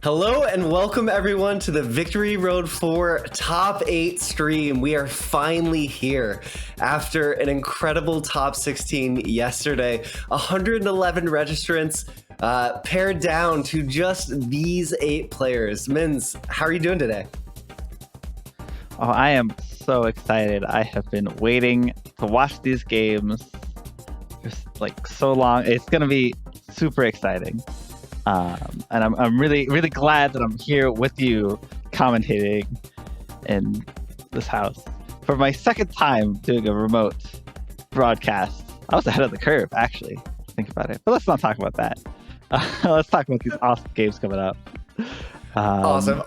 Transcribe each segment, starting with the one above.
Hello and welcome everyone to the Victory Road 4 Top 8 stream. We are finally here after an incredible Top 16 yesterday. 111 registrants pared down to just these 8 players. Mins, how are you doing today? Oh, I am so excited. I have been waiting to watch these games for like so long. It's going to be super exciting. And I'm really glad that I'm here with you commentating in this house for my second time doing a remote broadcast. I was ahead of the curve, actually. Think about it. But let's not talk about that. Let's talk about these awesome games coming up. Awesome.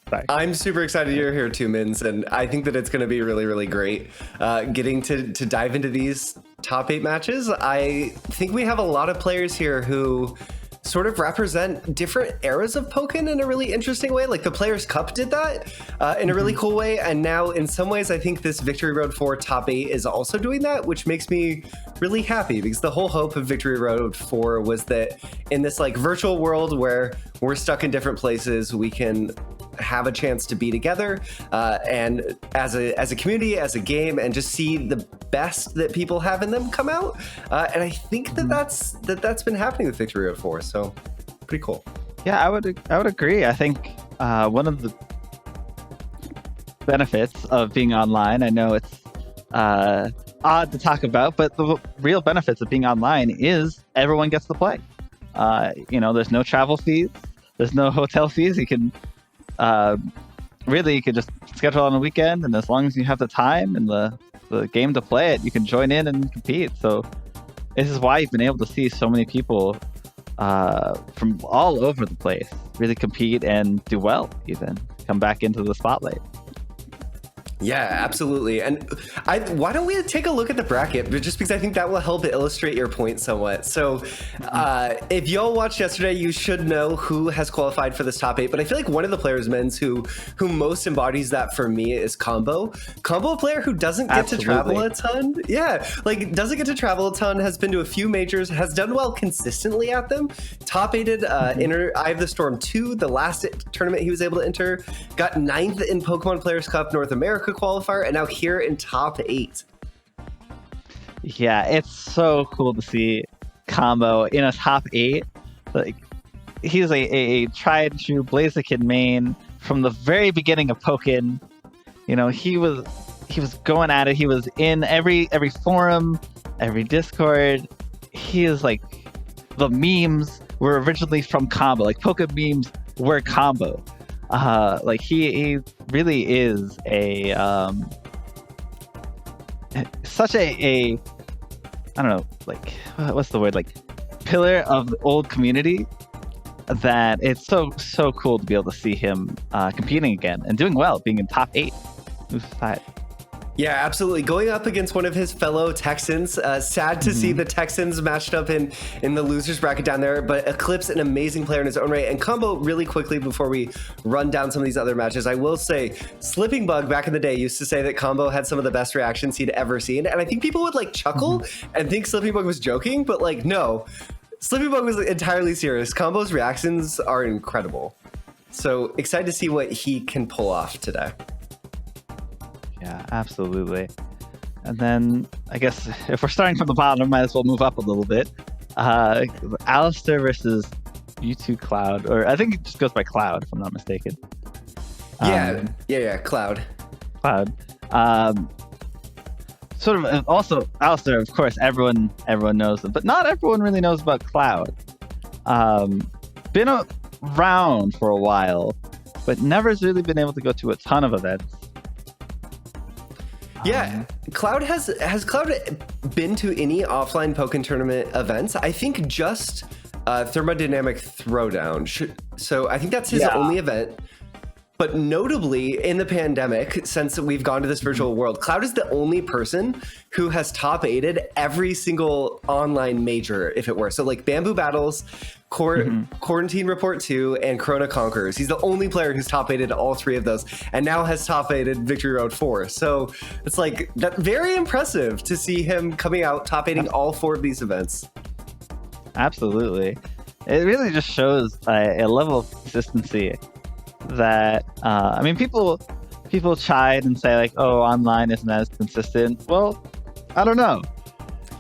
Sorry. I'm super excited you're here too, Mins, and I think that it's going to be really great getting to dive into these top 8 matches. I think we have a lot of players here who sort of represent different eras of Pokken in a really interesting way. Like the Players' Cup did that in a really cool way, and now in some ways I think this Victory Road 4 top 8 is also doing that, which makes me really happy because the whole hope of Victory Road 4 was that in this like virtual world where we're stuck in different places, we can have a chance to be together and as a community, as a game, and just see the best that people have in them come out. And I think that's been happening with Victory Road 4, so pretty cool. Yeah, I would agree. I think one of the benefits of being online, I know it's odd to talk about, but the real benefits of being online is everyone gets to play. There's no travel fees, there's no hotel fees. You can you could just schedule on a weekend, and as long as you have the time and the game to play it, you can join in and compete. So this is why you've been able to see so many people from all over the place really compete and do well, even come back into the spotlight. Yeah, absolutely. And why don't we take a look at the bracket, just because I think that will help illustrate your point somewhat. So if y'all watched yesterday, you should know who has qualified for this top 8, but I feel like one of the players, Men's, who most embodies that for me is Combo. Combo, a player who doesn't get to travel a ton. Yeah, like doesn't get to travel a ton, has been to a few majors, has done well consistently at them. Top 8'd Eye of the Storm 2, the last tournament he was able to enter, got 9th in Pokemon Players Cup North America qualifier, and now here in top 8. Yeah, it's so cool to see Combo in a top 8. Like, he's a tried and true Blaziken main from the very beginning of Pokken. He was going at it. He was in every forum, every Discord. He is like, the memes were originally from Combo. Like Pokken memes were Combo. Like he really is such a I don't know, like what's the word, like pillar of the old community, that it's so cool to be able to see him competing again and doing well, being in top 8. Yeah, absolutely. Going up against one of his fellow Texans. Sad to see the Texans matched up in the losers bracket down there, but Eclipse, an amazing player in his own right. And Combo, really quickly before we run down some of these other matches, I will say Slipping Bug back in the day used to say that Combo had some of the best reactions he'd ever seen. And I think people would like chuckle and think Slipping Bug was joking, but like, no. Slipping Bug was entirely serious. Combo's reactions are incredible. So excited to see what he can pull off today. Yeah, absolutely. And then I guess if we're starting from the bottom, I might as well move up a little bit. Allister versus U2 Cloud, or I think it just goes by Cloud, if I'm not mistaken. Yeah, Cloud. Sort of also Allister, of course, everyone knows them, but not everyone really knows about Cloud. Been around for a while, but never has really been able to go to a ton of events. Yeah, Cloud has Cloud been to any offline Pokken tournament events? I think just Thermodynamic Throwdown. So I think that's his only event. But notably, in the pandemic, since we've gone to this virtual world, Cloud is the only person who has top 8'd every single online major, if it were. So like Bamboo Battles, Quarantine Report 2, and Corona Conquerors. He's the only player who's top 8'd all 3 of those, and now has top 8'd Victory Road 4. So it's like very impressive to see him coming out top 8'ing all 4 of these events. Absolutely. It really just shows a level of consistency that I mean, people chide and say like, oh, online isn't as consistent. Well, I don't know.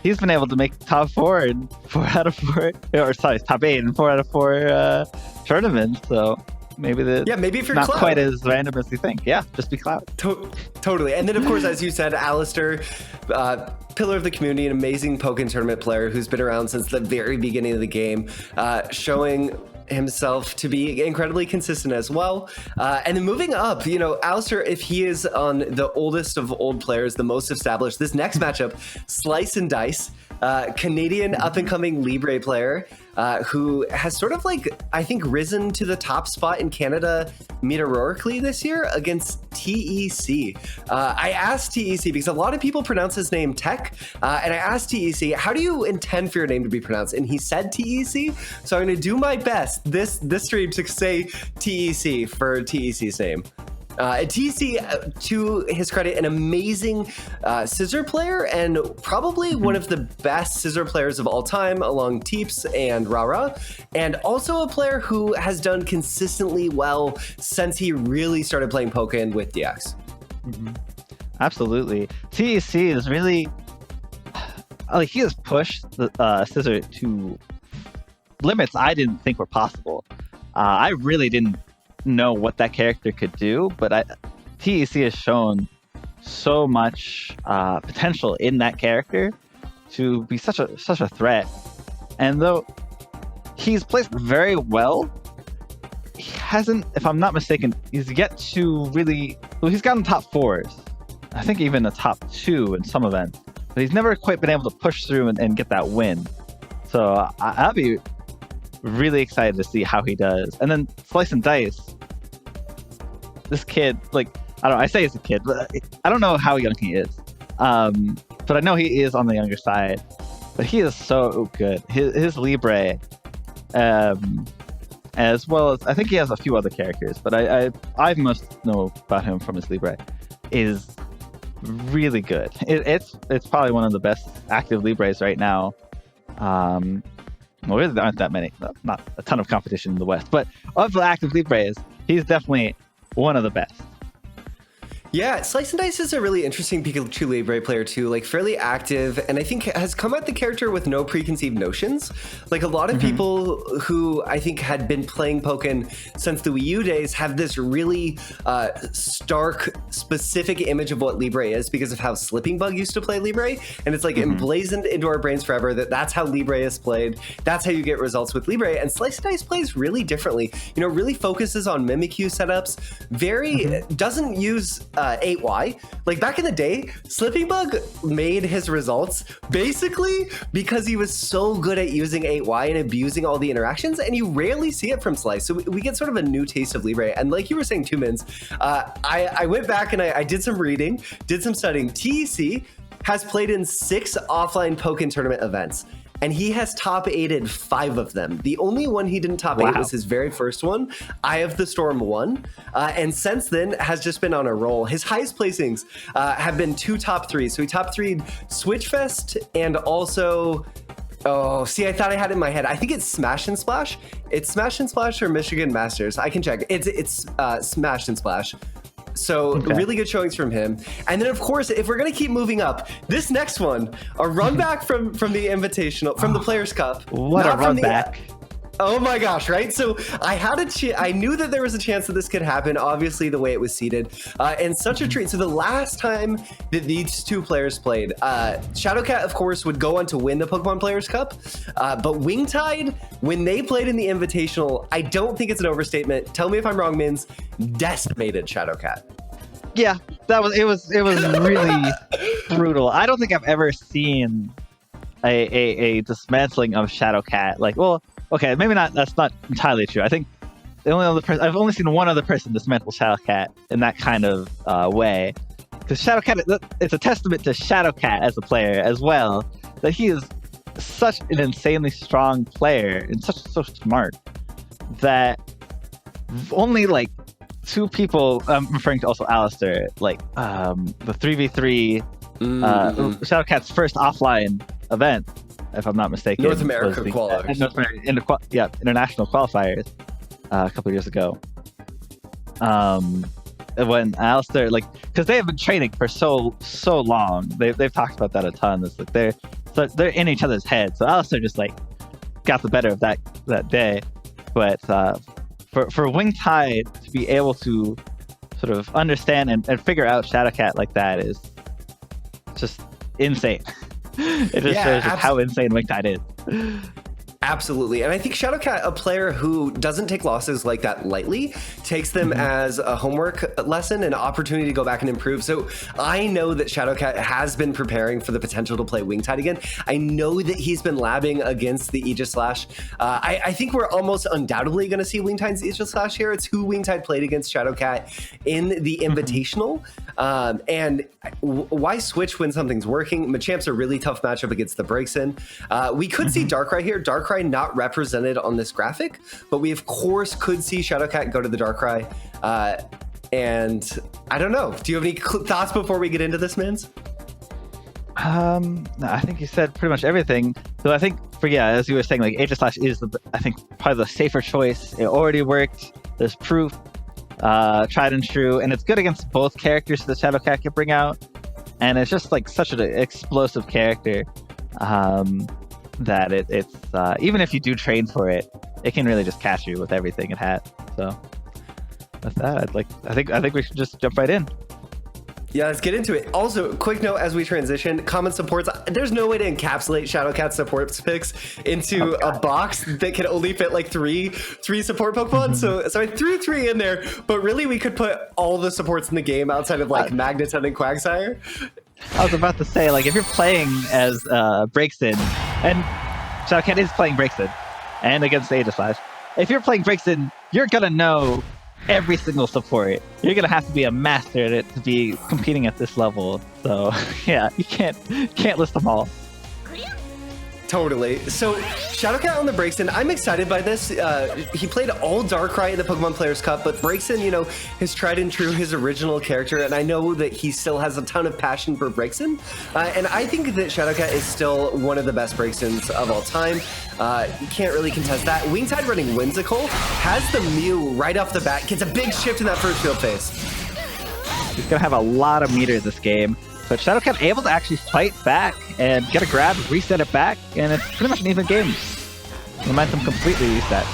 He's been able to make top 4 in 4 out of 4, or sorry, top 8 in 4 out of 4 tournaments. So maybe maybe if you're not Cloud, quite as random as you think. Yeah, just be Cloud. Totally. And then of course, as you said, Allister, pillar of the community, an amazing Pokken tournament player who's been around since the very beginning of the game, showing himself to be incredibly consistent as well. And then moving up, Allister, if he is on the oldest of old players, the most established, this next matchup, SliceNDice, Canadian up-and-coming Libre player, who has sort of like, I think, risen to the top spot in Canada meteorically this year against TEC. I asked TEC because a lot of people pronounce his name Tech, and I asked TEC, how do you intend for your name to be pronounced? And he said TEC, so I'm going to do my best this stream to say TEC for TEC's name. TC, to his credit, an amazing scissor player and probably one of the best scissor players of all time, along Teeps and Rara, and also a player who has done consistently well since he really started playing Pokken with DX. Absolutely. TEC is really, like, he has pushed the scissor to limits I didn't think were possible. I really didn't know what that character could do, but TEC has shown so much potential in that character to be such a threat. And though he's placed very well, he hasn't, if I'm not mistaken, he's yet to really, well, he's gotten top 4s, I think even a top 2 in some events, but he's never quite been able to push through and get that win. So I'll be really excited to see how he does. And then SliceNDice, this kid, like, I say he's a kid, but I don't know how young he is. But I know he is on the younger side. But he is so good. His Libre, as well as, I think he has a few other characters, but I most know about him from his Libre, is really good. It's probably one of the best active Libres right now. Well, really, there aren't that many, not a ton of competition in the West, but of the active Libres, he's definitely one of the best. Yeah, SliceNDice is a really interesting Pikachu Libre player too, like fairly active, and I think has come at the character with no preconceived notions. Like a lot of people who I think had been playing Pokken since the Wii U days have this really stark, specific image of what Libre is because of how Slipping Bug used to play Libre, and it's like emblazoned into our brains forever that that's how Libre is played, that's how you get results with Libre, and SliceNDice plays really differently. Really focuses on Mimikyu setups, doesn't use 8Y. Like back in the day, Slipping Bug made his results basically because he was so good at using 8Y and abusing all the interactions, and you rarely see it from Slice. So we get sort of a new taste of Libre. And like you were saying, Two Mins, I went back and I did some reading, did some studying. TEC has played in 6 offline Pokken tournament events, and he has top 8'd 5 of them. The only one he didn't top 8 was his very first one, Eye of the Storm 1. And since then has just been on a roll. His highest placings have been 2 top 3s. So he top 3'd Switchfest and also, I thought I had it in my head. I think it's Smash and Splash. It's Smash and Splash or Michigan Masters. I can check. It's Smash and Splash. So really good showings from him. And then, of course, if we're going to keep moving up, this next one, a run back from the Invitational, from the Players' Cup. What a run back. Oh my gosh, right? So I had I knew that there was a chance that this could happen, obviously the way it was seeded, and such a treat. So the last time that these two players played, Shadowcat, of course, would go on to win the Pokemon Players Cup, but Wingtide, when they played in the Invitational, I don't think it's an overstatement, tell me if I'm wrong, Mins, decimated Shadowcat. Yeah, it was really brutal. I don't think I've ever seen a dismantling of Shadowcat. Like, well, okay, maybe not. That's not entirely true. I think I've only seen one other person dismantle Shadowcat in that kind of way. Because Shadowcat, it's a testament to Shadowcat as a player as well, that he is such an insanely strong player and so smart that only like two people, I'm referring to also Allister, like the 3v3 Shadowcat's first offline event, if I'm not mistaken. North America qualifiers. International qualifiers a couple years ago. When Allister, like, because they have been training for so long, they've talked about that a ton. It's like they're in each other's heads. So Allister just like got the better of that day. But for Wingtide to be able to sort of understand and figure out Shadowcat like that is just insane. It just shows just how insane Wingtide is. Absolutely. And I think Shadowcat, a player who doesn't take losses like that lightly, takes them as a homework lesson, an opportunity to go back and improve. So I know that Shadowcat has been preparing for the potential to play Wingtide again. I know that he's been labbing against the Aegis Slash. I think we're almost undoubtedly going to see Wingtide's Aegis Slash here. It's who Wingtide played against Shadowcat in the Invitational. And why switch when something's working? Machamp's a really tough matchup against the Braixen. We could see Darkrai here. Darkrai not represented on this graphic, but we of course could see Shadowcat go to the Darkrai. And I don't know. Do you have any thoughts before we get into this, Mins? No, I think you said pretty much everything. So I think as you were saying, like Aegis Slash is I think probably the safer choice. It already worked. There's proof, tried and true, and it's good against both characters that Shadowcat can bring out. And it's just like such an explosive character. That it's even if you do train for it, it can really just catch you with everything it has. So with that, I think we should just jump right in. Yeah, let's get into it. Also, quick note as we transition, common supports. There's no way to encapsulate Shadowcat support picks into a box that can only fit like three support Pokemon. So I threw 3 in there, but really we could put all the supports in the game outside of like Magneton and Quagsire. I was about to say, like, if you're playing as Braixen, and Shadowcat is playing Braixen, and against Aegis Slash, if you're playing Braixen, you're gonna know every single support. You're gonna have to be a master at it to be competing at this level. So yeah, you can't list them all. Totally. So Shadowcat on the Braixen, I'm excited by this. He played all Darkrai in the Pokemon Players Cup, but Braixen, has tried and true his original character, and I know that he still has a ton of passion for Braixen. And I think that Shadowcat is still one of the best Braixens of all time. You can't really contest that. Wingtide running Whimsical has the Mew right off the bat, gets a big shift in that first field phase. He's gonna have a lot of meter this game. But Shadowcat able to actually fight back and get a grab, reset it back, and it's pretty much an even game. Momentum completely reset.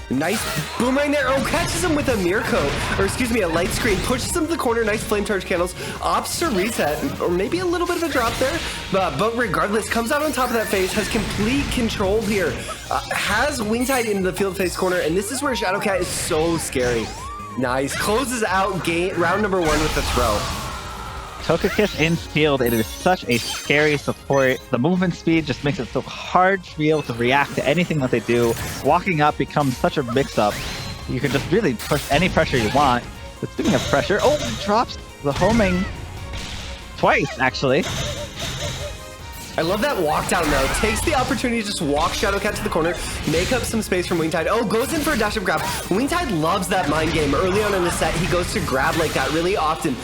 Nice boomerang there. Oh, catches him with a a light screen, pushes him to the corner, nice flame charge candles, opts to reset, or maybe a little bit of a drop there, but regardless, comes out on top of that phase, has complete control here, has Wingtide into the field phase corner, and this is where Shadowcat is so scary. Nice, closes out round number 1 with the throw. Togekiss in field, it is such a scary support. The movement speed just makes it so hard to be able to react to anything that they do. Walking up becomes such a mix-up. You can just really push any pressure you want. But speaking of pressure, drops the homing twice, actually. I love that walk down though. Takes the opportunity to just walk Shadowcat to the corner, make up some space from Wingtide. Oh, goes in for a dash up grab. Wingtide loves that mind game. Early on in the set, he goes to grab like that really often,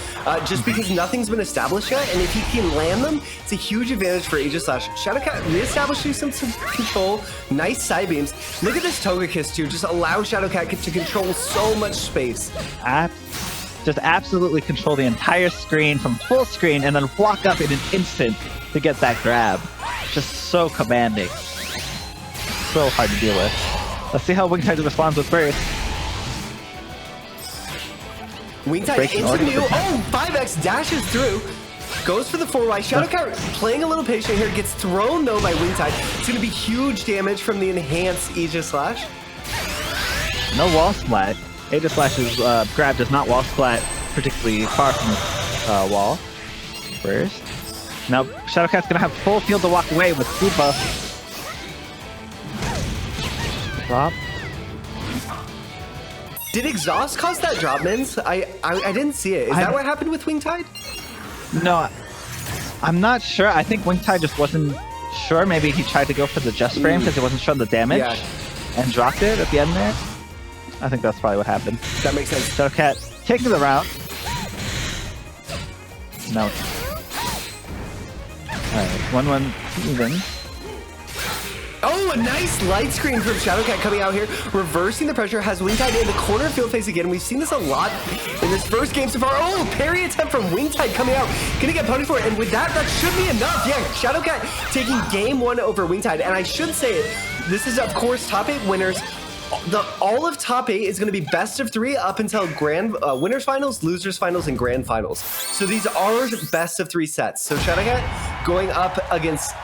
just because nothing's been established yet. And if he can land them, it's a huge advantage for Aegis Slash. Shadowcat reestablishes some control. Nice side beams. Look at this Togekiss too. Just allow Shadowcat to control so much space. Just absolutely control the entire screen from full screen and then walk up in an instant to get that grab. Just so commanding. so hard to deal with. Let's see how Wingtide responds with burst. Wingtide into new. Oh, 5x dashes through. Goes for the 4Y. Shadowcat playing a little patient here. Gets thrown, though, by Wingtide. It's going to be huge damage from the enhanced Aegis Slash. No wall splat. Aegis Slash's grab does not wall splat particularly far from the wall. First. Now, Shadowcat's going to have full field to walk away with food buff. Drop. Did Exhaust cause that drop, Mins? I didn't see it. Is that what happened with Wingtide? No, I'm not sure. I think Wingtide just wasn't sure. Maybe he tried to go for the just frame because he wasn't sure of the damage and dropped it at the end there. I think that's probably what happened. That makes sense. Shadowcat taking the route. No. Alright, 1-1 even. Oh, a nice light screen from Shadowcat coming out here, reversing the pressure, has Wingtide in the corner field face again. We've seen this a lot in this first game so far. Oh, parry attempt from Wingtide coming out, gonna get punished for it, and with that should be enough. Yeah, Shadowcat taking game 1 over Wingtide, and I should say it, this is of course top 8 winners. All of top 8 is going to be best of 3 up until grand winners finals, losers finals, and grand finals. So these are best of 3 sets. So Shadowcat going up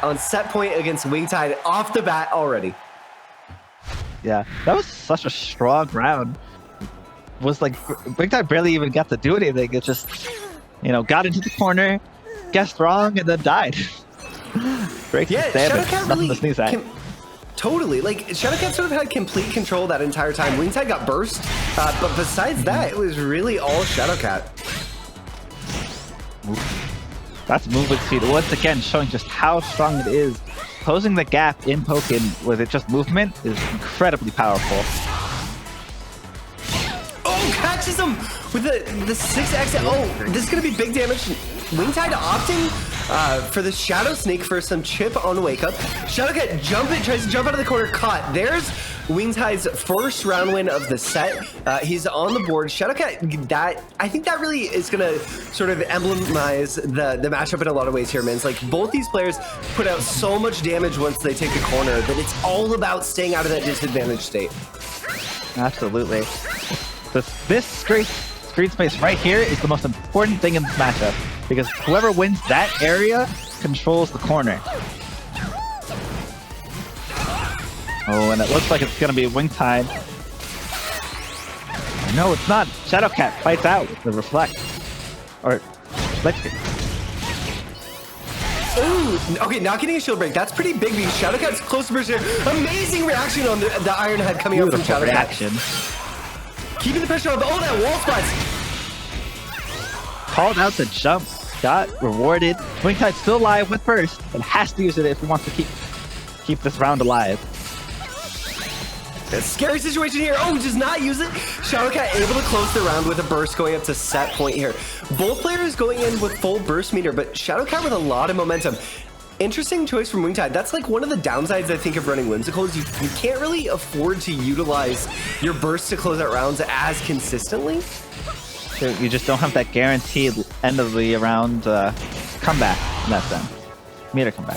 on set point against Wingtide off the bat already. Yeah, that was such a strong round. Was like Wingtide barely even got to do anything. It just, got into the corner, guessed wrong, and then died. Breaks the damage. Shadowcat Nothing to sneeze at. Totally. Like, Shadowcat sort of had complete control that entire time. Wingtide got burst, but besides that, it was really all Shadowcat. That's movement speed. Once again, showing just how strong it is. Closing the gap in Pokken with it just movement is incredibly powerful. Oh, catches him with the 6x. Oh, this is going to be big damage. Wingtide opting for the Shadow Sneak for some chip on Wake Up. Shadowcat tries to jump out of the corner, caught. There's Wingtide's first round win of the set. He's on the board. Shadowcat, I think that really is going to sort of emblemize the matchup in a lot of ways here, man. It's like both these players put out so much damage once they take a corner that it's all about staying out of that disadvantaged state. Absolutely. This screen space right here is the most important thing in this matchup, because whoever wins that area controls the corner. Oh, and it looks like it's going to be Wingtide. No, it's not. Shadowcat fights out with the Reflect. Or, let's see. Ooh, okay, not getting a shield break. That's pretty big because Shadowcat's close to burst here. Amazing reaction on the Iron Head coming out from Shadowcat. Reaction. Keeping the pressure on. Oh, that wall spots. Called out the jump. Got rewarded. Wingtide still alive with burst, but has to use it if he wants to keep this round alive. A scary situation here. Oh, does not use it. Shadowcat able to close the round with a burst going up to set point here. Both players going in with full burst meter, but Shadowcat with a lot of momentum. Interesting choice from Wingtide. That's like one of the downsides I think of running Whimsicals. You can't really afford to utilize your burst to close out rounds as consistently. You just don't have that guaranteed end of the round comeback in that sense. Meter comeback.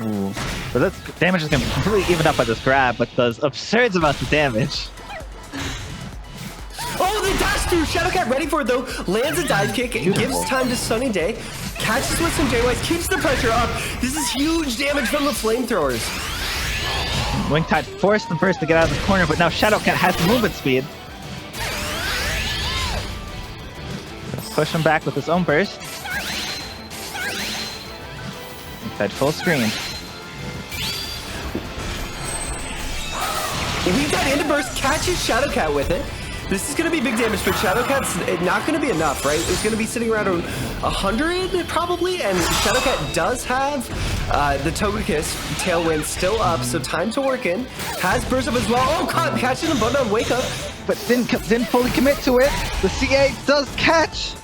Ooh. But this damage is going to be completely evened up by this grab, but does absurd amounts of damage. Oh, the dash through! Shadowcat ready for it though. Lands a dive kick, gives time to Sunny Day, catches with some J-Wise, keeps the pressure up. This is huge damage from the flamethrowers. Wingtide forced the burst to get out of the corner, but now Shadowcat has the movement speed. Push him back with his own burst. Wingtide full screen. Wingtide into burst, catches Shadowcat with it. This is going to be big damage, but Shadowcat's not going to be enough, right? It's going to be sitting around 100 probably, and Shadowcat does have the Togekiss Tailwind still up, so time to work in. Has burst up as well. Oh, caught, catching him, but on Wake Up. But didn't fully commit to it. The CA does catch.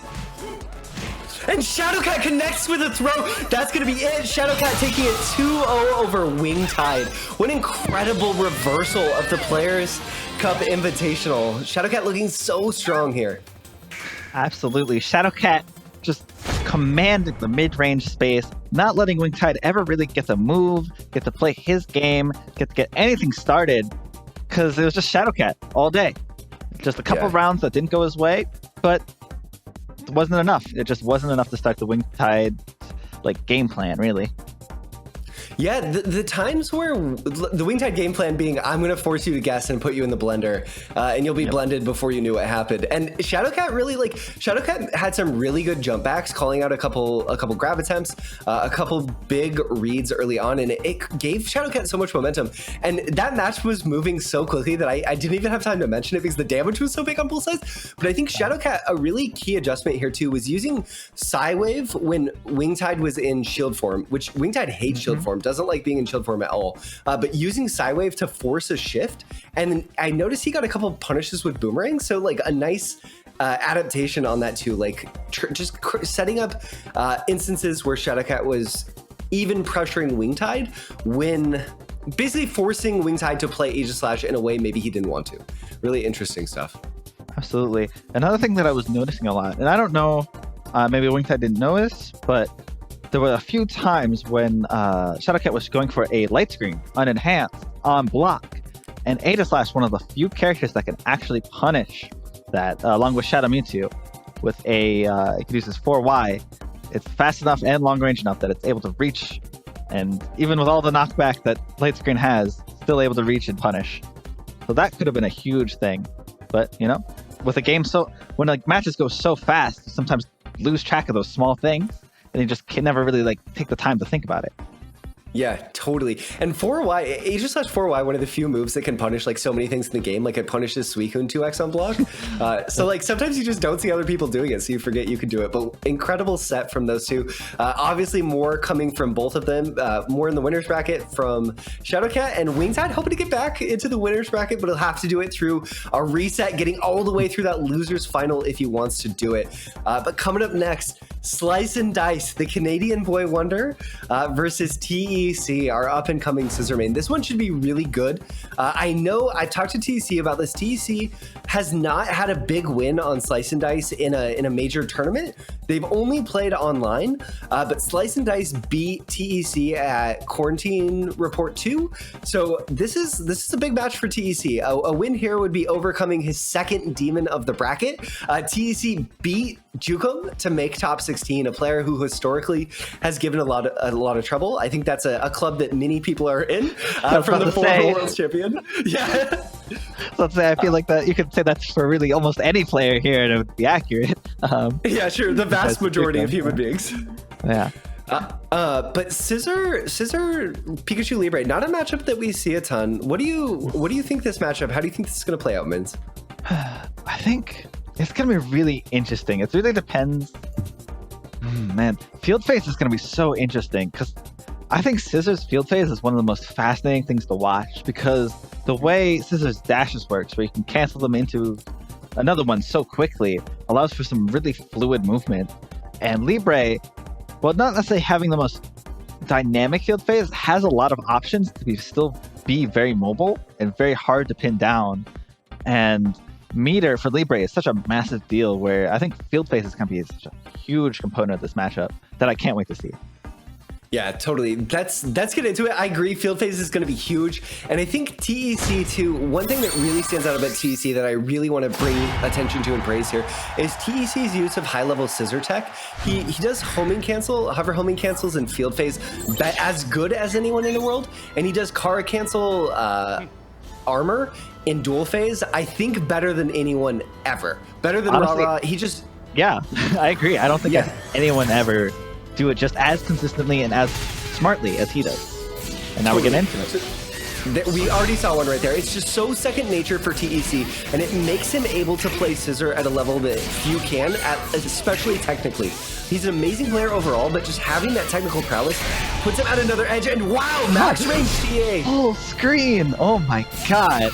And Shadowcat connects with a throw. That's going to be it. Shadowcat taking it 2-0 over Wingtide. What an incredible reversal of the Players' Cup Invitational. Shadowcat looking so strong here. Absolutely. Shadowcat just commanding the mid-range space, not letting Wingtide ever really get to move, get to play his game, get to get anything started, because it was just Shadowcat all day. Just a couple rounds that didn't go his way, but it wasn't enough. It just wasn't enough to start the Wingtide game plan, really. Yeah, the times where the Wingtide game plan being, I'm going to force you to guess and put you in the blender, and you'll be blended before you knew what happened. And Shadowcat really, Shadowcat had some really good jump backs, calling out a couple grab attempts, a couple big reads early on, and it gave Shadowcat so much momentum. And that match was moving so quickly that I didn't even have time to mention it because the damage was so big on both sides. But I think Shadowcat, a really key adjustment here too, was using Psywave when Wingtide was in shield form, which Wingtide hates shield form, doesn't like being in shield form at all, but using Psywave to force a shift. And I noticed he got a couple of punishes with Boomerang, so a nice adaptation on that too, just setting up instances where Shadowcat was even pressuring Wingtide when basically forcing Wingtide to play Aegislash in a way maybe he didn't want to. Really interesting stuff. Absolutely. Another thing that I was noticing a lot, and I don't know, maybe Wingtide didn't notice, but there were a few times when Shadowcat was going for a light screen, unenhanced, on block, and Aegislash, one of the few characters that can actually punish that, along with Shadow Mewtwo, with it can use his 4Y. It's fast enough and long range enough that it's able to reach, and even with all the knockback that light screen has, still able to reach and punish. So that could have been a huge thing. But, with a game when matches go so fast, you sometimes lose track of those small things. And you just can never really take the time to think about it. Yeah, totally. And 4Y, Aegislash 4Y, one of the few moves that can punish so many things in the game. It punishes Suicune 2x on block. So sometimes you just don't see other people doing it, so you forget you can do it. But incredible set from those two. Obviously more coming from both of them. More in the winner's bracket from Shadowcat and Wingtide, hoping to get back into the winner's bracket, but he'll have to do it through a reset, getting all the way through that loser's final if he wants to do it. But coming up next, SliceNDice, the Canadian boy wonder, versus TEC, our up-and-coming scissor main. This one should be really good. I know I've talked to TEC about this. TEC has not had a big win on SliceNDice in a major tournament. They've only played online, but SliceNDice beat TEC at Quarantine Report 2. So this is a big match for TEC. A win here would be overcoming his second demon of the bracket. TEC beat Jukum to make top 16, a player who historically has given a lot of trouble. I think that's a club that many people are in, from the former world champion. Yeah. So let's say I feel like that you could say that's for really almost any player here, and it would be accurate. Yeah, sure. The vast majority of human beings. Yeah. But Scissor Pikachu Libre, not a matchup that we see a ton. What do you think this matchup? How do you think this is going to play out, Mins? I think it's going to be really interesting. It really depends. Man, field phase is going to be so interesting because I think Scissor's field phase is one of the most fascinating things to watch, because the way Scissor's dashes works, where you can cancel them into another one so quickly, allows for some really fluid movement. And Libre, well, not necessarily having the most dynamic field phase, has a lot of options to still be very mobile and very hard to pin down. And meter for Libre is such a massive deal, where I think field phase is going to be such a huge component of this matchup that I can't wait to see. Yeah, totally. Let's get into it. I agree. Field phase is going to be huge. And I think TEC too, one thing that really stands out about TEC that I really want to bring attention to and praise here is TEC's use of high-level scissor tech. He does hover homing cancels in field phase as good as anyone in the world. And he does Kara cancel armor in dual phase, I think better than anyone ever. Better than Honestly, Rara. Yeah, I agree. I don't think anyone ever do it just as consistently and as smartly as he does. And now we get into it. We already saw one right there. It's just so second nature for TEC, and it makes him able to play Scissor at a level that few can, especially technically. He's an amazing player overall, but just having that technical prowess puts him at another edge, and wow, max range TA! Full screen! Oh my god.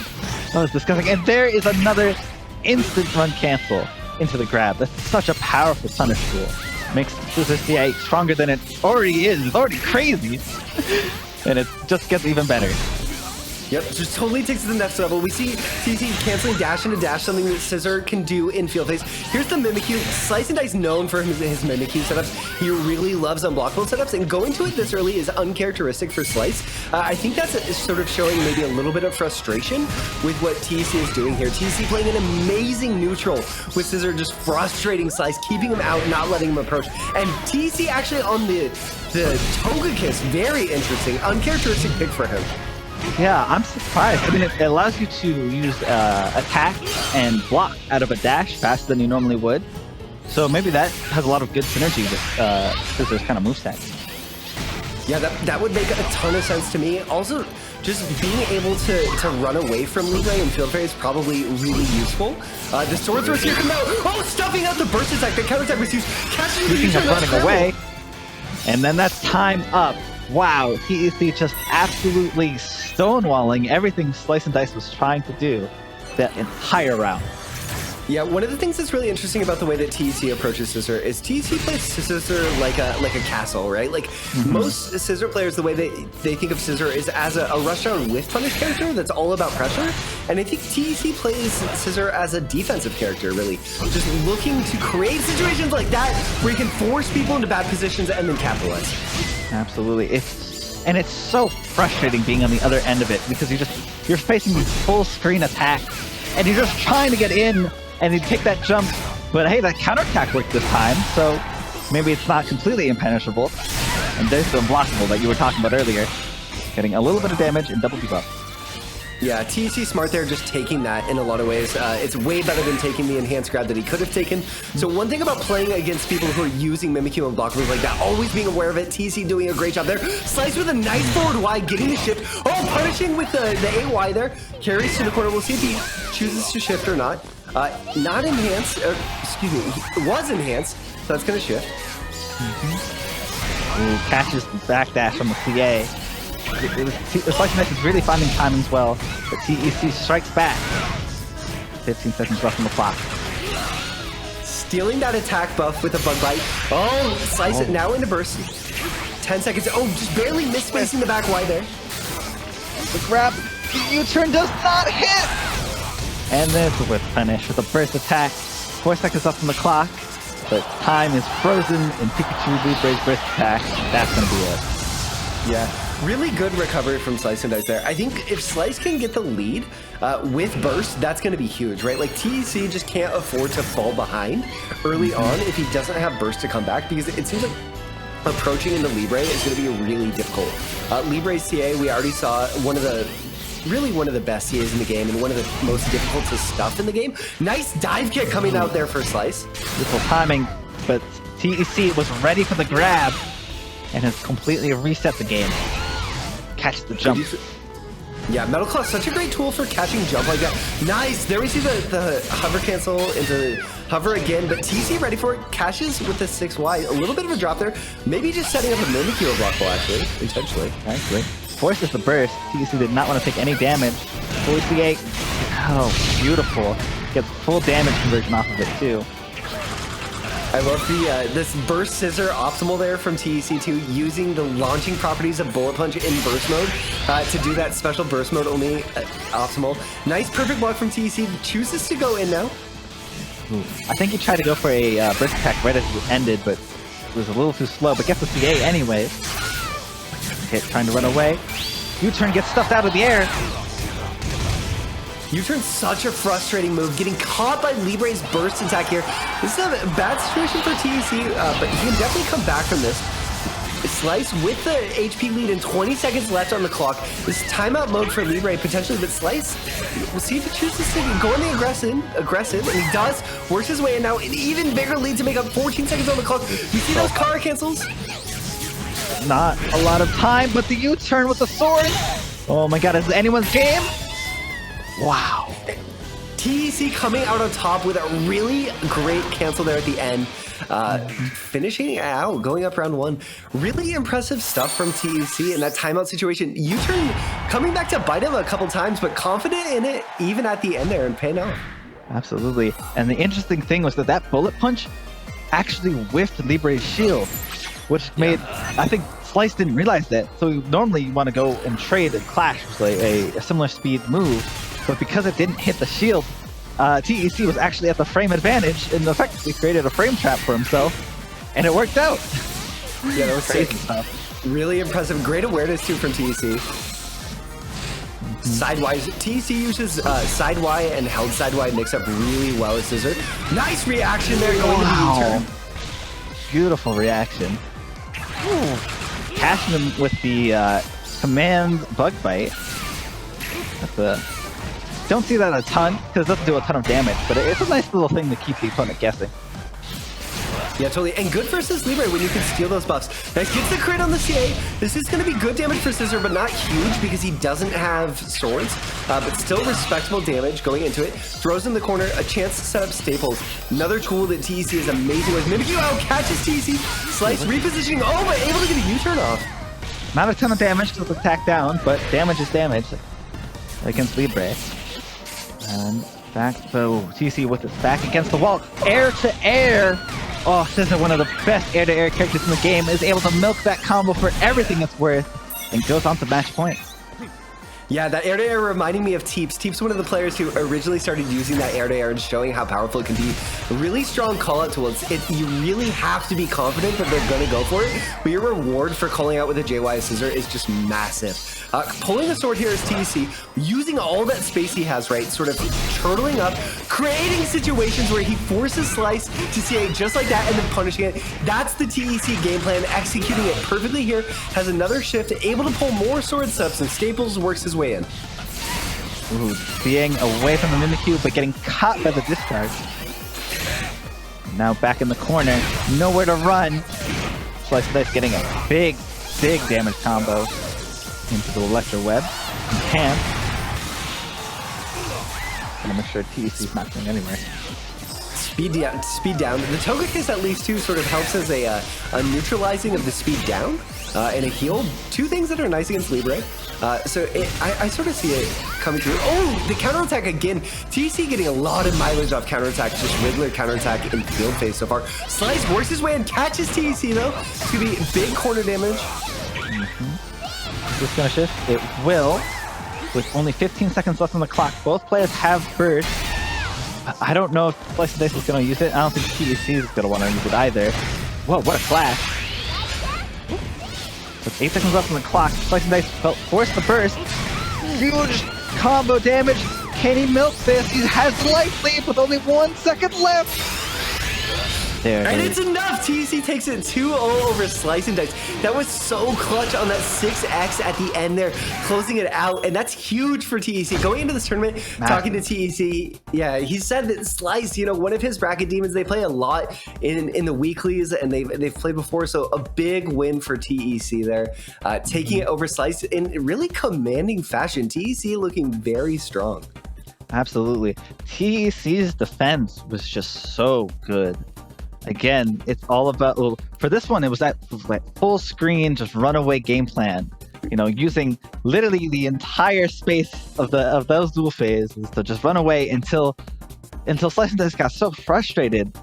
That was disgusting. And there is another instant run cancel into the grab. That's such a powerful punish tool. Makes Scissor CA stronger than it already is. It's already crazy. And it just gets even better. Yep, just totally takes it to the next level. We see TC canceling dash into dash, something that Scissor can do in field phase. Here's the Mimikyu. SliceNDice known for his Mimikyu setups. He really loves unblockable setups, and going to it this early is uncharacteristic for Slice. I think that's sort of showing maybe a little bit of frustration with what TC is doing here. TC playing an amazing neutral with Scissor just frustrating Slice, keeping him out, not letting him approach. And TC actually on the Togekiss, very interesting, uncharacteristic pick for him. Yeah, I'm surprised. I mean, it allows you to use attack and block out of a dash faster than you normally would. So maybe that has a lot of good synergy with Scissor's kind of moveset. Yeah, that would make a ton of sense to me. Also, just being able to run away from Libre and Field Fairy is probably really useful. The Sword Thrust here come out. Oh, stuffing out the burst attack. The counter attack was used. Catching the Speaking of running away, and then that's time up. Wow, TEC just absolutely stonewalling everything SliceNDice was trying to do that entire round. Yeah, one of the things that's really interesting about the way that TEC approaches Scissor is TEC plays Scissor like a castle, right? Like most Scissor players, the way they think of Scissor is as a rush down with punish character that's all about pressure. And I think TEC plays Scissor as a defensive character, really. Just looking to create situations like that where you can force people into bad positions and then capitalize. Absolutely. It's so frustrating being on the other end of it because you're facing these full screen attacks and you're just trying to get in and you take that jump, but hey, that counterattack worked this time, so maybe it's not completely impenetrable. And there's the unblockable that you were talking about earlier, getting a little bit of damage and double debuff. Yeah, TEC smart there, just taking that in a lot of ways. It's way better than taking the enhanced grab that he could have taken. So one thing about playing against people who are using Mimikyu and blockables like that, always being aware of it, TEC doing a great job there. Slice with a nice forward Y, getting the shift. Oh, punishing with the AY there. Carries to the corner. We'll see if he chooses to shift or not. Not enhanced, excuse me, it was enhanced, so that's going to shift. Ooh, catches the backdash from the CA. SliceNDice is really finding timings well, but TEC strikes back. 15 seconds left on the clock. Stealing that attack buff with a bug bite. Oh, Slice it now into burst. 10 seconds. Oh, just barely misspacing the back Y there. The grab, U-turn does not hit! And there's the whip punish with a burst attack. 4 seconds left on the clock, but time is frozen in Pikachu Libre's burst attack. That's going to be it. Yeah. Really good recovery from SliceNDice there. I think if Slice can get the lead with burst, that's going to be huge, right? Like TEC just can't afford to fall behind early on if he doesn't have burst to come back, because it seems like approaching into Libre is going to be really difficult. Libre's CA, we already saw one of the best CAs in the game and one of the most difficult to stuff in the game. Nice dive kick coming out there for Slice. Beautiful timing, but TEC was ready for the grab and has completely reset the game. Catch the jump. Yeah, Metal Claw, such a great tool for catching jump like that. Nice! There we see the hover cancel into hover again, but TC ready for it. Catches with the 6Y. A little bit of a drop there. Maybe just setting up a Mimikyu blockable, actually, intentionally. Nicely. Forces the burst. TC did not want to take any damage. 48. Oh, beautiful. Gets full damage conversion off of it, too. I love the this burst scissor optimal there from TEC2, using the launching properties of Bullet Punch in burst mode to do that special burst mode only optimal. Nice perfect block from TEC, chooses to go in now. Ooh. I think he tried to go for a burst attack right as it ended, but it was a little too slow, but gets the CA anyways. Hit trying to run away. U-turn gets stuffed out of the air. U-turn, such a frustrating move, getting caught by Libre's burst attack here. This is a bad situation for TEC, but he can definitely come back from this. Slice with the HP lead and 20 seconds left on the clock. This is timeout mode for Libre potentially, but Slice, we'll see if he chooses to go in the aggressive, and he does. Works his way in now, an even bigger lead to make up 14 seconds on the clock. You see those Kara cancels? Not a lot of time, but the U-turn with the sword. Oh my god, is it anyone's game? Wow. TEC coming out on top with a really great cancel there at the end. Finishing out, going up round one. Really impressive stuff from TEC in that timeout situation. U-turn coming back to bite him a couple times, but confident in it even at the end there and paying off. Absolutely. And the interesting thing was that bullet punch actually whiffed Libre's shield, which made, I think, Slice didn't realize that, so normally you want to go and trade and clash with like a similar speed move, but because it didn't hit the shield, TEC was actually at the frame advantage and effectively created a frame trap for himself, and it worked out. Yeah, that was Crazy sick. stuff. Really impressive. Great awareness too from TEC. Sidewise, TEC uses side Y and held side Y mix up really well with Scissor. Nice reaction there going to the U-turn. Beautiful reaction. Ooh. Catching him with the command bug bite. Don't see that a ton because it doesn't do a ton of damage, but it's a nice little thing to keep the opponent guessing. Yeah, totally. And good versus Libre when you can steal those buffs. That gets the crit on the CA. This is going to be good damage for Scissor, but not huge because he doesn't have swords. But still respectable damage going into it. Throws in the corner, a chance to set up staples. Another tool that TEC is amazing with. Mimikyu out catches TEC. Slice repositioning. Oh, but able to get a U-turn off. Not a ton of damage to attack down, but damage is damage against Libre. And back, so TEC with its back against the wall. Air to air. Oh, Scissor, one of the best air-to-air characters in the game, is able to milk that combo for everything it's worth and goes on to match point. Yeah, that air-to-air reminding me of Teeps. Teeps, one of the players who originally started using that air-to-air and showing how powerful it can be. A really strong call-out tool. You really have to be confident that they're going to go for it, but your reward for calling out with a JY Scissor is just massive. Pulling the sword here is TEC, using all that space he has, right? Sort of turtling up, creating situations where he forces Slice to CA just like that and then punishing it. That's the TEC game plan, executing it perfectly here. Has another shift, able to pull more sword subs and staples, works his way in. Ooh, being away from the Mimikyu, but getting caught by the discharge. Now back in the corner, nowhere to run. SliceNDice getting a big damage combo into the Electro Web. He can. Gonna make sure TEC's not going anywhere. Speed down. The Togekiss at least too sort of helps as a neutralizing of the speed down and a heal. Two things that are nice against Libre. So I sort of see it coming through. Oh, the counterattack again. TEC getting a lot of mileage off counterattack, just regular counterattack in field phase so far. Slice works his way and catches TEC though. It's gonna be big corner damage. Is this gonna shift? It will. With only 15 seconds left on the clock, both players have burst. I don't know if SliceNDice is going to use it. I don't think TEC is going to want to use it either. Whoa, what a flash. With 8 seconds left on the clock, SliceNDice forced the burst. Huge combo damage. Can he milk this? He has life lead with only 1 second left. There and it's enough! TEC takes it 2-0 over SliceNDice. That was so clutch on that 6x at the end there, closing it out, and that's huge for TEC. Going into this tournament, talking to TEC, yeah, he said that Slice, you know, one of his bracket demons, they play a lot in the weeklies, and they've played before, so a big win for TEC there. Taking it over Slice in really commanding fashion. TEC looking very strong. Absolutely. TEC's defense was just so good. Again, it's all about, well, for this one, it was that like full screen, just runaway game plan. You know, using literally the entire space of those dual phases to just run away until SliceNDice got so frustrated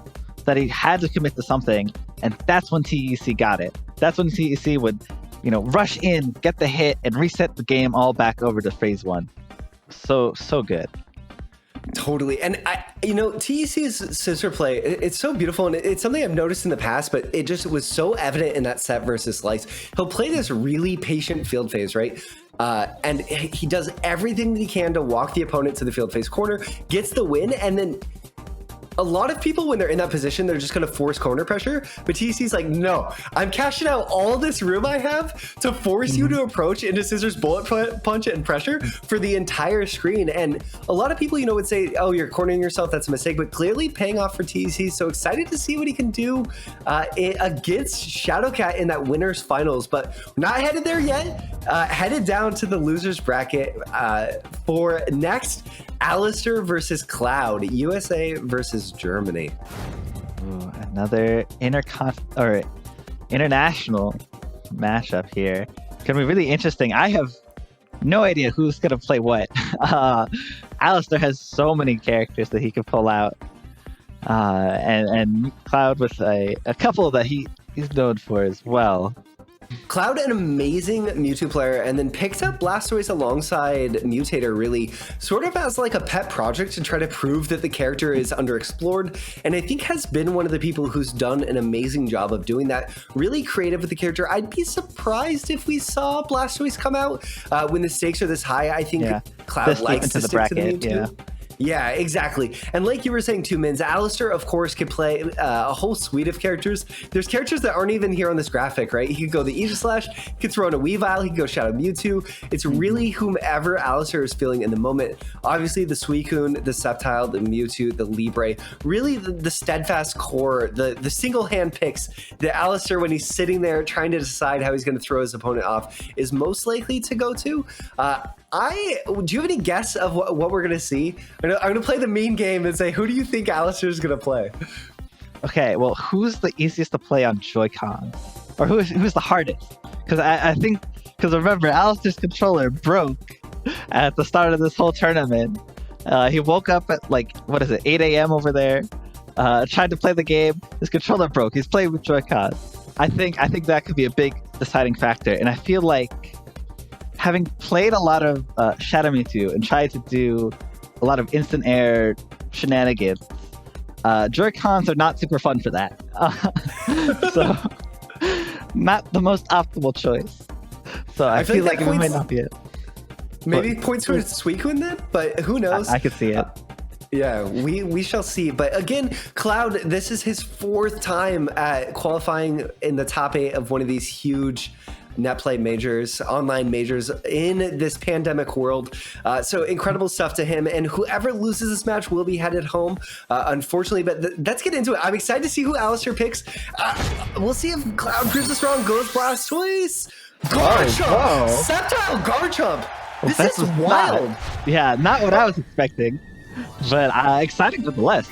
that he had to commit to something, and that's when TEC got it. That's when TEC would, you know, rush in, get the hit, and reset the game all back over to phase one. So good. Totally. And TEC's scissor play, it's so beautiful, and it's something I've noticed in the past, but it just was so evident in that set versus Slice. He'll play this really patient field phase, right? And he does everything that he can to walk the opponent to the field phase corner, gets the win, and then a lot of people, when they're in that position, they're just going to force corner pressure. But TEC's like, no, I'm cashing out all this room I have to force you to approach into Scissor's bullet punch and pressure for the entire screen. And a lot of people, would say, oh, you're cornering yourself. That's a mistake. But clearly paying off for TEC. So excited to see what he can do against Shadowcat in that winner's finals. But we're not headed there yet. Headed down to the loser's bracket for next. Allister versus Cloud, USA versus Germany. Ooh, another international matchup here. It's gonna be really interesting. I have no idea who's gonna play what. Allister has so many characters that he can pull out, and Cloud with a couple that he's known for as well. Cloud, an amazing Mewtwo player, and then picked up Blastoise alongside Mutator, really sort of as like a pet project to try to prove that the character is underexplored, and I think has been one of the people who's done an amazing job of doing that. Really creative with the character. I'd be surprised if we saw Blastoise come out when the stakes are this high. I think Cloud likes to stick to the Mewtwo. Yeah, exactly. And like you were saying too, Mins, Allister, of course, could play a whole suite of characters. There's characters that aren't even here on this graphic, right? He could go the Aegislash, he could throw in a Weavile, he could go Shadow Mewtwo. It's really whomever Allister is feeling in the moment. Obviously, the Suicune, the Sceptile, the Mewtwo, the Libre, really the steadfast core, the single hand picks that Allister, when he's sitting there trying to decide how he's going to throw his opponent off, is most likely to go to. Do you have any guess of what we're gonna see? I'm gonna play the mean game and say, who do you think Allister is gonna play? Okay, well, who's the easiest to play on Joy-Con, or who's the hardest? Because I think, because remember, Allister's controller broke at the start of this whole tournament. He woke up at like 8 a.m. over there, tried to play the game. His controller broke. He's playing with Joy-Con. I think that could be a big deciding factor, and I feel like, having played a lot of Shadow Mewtwo and tried to do a lot of instant air shenanigans, Joy-Cons are not super fun for that. So, not the most optimal choice. So I feel like it might not be it. Maybe points towards Suicune then, but who knows? I could see it. Yeah, we shall see. But again, Cloud, this is his 4th time at qualifying in the top 8 of one of these huge net play majors, online majors in this pandemic world. So incredible stuff to him. And whoever loses this match will be headed home, unfortunately. But let's get into it. I'm excited to see who Allister picks. We'll see if Cloud proves us wrong. Goes Blastoise. Garchomp! Sceptile Garchomp! This is wild. Not what I was expecting. But exciting nonetheless.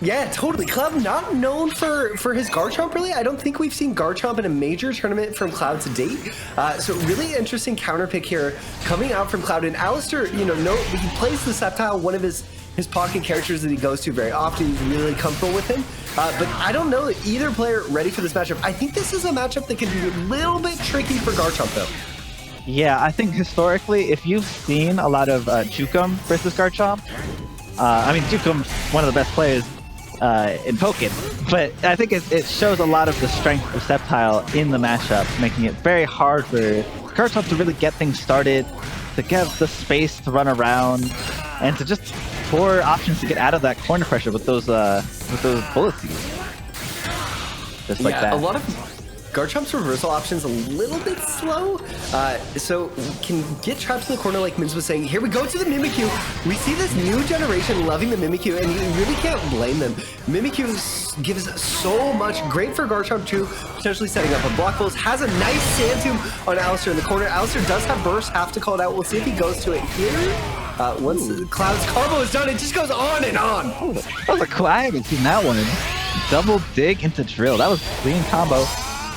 Yeah, totally. Cloud not known for his Garchomp, really. I don't think we've seen Garchomp in a major tournament from Cloud to date. So really interesting counter pick here coming out from Cloud. And Allister, he plays the Sceptile, one of his Pokken characters that he goes to very often. He's really comfortable with him. But I don't know that either player ready for this matchup. I think this is a matchup that can be a little bit tricky for Garchomp, though. Yeah, I think historically, if you've seen a lot of Jukum versus Garchomp, Jukum's one of the best players in Pokken, but I think it shows a lot of the strength of Sceptile in the matchup, making it very hard for Garchomp to really get things started, to get the space to run around, and to just pour options to get out of that corner pressure with those bullet seeds. Just like that. A lot of Garchomp's reversal options a little bit slow, so can get trapped in the corner like Mins was saying. Here we go to the Mimikyu. We see this new generation loving the Mimikyu, and you really can't blame them. Mimikyu gives so much. Great for Garchomp too, potentially setting up a block pulse. Has a nice Sand Tomb on Allister in the corner. Allister does have burst, have to call it out. We'll see if he goes to it here. Once Cloud's combo is done, it just goes on and on. Oh, that was cool. I haven't seen that one. Double dig into drill. That was a clean combo.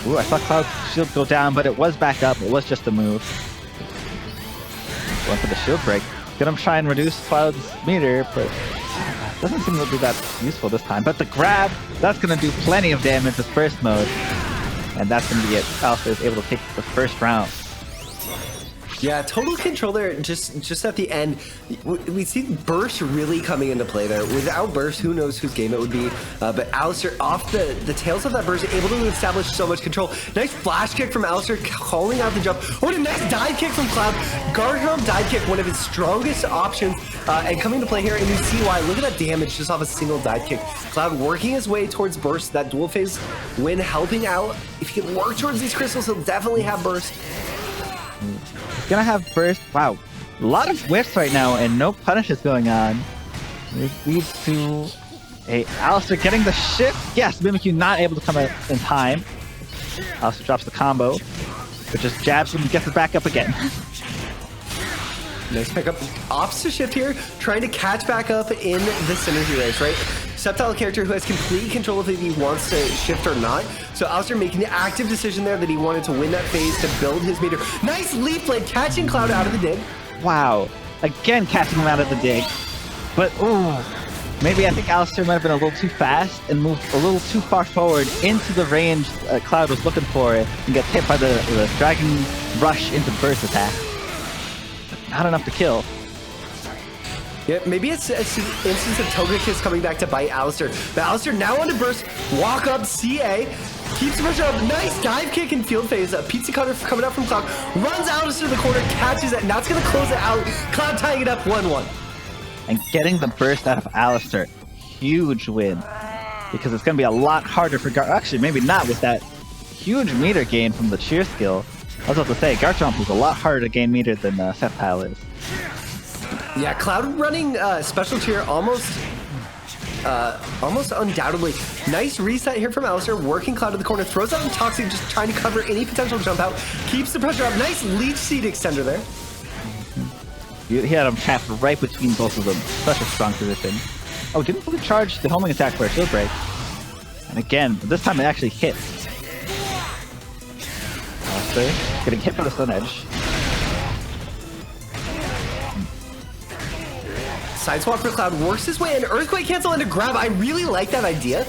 Ooh, I saw Cloud's shield go down, but it was back up. It was just a move. Going for the shield break. Gonna try and reduce Cloud's meter, but doesn't seem to be that useful this time. But the grab, that's gonna do plenty of damage with burst mode. And that's gonna be it. Allister is able to take the first round. Yeah, total control there just at the end. We see Burst really coming into play there. Without Burst, who knows whose game it would be. But Allister, off the tails of that Burst, able to establish so much control. Nice flash kick from Allister, calling out the jump. Oh, and a nice dive kick from Cloud. Garchomp dive kick, one of his strongest options. And coming to play here, and you see why. Look at that damage just off a single dive kick. Cloud working his way towards Burst. That dual phase win helping out. If he can work towards these crystals, he'll definitely have Burst. Gonna have burst. Wow, a lot of whiffs right now and no punishes going on. This leads to a Allister getting the shift. Yes, Mimikyu not able to come out in time. Allister drops the combo, but just jabs him and gets it back up again. Nice pickup. Opts to shift here, trying to catch back up in the synergy race, right? Sceptile character who has complete control of if he wants to shift or not. So Allister making the active decision there that he wanted to win that phase to build his meter. Nice Leaf Blade catching Cloud out of the dig. Wow. Again catching him out of the dig. But ooh, Maybe I think Allister might have been a little too fast and moved a little too far forward into the range Cloud was looking for and gets hit by the Dragon Rush into burst attack. Not enough to kill. Yeah, maybe it's an instance of Togekiss coming back to bite Allister. But Allister now on to burst, walk up, CA, keeps the pressure up, nice dive kick and field phase. Pizza cutter coming up from Cloud, runs Allister to the corner, catches it, now it's going to close it out. Cloud tying it up 1-1. And getting the burst out of Allister, huge win. Because it's going to be a lot harder for actually, maybe not with that huge meter gain from the cheer skill. I was about to say, Garchomp is a lot harder to gain meter than Sceptile is. Yeah, Cloud running special cheer almost undoubtedly. Nice reset here from Allister, working Cloud to the corner, throws out the Toxic, just trying to cover any potential jump out, keeps the pressure up. Nice Leech Seed extender there. He had him trapped right between both of them. Such a strong position. Oh, didn't fully charge the homing attack for a shield break. And again, this time it actually hits. Allister getting hit by the Sun Edge. Sideswap for Cloud works his way in, Earthquake cancel into grab. I really like that idea.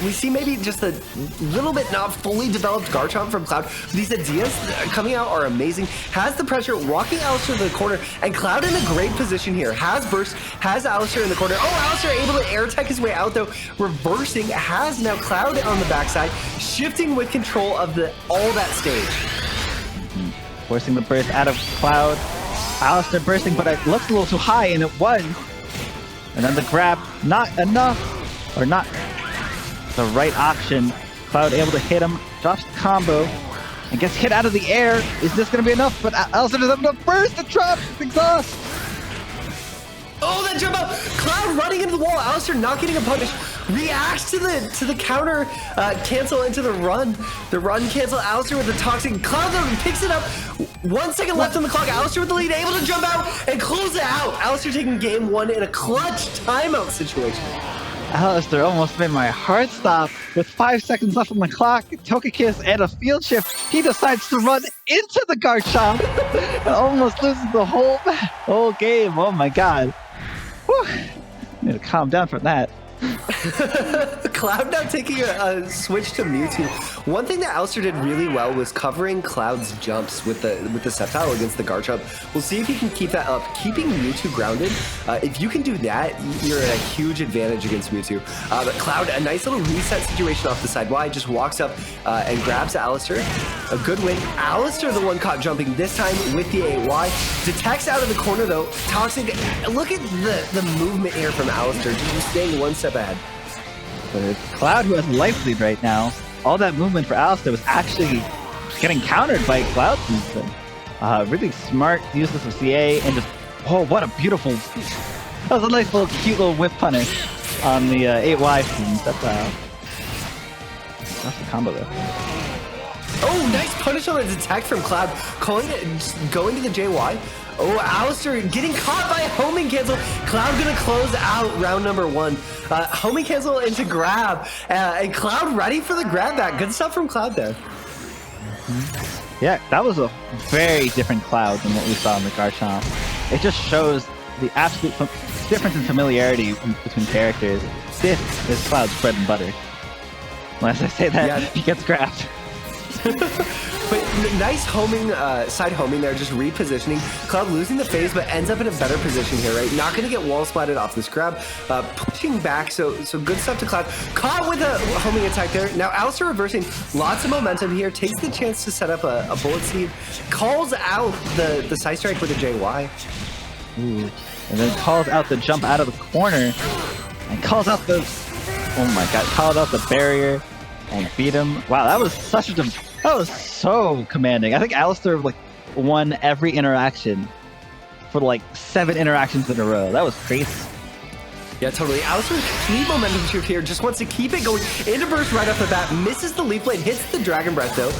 We see maybe just a little bit not fully developed Garchomp from Cloud. These ideas coming out are amazing. Has the pressure, walking Allister to the corner, and Cloud in a great position here. Has burst, has Allister in the corner. Oh, Allister able to air tech his way out though. Reversing, has now Cloud on the backside, shifting with control of all that stage. Forcing the burst out of Cloud. Allister bursting, but it looks a little too high, and it was. And then the grab, not enough, or not the right option. Cloud able to hit him, drops the combo, and gets hit out of the air. Is this going to be enough? But Allister doesn't have enough burst to drop exhaust. Oh, that jump out! Cloud running into the wall. Allister not getting a punish. Reacts to the counter cancel into the run. The run cancel. Allister with the Toxic. Cloud picks it up. 1 second left on the clock. Allister with the lead, able to jump out and close it out. Allister taking game 1 in a clutch timeout situation. Allister almost made my heart stop. With 5 seconds left on the clock, Togekiss and a field shift, he decides to run into the Garchomp and almost loses the whole game. Oh my god. Whew. Need to calm down from that. Cloud now taking a switch to Mewtwo. One thing that Allister did really well was covering Cloud's jumps with the Sceptile against the Garchomp. We'll see if he can keep that up. Keeping Mewtwo grounded, if you can do that, you're at a huge advantage against Mewtwo. But Cloud, a nice little reset situation off the side wide, just walks up and grabs Allister. A good win. Allister, the one caught jumping this time with the 8Y. Detects out of the corner though. Toxic, look at the movement here from Allister, just staying one step ahead. But it's Cloud who has life lead right now. All that movement for Allister was actually getting countered by Cloud's movement. Really smart uses of CA and just, oh, what a beautiful, that was a nice little cute little whip punish on the 8Y students. That's the combo though. Oh, nice punish on the attack from Cloud, going to the JY. Oh, Allister getting caught by a homing cancel. Cloud gonna close out round number 1. Homing cancel into grab. And Cloud ready for the grab back. Good stuff from Cloud there. Yeah, that was a very different Cloud than what we saw in the Garchomp. It just shows the absolute difference in familiarity between characters. This is Cloud's bread and butter. Unless I say that, yeah. He gets grabbed. But nice homing, side homing there, just repositioning. Cloud losing the phase, but ends up in a better position here, right? Not going to get wall splatted off this grab. Pushing back, so good stuff to Cloud. Caught with a homing attack there. Now Allister reversing, lots of momentum here. Takes the chance to set up a bullet seed. Calls out the side strike with a JY. Ooh. And then calls out the jump out of the corner. And calls out the, oh my god, called out the barrier. And beat him. Wow, that was that was so commanding. I think Allister like won every interaction for like 7 interactions in a row. That was crazy. Yeah, totally. Allister with complete momentum shift here. Just wants to keep it going. Into burst right off the bat. Misses the Leaf Blade. Hits the Dragon Breath though.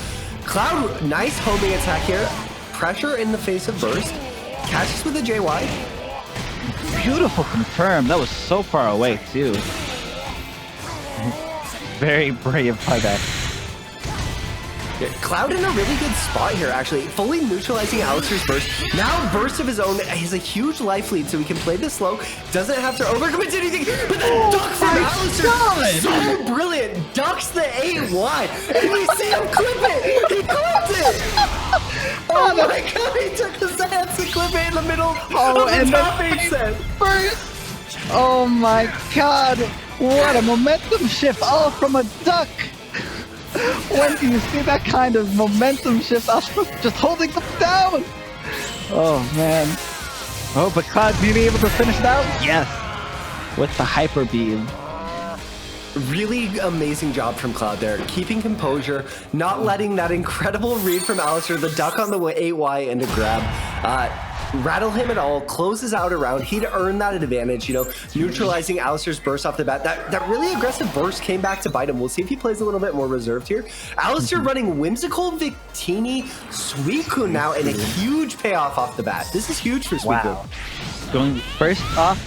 Cloud, nice homing attack here. Pressure in the face of burst. Catches with the JY. Beautiful confirm. That was so far away too. Very brave playback. Cloud in a really good spot here, actually. Fully neutralizing Allister's burst. Now burst of his own. He has a huge life lead, so he can play this slow. Doesn't have to overcommit anything. But the duck from Allister, so brilliant. Ducks the 8Y. And we see him clip it. He clipped it. Oh my god, he took his hands to clip it in the middle of the top 8 set. First. Oh my god. What a momentum shift all from a duck. When do you see that kind of momentum shift? Just holding them down. Oh man. Oh, but Cloud, be able to finish it out? Yes. With the hyper beam. Really amazing job from Cloud there, keeping composure, not letting that incredible read from Allister, the duck on the 8Y into grab, rattle him at all, closes out around. He'd earned that advantage, you know, neutralizing Allister's burst off the bat. That really aggressive burst came back to bite him. We'll see if he plays a little bit more reserved here. Allister running Whimsical Victini Suicune now, and a huge payoff off the bat. This is huge for Suicune. Wow. Going first off,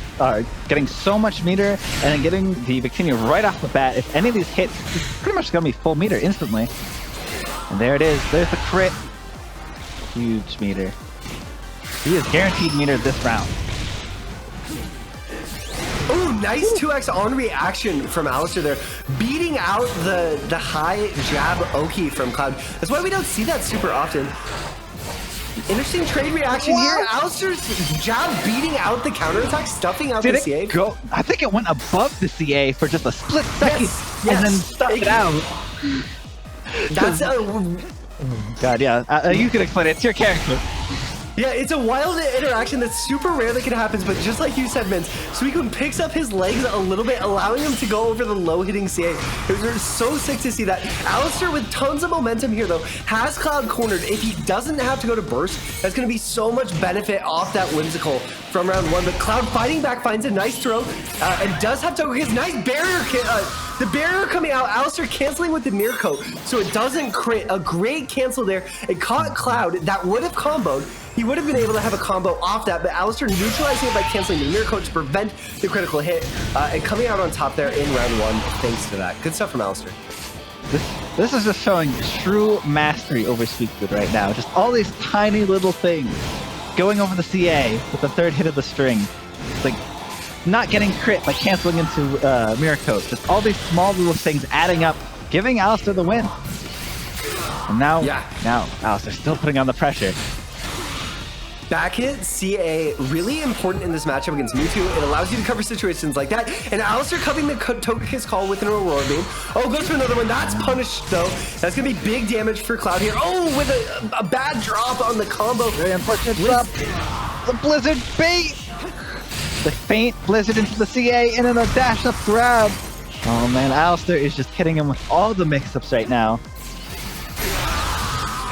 getting so much meter, and then getting the Victini right off the bat. If any of these hits, it's pretty much gonna be full meter instantly. And there it is. There's the crit. Huge meter. He is guaranteed meter this round. Oh, nice 2x on reaction from Allister there, beating out the high jab Oki from Cloud. That's why we don't see that super often. Interesting trade reaction here. Allister's jab beating out the counterattack, stuffing out the CA. Go? I think it went above the CA for just a split second, and then stuffed it out. That's God, yeah. You can explain it. It's your character. Yeah, it's a wild interaction that's super rare that can happen, but just like you said, Vince, Suicune picks up his legs a little bit, allowing him to go over the low-hitting CA. It was so sick to see that. Allister, with tons of momentum here, though, has Cloud cornered. If he doesn't have to go to burst, that's going to be so much benefit off that Whimsical from round one. But Cloud fighting back, finds a nice throw, and does have to his nice barrier. The barrier coming out, Allister canceling with the near coat, so it doesn't crit. A great cancel there. It caught Cloud. That would have comboed. He would have been able to have a combo off that, but Allister neutralizing it by canceling the mirror coat to prevent the critical hit, and coming out on top there in round one thanks to that. Good stuff from Allister. This is just showing true mastery over Suicune right now. Just all these tiny little things. Going over the CA with the third hit of the string. It's like not getting crit by canceling into mirror coat. Just all these small little things adding up, giving Allister the win. And now Allister's still putting on the pressure. Back hit, CA, really important in this matchup against Mewtwo. It allows you to cover situations like that. And Allister covering the Togekiss call with an Aurora Beam. Oh, goes for another one. That's punished, though. That's going to be big damage for Cloud here. Oh, with a bad drop on the combo. Very unfortunate drop. The Blizzard bait. The faint Blizzard into the CA and then a dash up grab. Oh, man, Allister is just hitting him with all the mix-ups right now.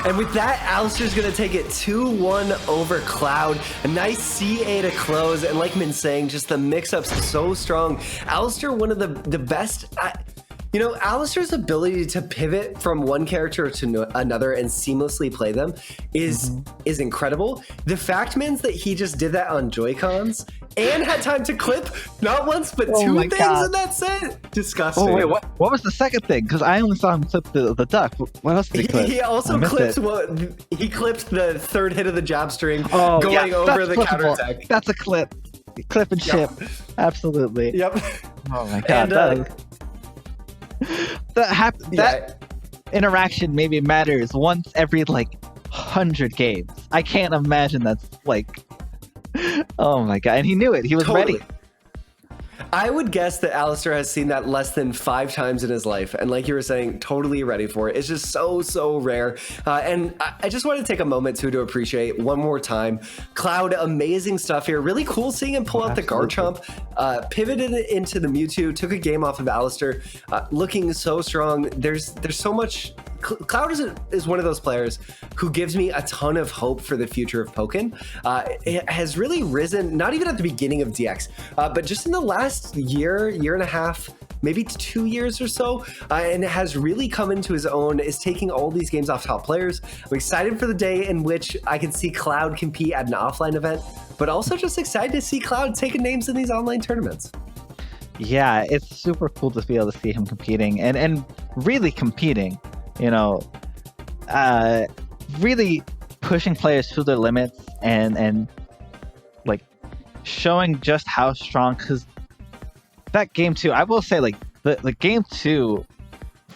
And with that, Allister's going to take it 2-1 over Cloud. A nice CA to close. And like Min's saying, just the mix-ups so strong. Allister, one of the best... You know, Allister's ability to pivot from one character to another and seamlessly play them is incredible. The fact, Mins, that he just did that on Joy-Cons and had time to clip not once but two things in that set. Disgusting. Oh wait, what was the second thing? Because I only saw him clip the duck. What else did he clip? He also clipped he clipped the third hit of the jab string going over the counterattack. That's a clip. Clip and ship. Absolutely. Yep. Oh my god. That interaction maybe matters once every like 100 games. I can't imagine that's like, oh my god. And he knew it. He was ready. I would guess that Allister has seen that less than 5 times in his life. And like you were saying, totally ready for it. It's just so rare. And I just want to take a moment too to appreciate one more time. Cloud, amazing stuff here. Really cool seeing him pull out the Garchomp, pivoted it into the Mewtwo, took a game off of Allister, looking so strong. There's so much... Cloud is one of those players who gives me a ton of hope for the future of Pokken. It has really risen, not even at the beginning of DX, but just in the last year and a half, maybe 2 years or so, and has really come into his own, is taking all these games off top players. I'm excited for the day in which I can see Cloud compete at an offline event, but also just excited to see Cloud taking names in these online tournaments. Yeah, it's super cool to be able to see him competing and really competing. You know, really pushing players to their limits and like showing just how strong. Because that game 2, I will say, like the game 2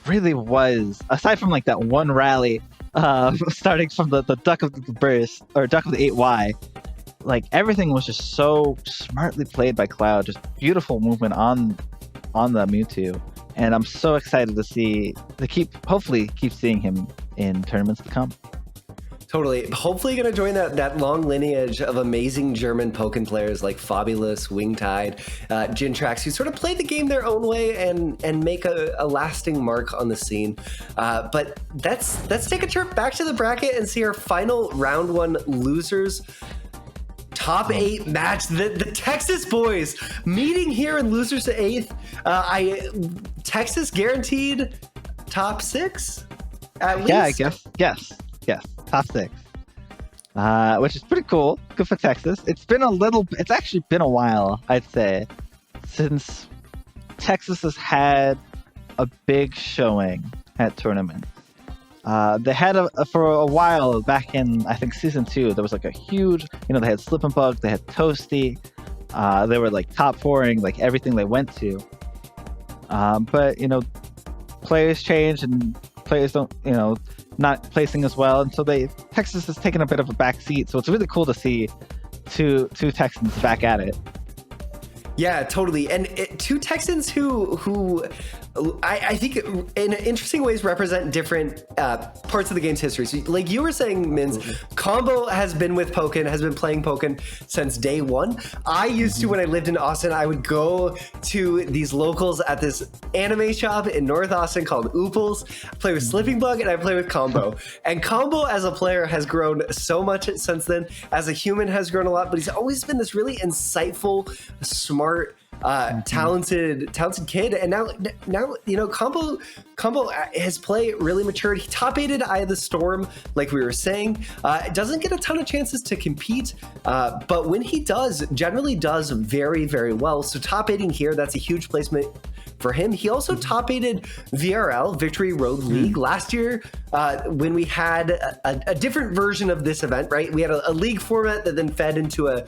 really was, aside from like that one rally, starting from the Duck of the Burst or Duck of the 8Y, like everything was just so smartly played by Cloud. Just beautiful movement on the Mewtwo, and I'm so excited to hopefully keep seeing him in tournaments to come. Totally. Hopefully going to join that long lineage of amazing German Pokken players like Fabulous, Wingtide, Jintrax, who sort of play the game their own way and make a lasting mark on the scene. But let's take a trip back to the bracket and see our final round 1 losers. Top 8 match, the Texas boys meeting here in losers to 8th. Texas guaranteed top 6 at least. Yeah, I guess. Yes. Top 6, which is pretty cool. Good for Texas. It's actually been a while, I'd say, since Texas has had a big showing at tournaments. They had for a while back in, I think, season 2. There was like a huge, they had Slip and Bug, they had Toasty. They were like top 4ing like everything they went to. But players change and players don't, not placing as well, and so Texas has taken a bit of a back seat. So it's really cool to see two Texans back at it. Yeah, totally. And two Texans who I think in interesting ways represent different parts of the game's history. So like you were saying, Mins, Combo has been with Pokken, has been playing Pokken since day 1. I used to, when I lived in Austin, I would go to these locals at this anime shop in North Austin called Ooples, play with Slipping Bug, and I play with Combo. And Combo as a player has grown so much since then. As a human has grown a lot, but he's always been this really insightful, smart, talented kid. And now Combo his play really matured. He top 8'd Eye of the Storm, like we were saying. Doesn't get a ton of chances to compete, but when he does, generally does very, very well. So top 8ing here, that's a huge placement for him. He also top 8'd VRL, Victory Road League, last year when we had a different version of this event, right? We had a league format that then fed into a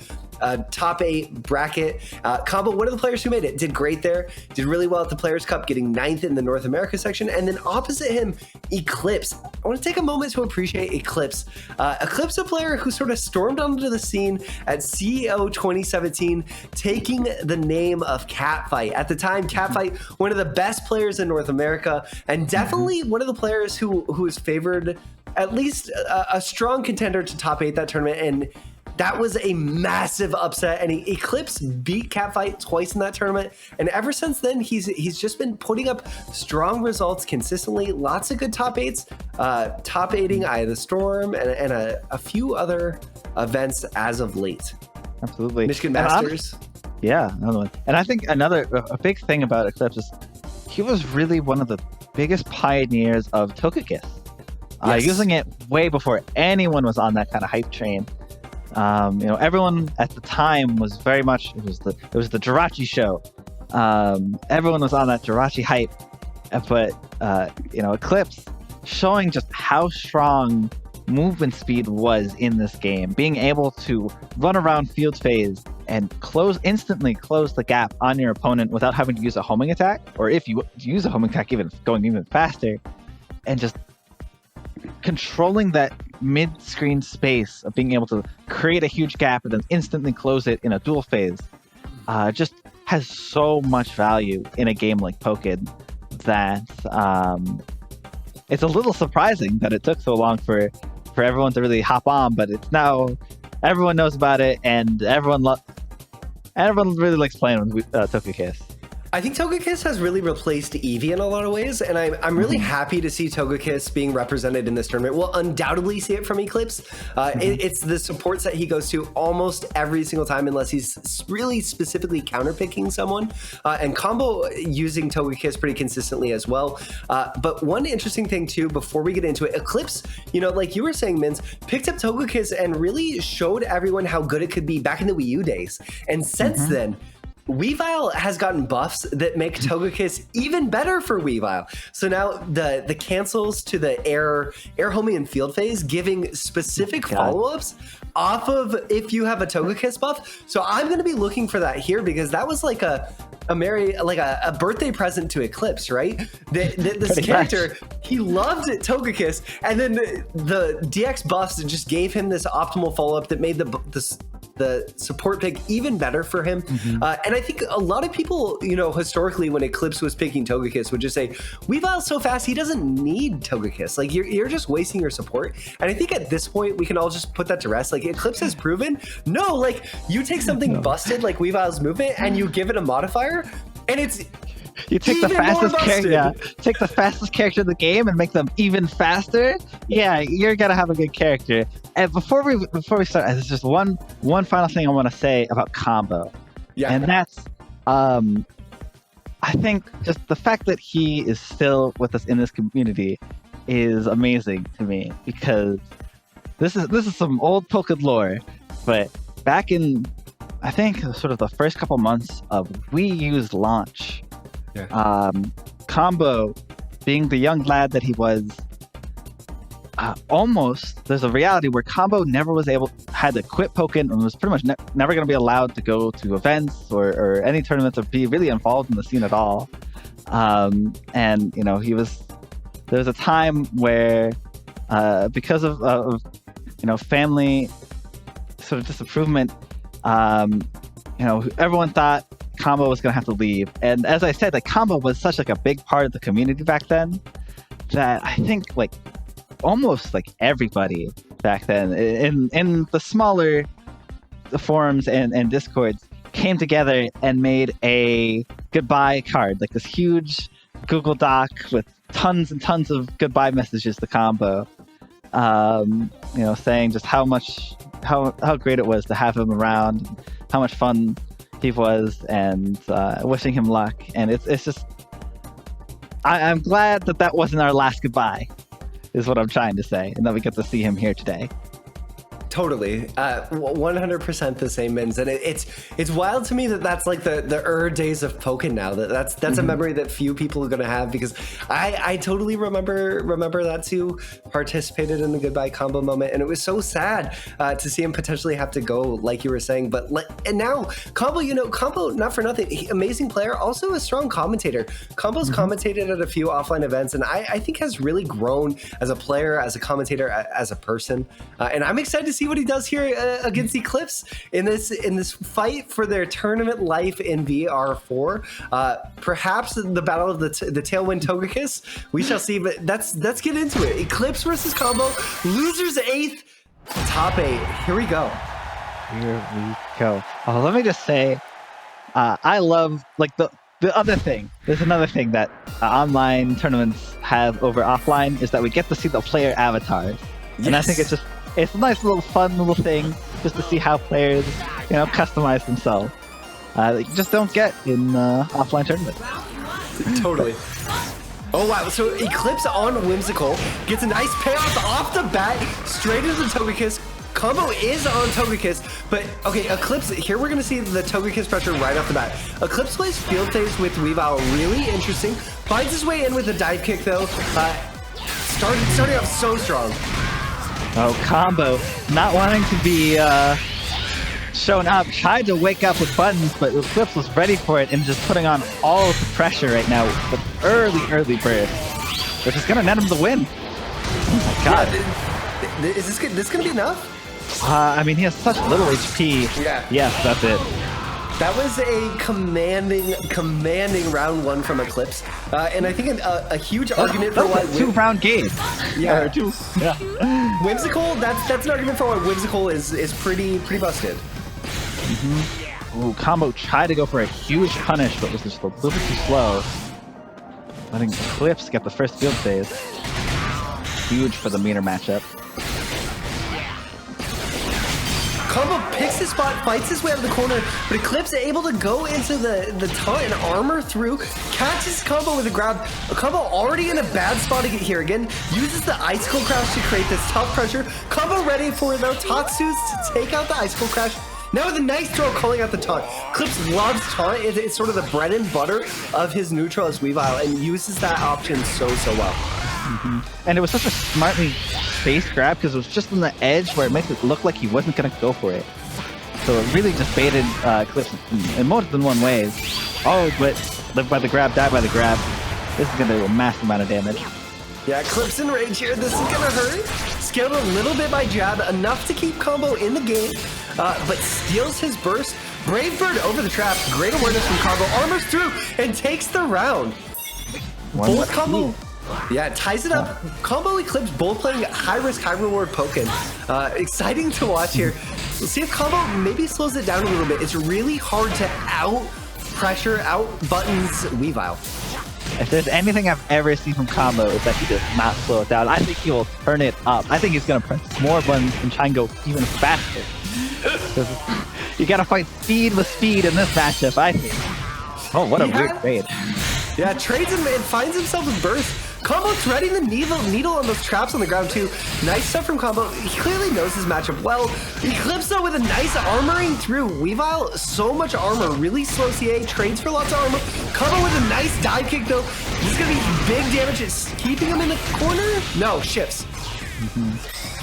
top 8 bracket. Combo, one of the players who made it, did great there. Did really well at the Players' Cup, getting 9th in the North America section. And then opposite him, Eclipse. I want to take a moment to appreciate Eclipse. Eclipse, a player who sort of stormed onto the scene at CEO 2017, taking the name of Catfight. At the time, Catfight, one of the best players in North America, and definitely one of the players who was favored, at least a strong contender to top 8 that tournament. And that was a massive upset, and Eclipse beat Catfight twice in that tournament. And ever since then, he's just been putting up strong results consistently. Lots of good top 8s, top 8ing Eye of the Storm, and a few other events as of late. Absolutely. Michigan Masters. Yeah, another one. And I think a big thing about Eclipse is he was really one of the biggest pioneers of Togekiss, using it way before anyone was on that kind of hype train. Everyone at the time was very much, it was the Jirachi show. Everyone was on that Jirachi hype, but Eclipse showing just how strong movement speed was in this game, being able to run around field phase and instantly close the gap on your opponent without having to use a homing attack, or if you use a homing attack, going even faster, and just controlling that mid-screen space of being able to create a huge gap and then instantly close it in a dual phase, just has so much value in a game like Pokken that it's a little surprising that it took so long for everyone to really hop on, but it's now everyone knows about it, and everyone really likes playing with Togekiss. I think Togekiss has really replaced Eevee in a lot of ways, and I'm really happy to see Togekiss being represented in this tournament. We'll undoubtedly see it from Eclipse. It's the supports that he goes to almost every single time, unless he's really specifically counterpicking someone. And Combo using Togekiss pretty consistently as well. But one interesting thing too, before we get into it, Eclipse, like you were saying, Mins, picked up Togekiss and really showed everyone how good it could be back in the Wii U days. And since then, Weavile has gotten buffs that make Togekiss even better for Weavile. So now the cancels to the air homing and field phase, giving specific follow-ups off of if you have a Togekiss buff. So I'm going to be looking for that here, because that was like a birthday present to Eclipse, right? This character, he loved Togekiss, and then the DX buffs just gave him this optimal follow-up that made the support pick even better for him. And I think a lot of people, historically when Eclipse was picking Togekiss would just say, Weavile's so fast, he doesn't need Togekiss. Like, you're just wasting your support. And I think at this point, we can all just put that to rest. Like, Eclipse has proven, no, like, you take something busted like Weavile's movement and you give it a modifier, and it's you take the fastest character, take the fastest character in the game and make them even faster. Yeah, you're gonna have a good character. And before we start, there's just one final thing I want to say about Combo. Yeah, and that's I think just the fact that he is still with us in this community is amazing to me, because this is some old Pokken lore, but back in, I think, sort of the first couple months of Wii U's launch, Combo, being the young lad that he was, there's a reality where Combo never had to quit Pokken and was pretty much never going to be allowed to go to events or any tournaments or be really involved in the scene at all. And there was a time where because of family sort of disapprovement, everyone thought Combo was going to have to leave. And as I said, like, Combo was such like a big part of the community back then that I think like almost like everybody back then in the smaller forums and discords came together and made a goodbye card, like this huge Google Doc with tons and tons of goodbye messages to Combo, saying just how great it was to have him around, how much fun he was, and wishing him luck. And it's just, I'm glad that wasn't our last goodbye, is what I'm trying to say, and that we get to see him here today. Totally, 100% the same, Mins, and it's wild to me that's like the days of Pokken now. That's a memory that few people are gonna have, because I totally remember that too. Participated in the goodbye Combo moment, and it was so sad to see him potentially have to go, like you were saying. But and now Combo, Combo, not for nothing, amazing player, also a strong commentator. Combo's commentated at a few offline events, and I think has really grown as a player, as a commentator, as a person, and I'm excited to see what he does here against Eclipse in this fight for their tournament life in VR4. Perhaps the battle of the Tailwind Togekiss. We shall see, but let's get into it. Eclipse versus Combo, losers 8th, top 8. Here we go. Here we go. Let me just say, I love, like, the other thing. There's another thing that online tournaments have over offline, is that we get to see the player avatars. Yes. And I think it's a nice little fun little thing just to see how players, customize themselves. That you just don't get in offline tournaments. Totally. Oh wow, so Eclipse on Whimsical gets a nice payoff off the bat, straight into the Togekiss. Combo is on Togekiss, but okay, Eclipse, here we're gonna see the Togekiss pressure right off the bat. Eclipse plays field phase with Weavile, really interesting. Finds his way in with a dive kick though. Starting off so strong. Oh, Combo, not wanting to be shown up, tried to wake up with buttons, but Eclipse was ready for it and just putting on all of the pressure right now with early burst, which is going to net him the win. Oh my god. Yeah, is this going to be enough? I mean, he has such little HP. Yeah. Yes, that's it. That was a commanding round 1 from Eclipse, and I think a huge argument for why 2-round game. Yeah, Whimsical. That's an argument for why Whimsical is pretty busted. Ooh, Combo tried to go for a huge punish, but was just a little too slow. Letting Eclipse get the first field phase. Huge for the meter matchup. Combo picks his spot, fights his way out of the corner, but Eclipse is able to go into the taunt and armor through, catches Combo with a grab. Combo already in a bad spot here again, uses the Icicle Crash to create this tough pressure. Combo ready for, though, Tatsu's to take out the Icicle Crash. Now with a nice throw, calling out the taunt. Eclipse loves taunt. It's sort of the bread and butter of his neutral as Weavile, and uses that option so well. And it was such a smartly spaced grab because it was just on the edge where it makes it look like he wasn't going to go for it. So it really just baited Eclipse in more than one way. Oh, but live by the grab, die by the grab. This is going to do a massive amount of damage. Yeah, Eclipse in rage here. This is going to hurt. Scaled a little bit by jab, enough to keep combo in the game, but steals his burst. Brave Bird over the trap. Great awareness from combo. Armors through and takes the round. Both combo. Yeah, ties it up. Combo Eclipse both playing high risk, high reward Pokken. Exciting to watch here. We'll see if combo maybe slows it down a little bit. It's really hard to out pressure, out buttons Weavile. If there's anything I've ever seen from combo, it's that he does not slow it down. I think he will turn it up. I think he's going to press more buttons and try and go even faster. You got to fight speed with speed in this matchup, I think. Oh, what a weird trade. Yeah, trades and finds himself with burst. Combo threading the needle on those traps on the ground too. Nice stuff from Combo. He clearly knows his matchup well. Eclipse though with a nice armoring through. Weavile, so much armor, really slow CA, trades for lots of armor. Combo with a nice dive kick though. This is gonna be big damage. It's keeping him in the corner. No, shifts.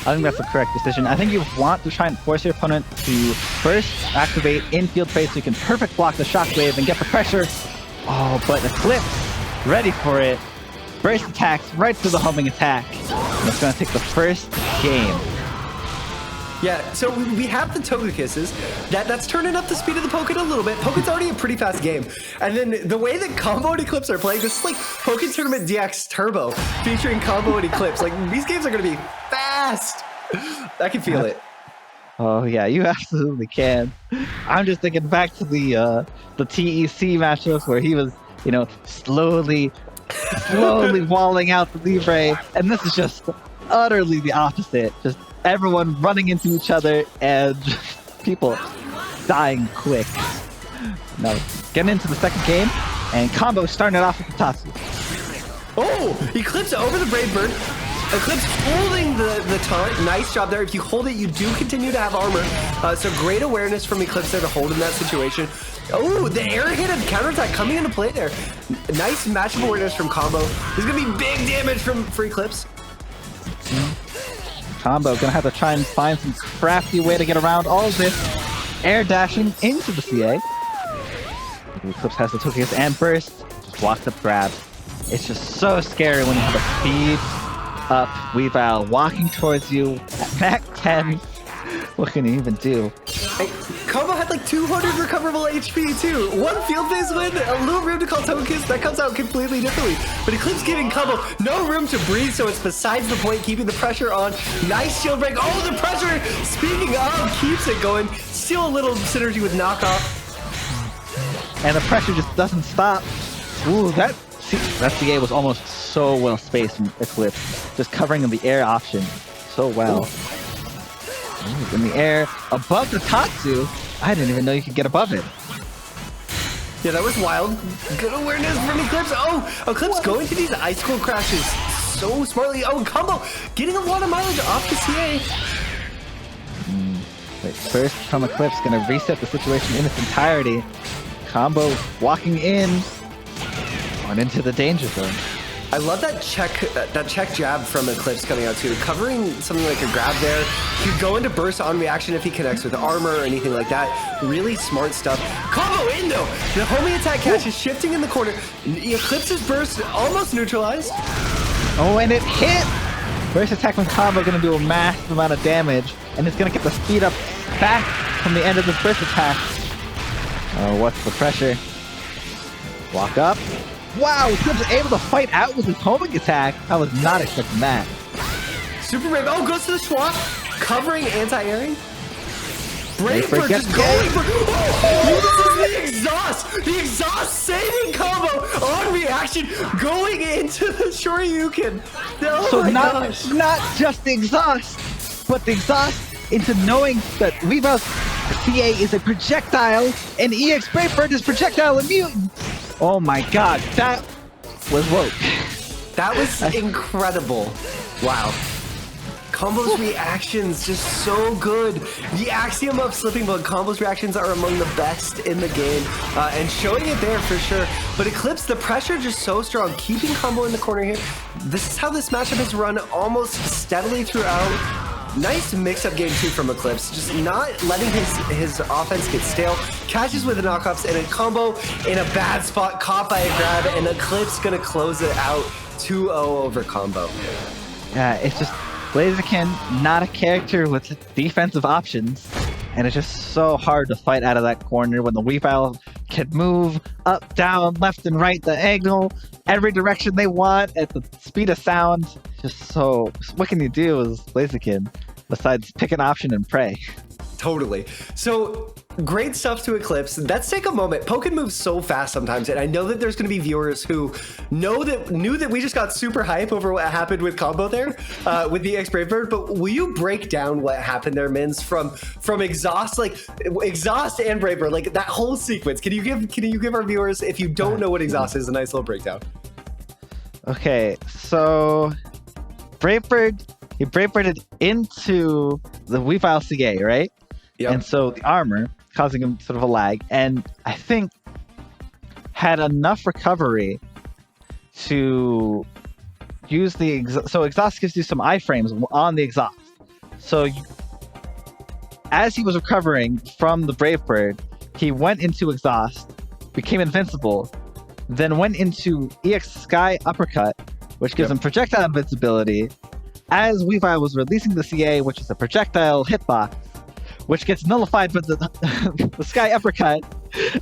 I think that's the correct decision. I think you want to try and force your opponent to first activate infield phase so you can perfect block the shockwave and get the pressure. Oh, but Eclipse, ready for it. Burst attacks right through the homing attack. And it's going to take the first game. Yeah, so we have the Togekisses. That's turning up the speed of the Pokken a little bit. Pokken's already a pretty fast game. And then the way that Combo and Eclipse are playing, this is like Pokken Tournament DX Turbo featuring Combo and Eclipse. Like, these games are going to be fast. I can feel it. Oh, yeah, you absolutely can. I'm just thinking back to the TEC matchups where he was, you know, slowly walling out the Libre, and this is just utterly the opposite. Just everyone running into each other and just people dying quick. Now, getting into the second game, and Combo starting it off with the Tatsu. Oh, Eclipse over the Brave Bird. Eclipse holding the taunt. Nice job there. If you hold it, you do continue to have armor. So great awareness from Eclipse there to hold in that situation. Oh, the air hit and counterattack coming into play there. Nice matchup awareness from Combo. There's going to be big damage for Eclipse. Combo gonna have to try and find some crafty way to get around all of this. Air dashing into the CA. Eclipse has the Togekiss and burst. Just walks up grab. It's just so scary when you have a speed up Weavile walking towards you at Mac 10. What can he even do? Hey, Combo had like 200 recoverable HP too. One field phase win, a little room to call Togekiss, that comes out completely differently. But Eclipse giving Combo no room to breathe, so it's besides the point, keeping the pressure on. Nice shield break. Oh, the pressure, speaking of, keeps it going. Still a little synergy with knockoff. And the pressure just doesn't stop. Ooh, that CA was almost so well spaced from Eclipse. Just covering the air option so well. Ooh, in the air, above the Tatsu. I didn't even know you could get above it. Yeah, that was wild. Good awareness from Eclipse. Oh, Eclipse going to these ice cold crashes so smartly. Oh, Combo getting a lot of mileage off the CA. Wait, first from Eclipse, gonna reset the situation in its entirety. Combo walking in, going into the danger zone. I love that check jab from Eclipse coming out too, covering something like a grab there. He could go into burst on reaction if he connects with armor or anything like that. Really smart stuff. Combo in though. The homing attack catch is shifting in the corner. Eclipse's burst almost neutralized. Oh, and it hit! Burst attack from Combo gonna do a massive amount of damage, and it's gonna get the speed up back from the end of this burst attack. Oh, what's the pressure? Walk up. Wow, Eclipse able to fight out with his homing attack. I was not expecting that. Super Brave. Oh, goes to the swap. Covering anti-airing. Brave Bird just going for... Oh, this is the exhaust. The exhaust saving Combo on reaction. Going into the Shoryuken. Oh so my not just the exhaust, but the exhaust into knowing that Weavile's CA is a projectile and EX Brave Bird is projectile immune. Oh my god, that was woke. That was incredible. Wow. Combo's reactions just so good. The axiom of Slipping Bug, Combo's reactions are among the best in the game, and showing it there for sure. But Eclipse, the pressure just so strong, keeping Combo in the corner here. This is how this matchup has run almost steadily throughout. Nice mix-up game too from Eclipse, just not letting his offense get stale. Catches with the knockoffs and a Combo in a bad spot, caught by a grab, and Eclipse gonna close it out 2-0 over Combo. Yeah, it's just Blaziken, not a character with defensive options, and it's just so hard to fight out of that corner when the Weavile can move up, down, left, and right, the angle, every direction they want at the speed of sound. Just so, what can you do as Blaziken besides pick an option and pray? Totally. So great stuff to Eclipse. Let's take a moment. Pokken moves so fast sometimes, and I know that there's going to be viewers who knew that we just got super hype over what happened with Combo there with the X Brave Bird. But will you break down what happened there, Mins, from Exhaust, like Exhaust and Brave Bird, like that whole sequence? Can you give our viewers, if you don't know what Exhaust is, a nice little breakdown? Okay, so Brave Bird, he Brave Birded into the Weavile CA, right? Yep. And so the armor causing him sort of a lag, and I think had enough recovery to use the so Exhaust gives you some iframes on the Exhaust. So as he was recovering from the Brave Bird, he went into Exhaust, became invincible, then went into EX Sky Uppercut, which gives him projectile invincibility. As Weavile was releasing the CA, which is a projectile hitbox, which gets nullified with the Sky Uppercut,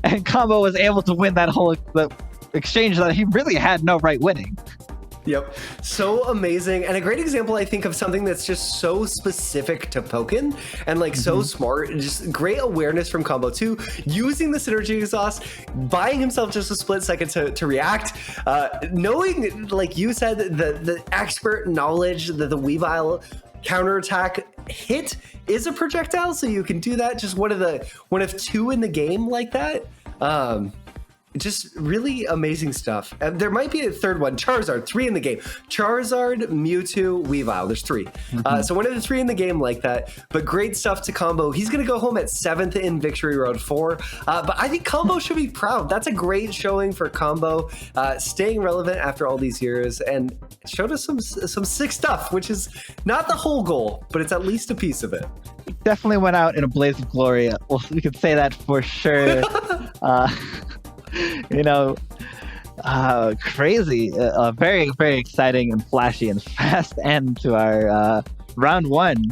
and Combo was able to win that whole exchange that he really had no right winning. Yep. So amazing. And a great example, I think, of something that's just so specific to Pokken and like so smart. Just great awareness from Combo too. Using the Synergy Exhaust, buying himself just a split second to react. Knowing, like you said, the expert knowledge that the Weavile counterattack hit is a projectile, so you can do that. Just one of two in the game like that. Just really amazing stuff. There might be a third one. Charizard, 3 in the game. Charizard, Mewtwo, Weavile. There's 3. So one of the 3 in the game like that. But great stuff to Combo. He's going to go home at 7th in Victory Road 4. But I think Combo should be proud. That's a great showing for Combo. Staying relevant after all these years. And showed us some sick stuff, which is not the whole goal, but it's at least a piece of it. Definitely went out in a blaze of glory. Well, we could say that for sure. Crazy, very, very exciting and flashy and fast end to our round 1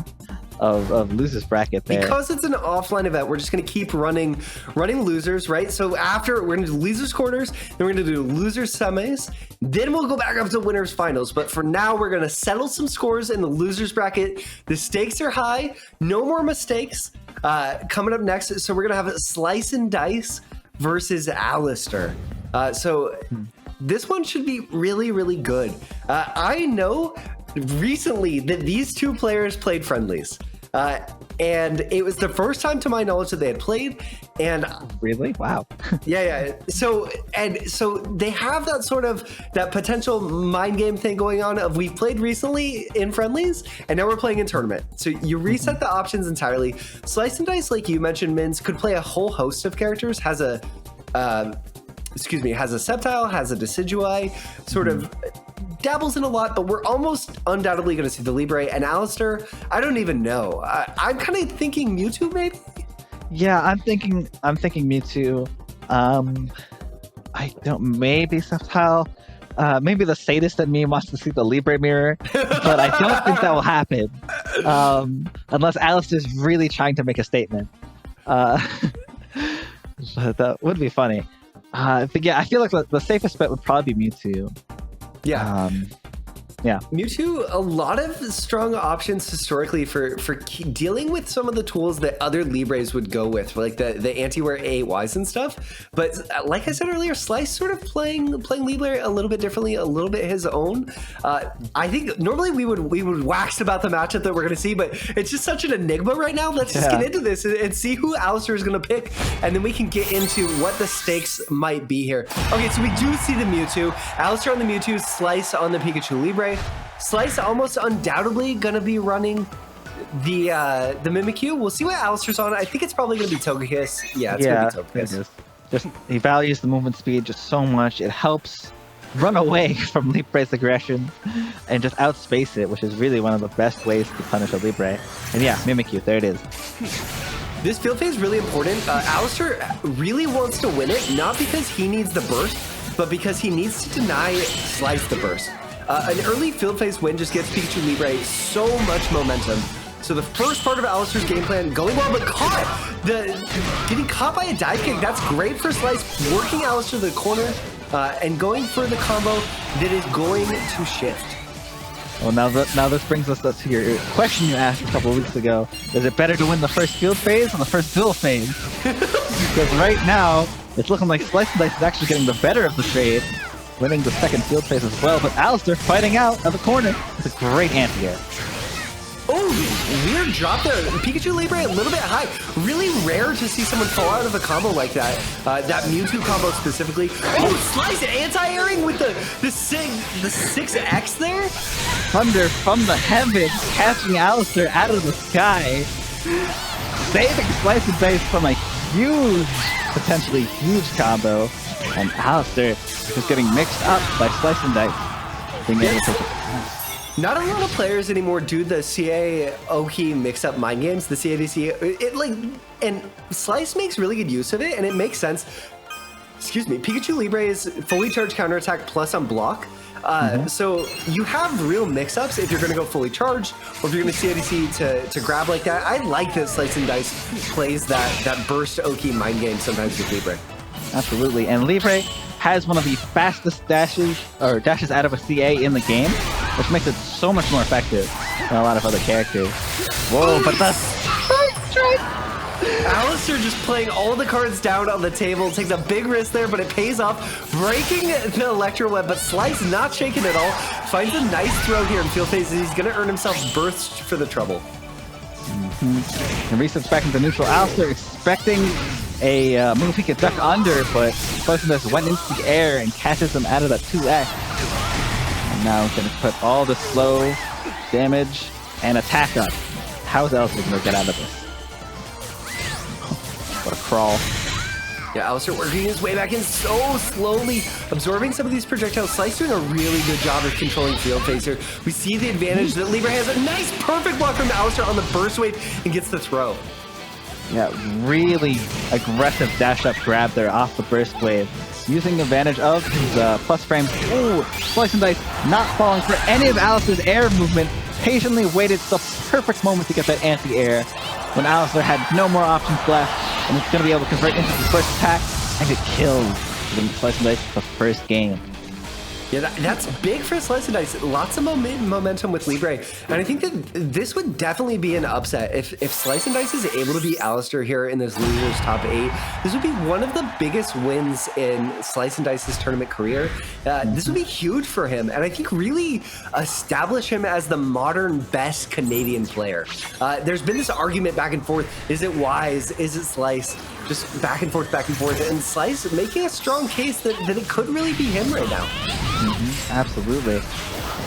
of losers bracket there. Because it's an offline event, we're just going to keep running losers, right? So after, we're going to do losers quarters, then we're going to do losers semis, then we'll go back up to winners finals. But for now, we're going to settle some scores in the losers bracket. The stakes are high, no more mistakes. Coming up next, so we're going to have SliceNDice versus Allister. So this one should be really, really good. I know recently that these two players played friendlies. And it was the first time to my knowledge that they had played. And really? Wow. yeah. So they have that sort of that potential mind game thing going on of we've played recently in friendlies and now we're playing in tournament. So you reset the options entirely. SliceNDice, like you mentioned, Mins, could play a whole host of characters, has a Sceptile, has a Decidueye, sort of dabbles in a lot, but we're almost undoubtedly going to see the Libre and Allister. I don't even know. I'm kind of thinking Mewtwo, maybe. Yeah, I'm thinking Mewtwo. I don't. Maybe Sceptile. Maybe the sadist in me wants to see the Libre mirror, but I don't think that will happen unless Allister's really trying to make a statement. But that would be funny. But yeah, I feel like the safest bet would probably be Mewtwo. Yeah. Yeah. Mewtwo, a lot of strong options historically for dealing with some of the tools that other Libres would go with, like the anti-wear AYs and stuff. But like I said earlier, Slice sort of playing Libre a little bit differently, a little bit his own. I think normally we would wax about the matchup that we're going to see, but it's just such an enigma right now. Let's just get into this and see who Allister is going to pick, and then we can get into what the stakes might be here. Okay, so we do see the Mewtwo. Allister on the Mewtwo, Slice on the Pikachu Libre. Slice almost undoubtedly gonna be running the Mimikyu. We'll see what Allister's on. I think it's probably gonna be Togekiss. Yeah, it's gonna be Togekiss. Just he values the movement speed just so much. It helps run away from Libre's aggression and just outspace it, which is really one of the best ways to punish a Libre. And yeah, Mimikyu, there it is. This field phase is really important. Allister really wants to win it, not because he needs the burst, but because he needs to deny Slice the burst. An early field phase win just gives Pikachu Libre so much momentum. So the first part of Allister's game plan going well, but getting caught by a dive kick, that's great for Slice, working Allister to the corner and going for the combo that is going to shift. Well, now this brings us to your question you asked a couple of weeks ago. Is it better to win the first field phase or the first duel phase? Because right now, it's looking like SliceNDice is actually getting the better of the trade, winning the second field phase as well, but Allister fighting out of the corner with a great anti-air. Oh, weird drop there. Pikachu Libre a little bit high. Really rare to see someone fall out of a combo like that. That Mewtwo combo specifically. Oh, Slice anti-airing with the 6X there? Thunder from the heavens, catching Allister out of the sky, saving SliceNDice from a huge, potentially huge combo, and Allister is getting mixed up by SliceNDice. Being able to Not a lot of players anymore do the CA Oki mix-up mind games, the CADC. And Slice makes really good use of it, and it makes sense. Excuse me, Pikachu Libre is fully charged counterattack plus unblock. So you have real mix-ups if you're going to go fully charged, or if you're going to CADC to grab like that. I like that SliceNDice plays that burst Oki mind game sometimes with Libre. Absolutely, and Libre has one of the fastest dashes out of a CA in the game, which makes it so much more effective than a lot of other characters. Whoa, but that's... Allister just playing all the cards down on the table, takes a big risk there, but it pays off, breaking the Electro Web, but Slice not shaking at all, finds a nice throw here in field phases. He's going to earn himself burst for the trouble. And resets back into neutral. Allister expecting a move he could duck under, but SliceNDice went into the air and catches him out of that 2x. And now he's going to put all the slow damage and attack up. How is Allister going to get out of this? What a crawl. Yeah, Allister working his way back in so slowly, absorbing some of these projectiles. Slice doing a really good job of controlling field phase here. We see the advantage that Libre has. A nice, perfect block from Allister on the burst wave and gets the throw. Yeah, really aggressive dash up grab there off the burst wave. Using advantage of his plus frames. Ooh, SliceNDice not falling for any of Allister's air movement. Patiently waited the perfect moment to get that anti-air when Allister had no more options left. And it's going to be able to convert into the first attack and get killed. Giving SliceNDice the first game. Yeah, that's big for SliceNDice. Lots of momentum with Libre. And I think that this would definitely be an upset. If SliceNDice is able to beat Allister here in this losers top 8, this would be one of the biggest wins in SliceNDice's tournament career. This would be huge for him. And I think really establish him as the modern best Canadian player. There's been this argument back and forth. Is it Wise? Is it Slice? Just back and forth, back and forth. And Slice making a strong case that it could really be him right now. Absolutely.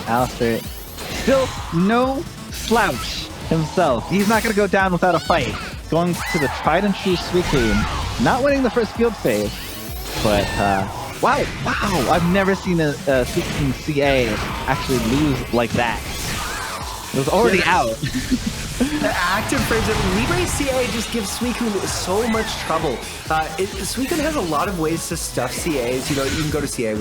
Allister, still no slouch himself. He's not going to go down without a fight. Going to the tried and true Suicune, not winning the first field phase, but wow, I've never seen a Suicune CA actually lose like that. It was already out. The active frames of Libre CA just gives Suicune so much trouble. Suicune has a lot of ways to stuff CAs. You know, you can go to CAY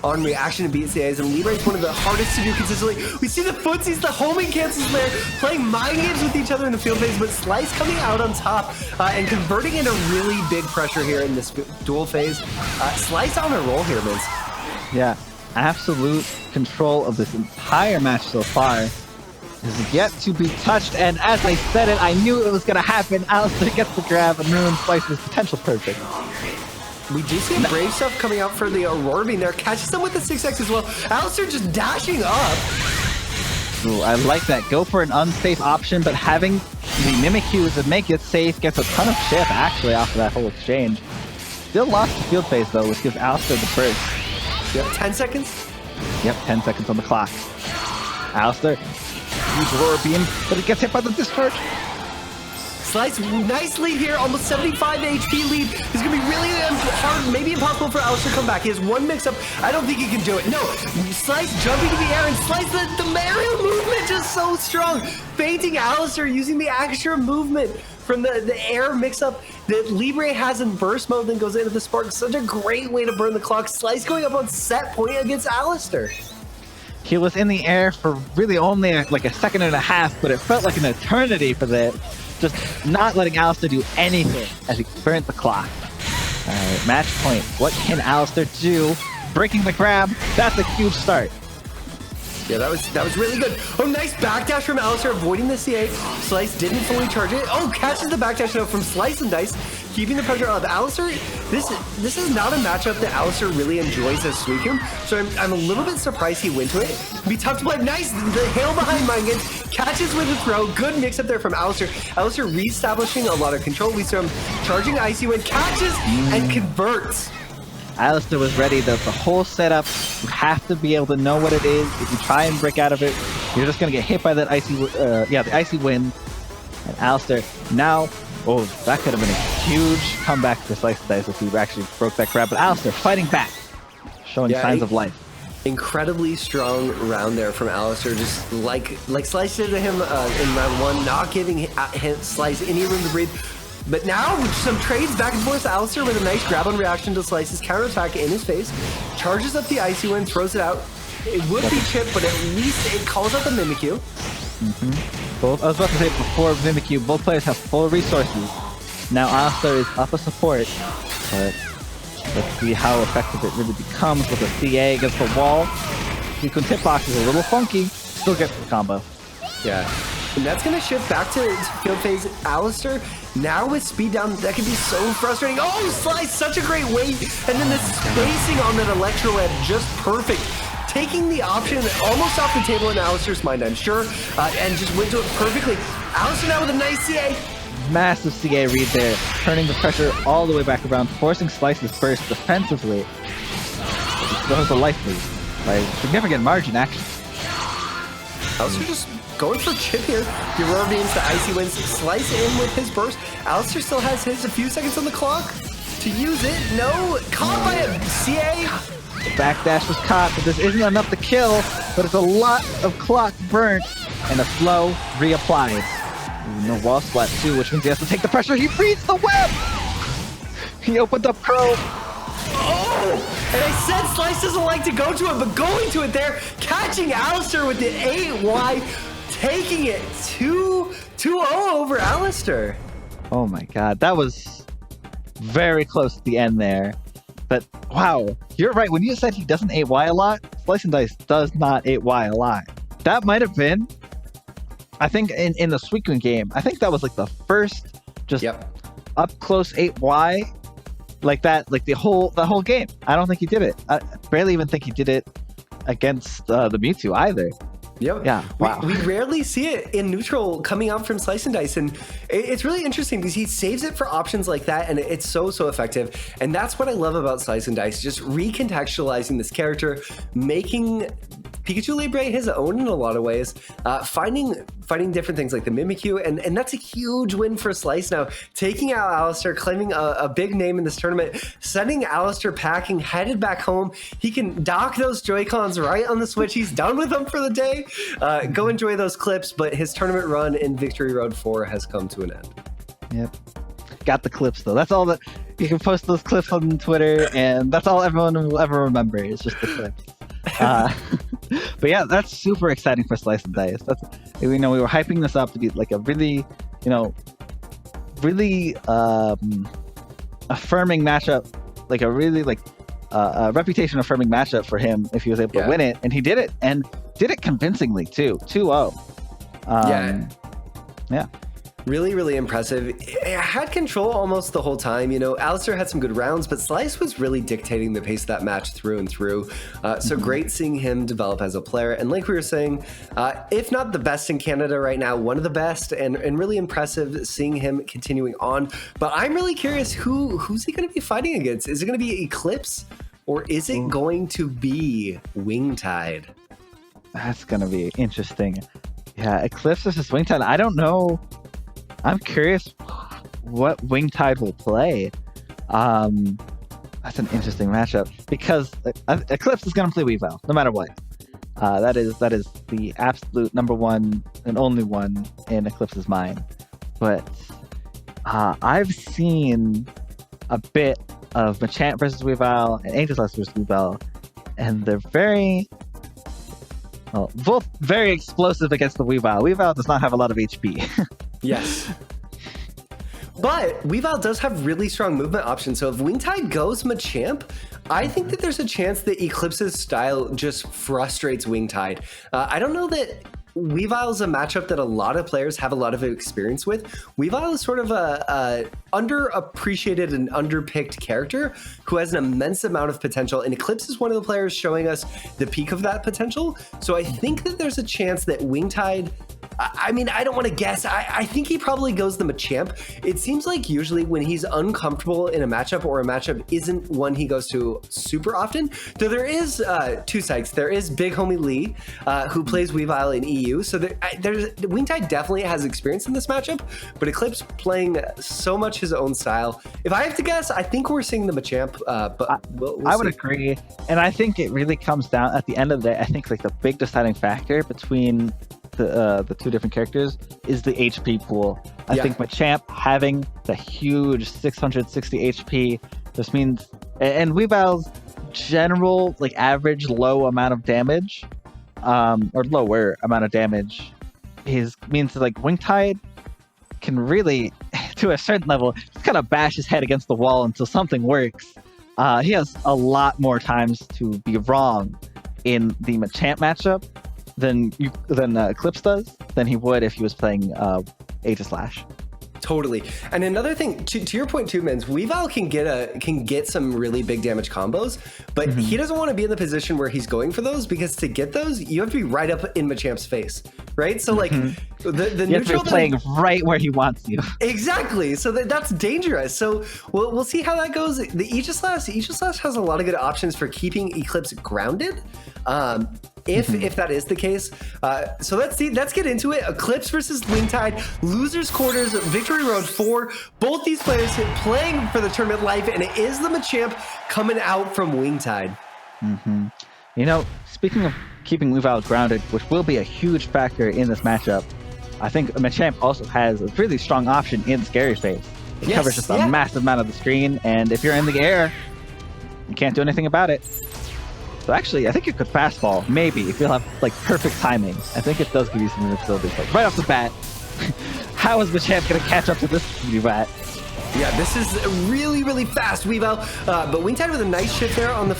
on reaction to beat CAs, and Libre is one of the hardest to do consistently. We see the footsies, the homing cancels there, playing mind games with each other in the field phase, but Slice coming out on top and converting into really big pressure here in this duel phase. Slice on a roll here, Miz. Yeah, absolute control of this entire match so far. Is yet to be touched, and as I said it, I knew it was going to happen. Allister gets the grab and ruins Slice's potential perfect. We do see a Brave Stuff coming out for the Aurora Beam there, catches them with the 6X as well. Allister just dashing up. Ooh, I like that. Go for an unsafe option, but having the Mimikyu to make it safe gets a ton of chip actually off of that whole exchange. Still lost the field phase though, which gives Allister the first. Yep, 10 seconds? Yep, 10 seconds on the clock. Allister, huge Aurora Beam, but it gets hit by the discharge. Slice nicely here, almost 75 HP lead. It's going to be really hard, maybe impossible for Allister to come back. He has one mix-up. I don't think he can do it. No, Slice jumping to the air and Slice, the Mario movement just so strong. Fainting Allister using the extra movement from the air mix-up that Libre has in burst mode, then goes into the spark. Such a great way to burn the clock. Slice going up on set point against Allister. He was in the air for really only like a second and a half, but it felt like an eternity for that. Just not letting Allister do anything as he burnt the clock. All right, match point. What can Allister do? Breaking the grab. That's a huge start. Yeah, that was really good. Oh, nice backdash from Allister, avoiding the CA. Slice didn't fully charge it. Oh, catches the backdash now from SliceNDice, keeping the pressure of Allister. This is not a matchup that Allister really enjoys as Suicune, so I'm a little bit surprised he went to it. Be tough to play. Nice, the hail behind Mungans, catches with a throw. Good mix up there from Allister. Allister reestablishing a lot of control. We saw him charging Icy Wind, catches and converts. Allister was ready. The whole setup, you have to be able to know what it is. If you try and break out of it, you're just going to get hit by that the Icy Wind. And Allister now, oh, that could have been a huge comeback for SliceNDice if he actually broke that grab. But Allister fighting back, showing signs of life. Incredibly strong round there from Allister, just like Slice did to him in round one, not giving Slice any room to breathe. But now, with some trades back and forth, Allister with a nice grab on reaction to Slice's counterattack in his face, charges up the Icy Wind, throws it out. It would be chipped, but at least it calls out the Mimikyu. Both, I was about to say before Mimikyu, both players have full resources. Now Allister is up a support, but let's see how effective it really becomes with a CA against the wall. Suicune Hitbox is a little funky, still gets the combo. Yeah. And that's going to shift back to field phase. Allister, now with speed down, that can be so frustrating. Oh, Slice, such a great weight. And then the spacing on that Electro Web, just perfect. Taking the option almost off the table in Allister's mind, I'm sure, and just went to it perfectly. Allister now with a nice CA. Massive CA read there, turning the pressure all the way back around, forcing Slice's burst defensively. But he still has a life lead by a significant margin, actually. Allister just going for chip here. The Aurora Beams, the Icy Winds, Slice in with his burst. Allister still has his a few seconds on the clock to use it. No, caught by a CA. The backdash was caught, but this isn't enough to kill, but it's a lot of clock burnt and a slow reapplied. No wall splat too, which means he has to take the pressure. He reads the web! He opened up Curl. Oh! And I said Slice doesn't like to go to it, but going to it there, catching Allister with the 8Y, taking it 2-0 over Allister. Oh my god, that was very close to the end there. But wow, you're right. When you said he doesn't 8Y a lot, SliceNDice does not 8Y a lot. That might have been, I think, in the Suicune game, I think that was like the first just up close 8Y like that, like the whole game. I don't think he did it. I barely even think he did it against the Mewtwo either. Yep. Yeah. Wow. We rarely see it in neutral coming out from SliceNDice, and it's really interesting because he saves it for options like that, and it's so effective. And that's what I love about SliceNDice, just recontextualizing this character, making Pikachu Libre his own in a lot of ways, finding different things like the Mimikyu, and that's a huge win for Slice now, taking out Allister, claiming a big name in this tournament, sending Allister packing, headed back home. He can dock those Joy-Cons right on the Switch. He's done with them for the day. Go enjoy those clips, but his tournament run in Victory Road 4 has come to an end. Yep. Got the clips though. That's all that you can post those clips on Twitter, and that's all everyone will ever remember. It's just the clips. But yeah, that's super exciting for SliceNDice. That's, we were hyping this up to be like a really, really affirming matchup, like a really a reputation affirming matchup for him if he was able to win it, and he did it, and did it convincingly too. 2-0. Yeah. Really, really impressive. It had control almost the whole time. Allister had some good rounds, but Slice was really dictating the pace of that match through and through. So great seeing him develop as a player. And like we were saying, if not the best in Canada right now, one of the best, and really impressive seeing him continuing on. But I'm really curious, who's he going to be fighting against? Is it going to be Eclipse, or is it going to be Wingtide? That's gonna be interesting. Yeah, Eclipse versus Wingtide. I don't know. I'm curious what Wingtide will play. That's an interesting matchup because Eclipse is gonna play Weavile no matter what. That is the absolute number one and only one in Eclipse's mind. But I've seen a bit of Machamp versus Weavile and Aegislash versus Weavile, and they're both very explosive against the Weavile. Weavile does not have a lot of HP. Yes. But Weavile does have really strong movement options, so if Wingtide goes Machamp, I think that there's a chance that Eclipse's style just frustrates Wingtide. I don't know that Weavile is a matchup that a lot of players have a lot of experience with. Weavile is sort of a underappreciated and underpicked character who has an immense amount of potential, and Eclipse is one of the players showing us the peak of that potential. So I think that there's a chance that Wingtide, I mean, I don't want to guess. I think he probably goes the Machamp. It seems like usually when he's uncomfortable in a matchup or a matchup isn't one he goes to super often, though there is two sides. There is Big Homie Lee, who plays Weavile in EU. So Wingtide definitely has experience in this matchup, but Eclipse playing so much his own style. If I have to guess, I think we're seeing the Machamp, but we'll I would agree. And I think it really comes down, at the end of the day, I think like the big deciding factor between the two different characters is the HP pool. I think Machamp having the huge 660 HP just means, and Weavile's general like average low amount of damage, or lower amount of damage, means that like Wingtide can really, to a certain level, just kind of bash his head against the wall until something works. He has a lot more times to be wrong in the Machamp matchup than Eclipse does, than he would if he was playing Aegislash. Totally. And another thing, to your point too, Mins, Weavile can get some really big damage combos, but he doesn't want to be in the position where he's going for those, because to get those, you have to be right up in Machamp's face, right? So like the you have to be playing right where he wants you. Exactly. So that's dangerous. So we'll see how that goes. The Aegislash has a lot of good options for keeping Eclipse grounded. If that is the case. So let's get into it. Eclipse versus Wingtide, losers quarters, victory road 4. Both these players playing for the tournament life, and it is the Machamp coming out from Wingtide. You know, speaking of keeping Weavile grounded, which will be a huge factor in this matchup, I think Machamp also has a really strong option in Scary Face. It covers just a massive amount of the screen, and if you're in the air, you can't do anything about it. So actually, I think you could fastball, maybe, if you'll have like perfect timing. I think it does give you some invincibility. Like right off the bat, how is Machamp going to catch up to this Weavile? Yeah, this is really, really fast, Weavile. But Wingtide with a nice shift there on the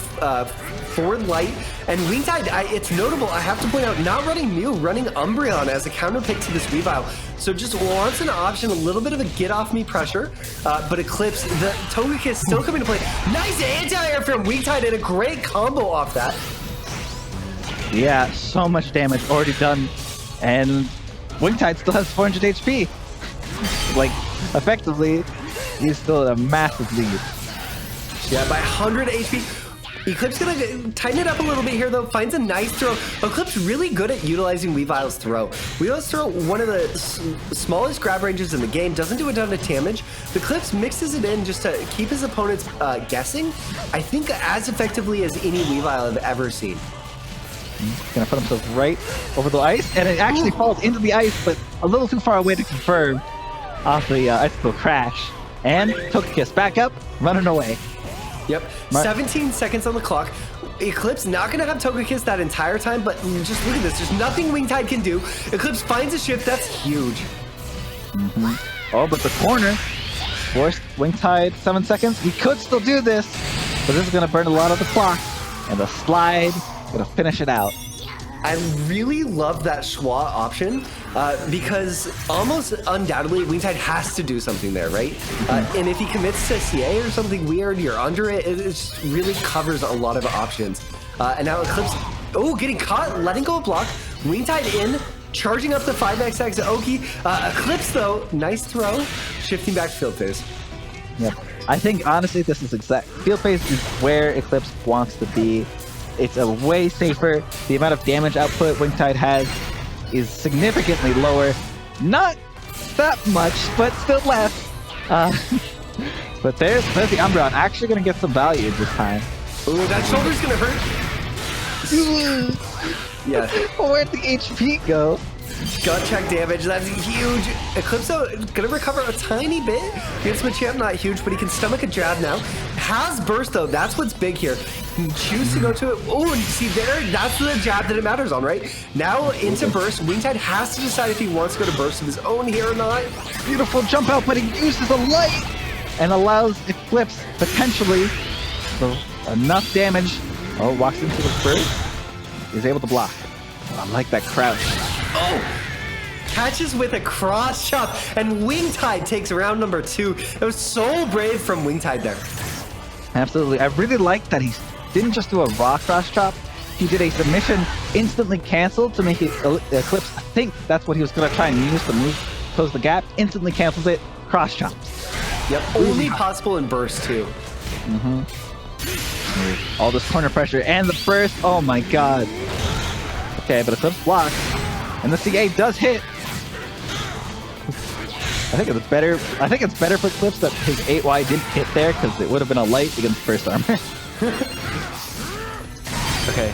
forward light. And Wingtide, it's notable, I have to point out, not running Mew, running Umbreon as a counter pick to this Weavile. So just wants an option, a little bit of a get-off-me pressure. But Eclipse, the Togekiss still coming to play. Nice anti-air from Wingtide and a great combo off that. Yeah, so much damage already done. And Wingtide still has 400 HP. Like, effectively, he's still at a massive lead. Yeah, by 100 HP. Eclipse gonna tighten it up a little bit here though, finds a nice throw. Eclipse really good at utilizing Weavile's throw. Weavile's throw, one of the smallest grab ranges in the game, doesn't do a ton of damage. Eclipse mixes it in just to keep his opponents guessing, I think as effectively as any Weavile I've ever seen. He's gonna put himself right over the ice, and it actually falls into the ice, but a little too far away to confirm off the icicle crash. And Togekiss back up, running away. Yep, 17 seconds on the clock. Eclipse not going to have Togekiss that entire time, but just look at this. There's nothing Wingtide can do. Eclipse finds a shift. That's huge. Oh, but the corner forced Wingtide 7 seconds. We could still do this, but this is going to burn a lot of the clock, and the slide is going to finish it out. I really love that Schwa option because almost undoubtedly Wingtide has to do something there, right? And if he commits to CA or something weird, you're under it, it just really covers a lot of options. And now Eclipse, getting caught, letting go of block. Wingtide in, charging up the 5XX Oki. Eclipse though, nice throw, shifting back to field phase. Yep. I think honestly this is exact. Field phase is where Eclipse wants to be. It's a way safer. The amount of damage output Wingtide has is significantly lower. Not that much, but still less. But there's the Umbreon actually going to get some value this time. Ooh, that shoulder's going to hurt. Yeah. Where'd the HP go? Gut check damage, that's huge. Eclipse gonna recover a tiny bit against Machamp, not huge, but he can stomach a jab now. Has burst though, that's what's big here. Choose to go to it. Oh, and see there, that's the jab that it matters on, right? Now into burst, Wingtide has to decide if he wants to go to burst of his own here or not. Beautiful jump out, but he uses a light and allows Eclipse potentially enough damage. Oh, walks into the burst. Is able to block. I like that crouch. Oh! Catches with a cross chop, and Wingtide takes round number 2. It was so brave from Wingtide there. Absolutely. I really like that he didn't just do a raw cross chop. He did a submission instantly canceled to make it Eclipse. I think that's what he was going to try and use to move, close the gap. Instantly cancels it. Cross chops. Yep. Only possible in burst too. All this corner pressure and the burst. Oh my god. Okay, but Eclipse blocks. And the CA does hit. I think it's better for Eclipse that his 8Y didn't hit there, because it would have been a light against burst armor. Okay.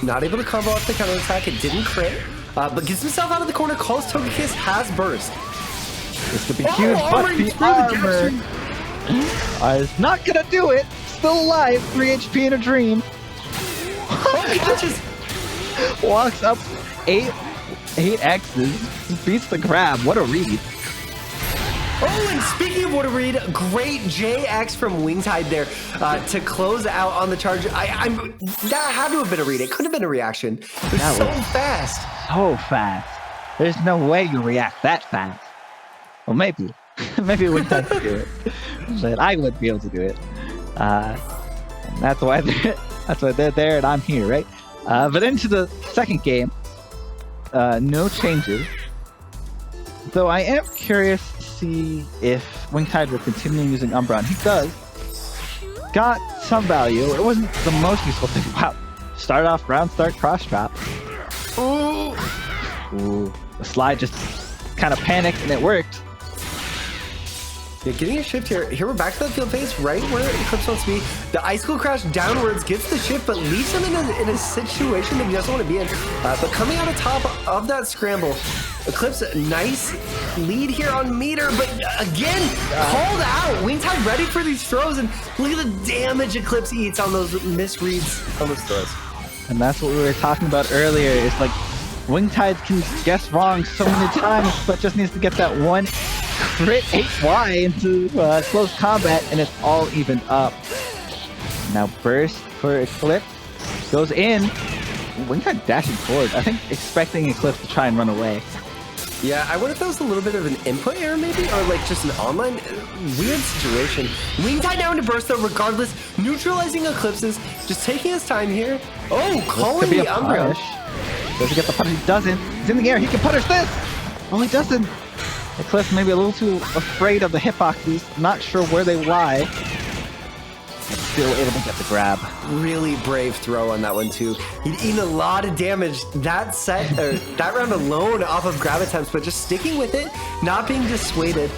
Not able to combo off the counter attack. It didn't crit. But gets himself out of the corner, calls Togekiss, has burst. This could be huge, but the armor is not gonna do it. Still alive, 3 HP in a dream. Catches. Walks up 8 X's, beats the grab. What a read. Oh, and speaking of what a read, great JX from Wingtide there to close out on the charge. That had to have been a read. It could have been a reaction. It was so fast. So fast. There's no way you react that fast. Well, maybe. Maybe Wingtide could do it. But I wouldn't be able to do it. And that's why they're there and I'm here, right? But into the second game, no changes. Though I am curious to see if Wingtide will continue using Umbreon. He does. Got some value. It wasn't the most useful thing. Wow. Start off ground start cross drop. Ooh. Ooh. The slide just kind of panicked and it worked. Yeah, getting a shift here. Here we're back to that field phase, right where Eclipse wants to be. The Icicle Crash downwards gets the shift, but leaves him in a situation that he doesn't want to be in. But coming out of top of that scramble, Eclipse, nice lead here on meter, but again, called out. Wingtide ready for these throws, and look at the damage Eclipse eats on those misreads on those throws. And that's what we were talking about earlier. It's like Wingtide can guess wrong so many times, but just needs to get that one crit 8Y into close combat, and it's all evened up. Now burst for Eclipse goes in. Wingtide dashing forward. I think expecting Eclipse to try and run away. Yeah, I wonder if that was a little bit of an input error maybe, or like just an online weird situation. Wingtide down to burst though, regardless, neutralizing Eclipses, just taking his time here. Oh, calling the Umbreon. Does he get the punish? He doesn't. He's in the air. He can punish this. Oh, he doesn't. Eclipse maybe a little too afraid of the hitboxes. Not sure where they lie. But still able to get the grab. Really brave throw on that one too. He'd eaten a lot of damage that set, or that round alone off of grab attempts, but just sticking with it, not being dissuaded.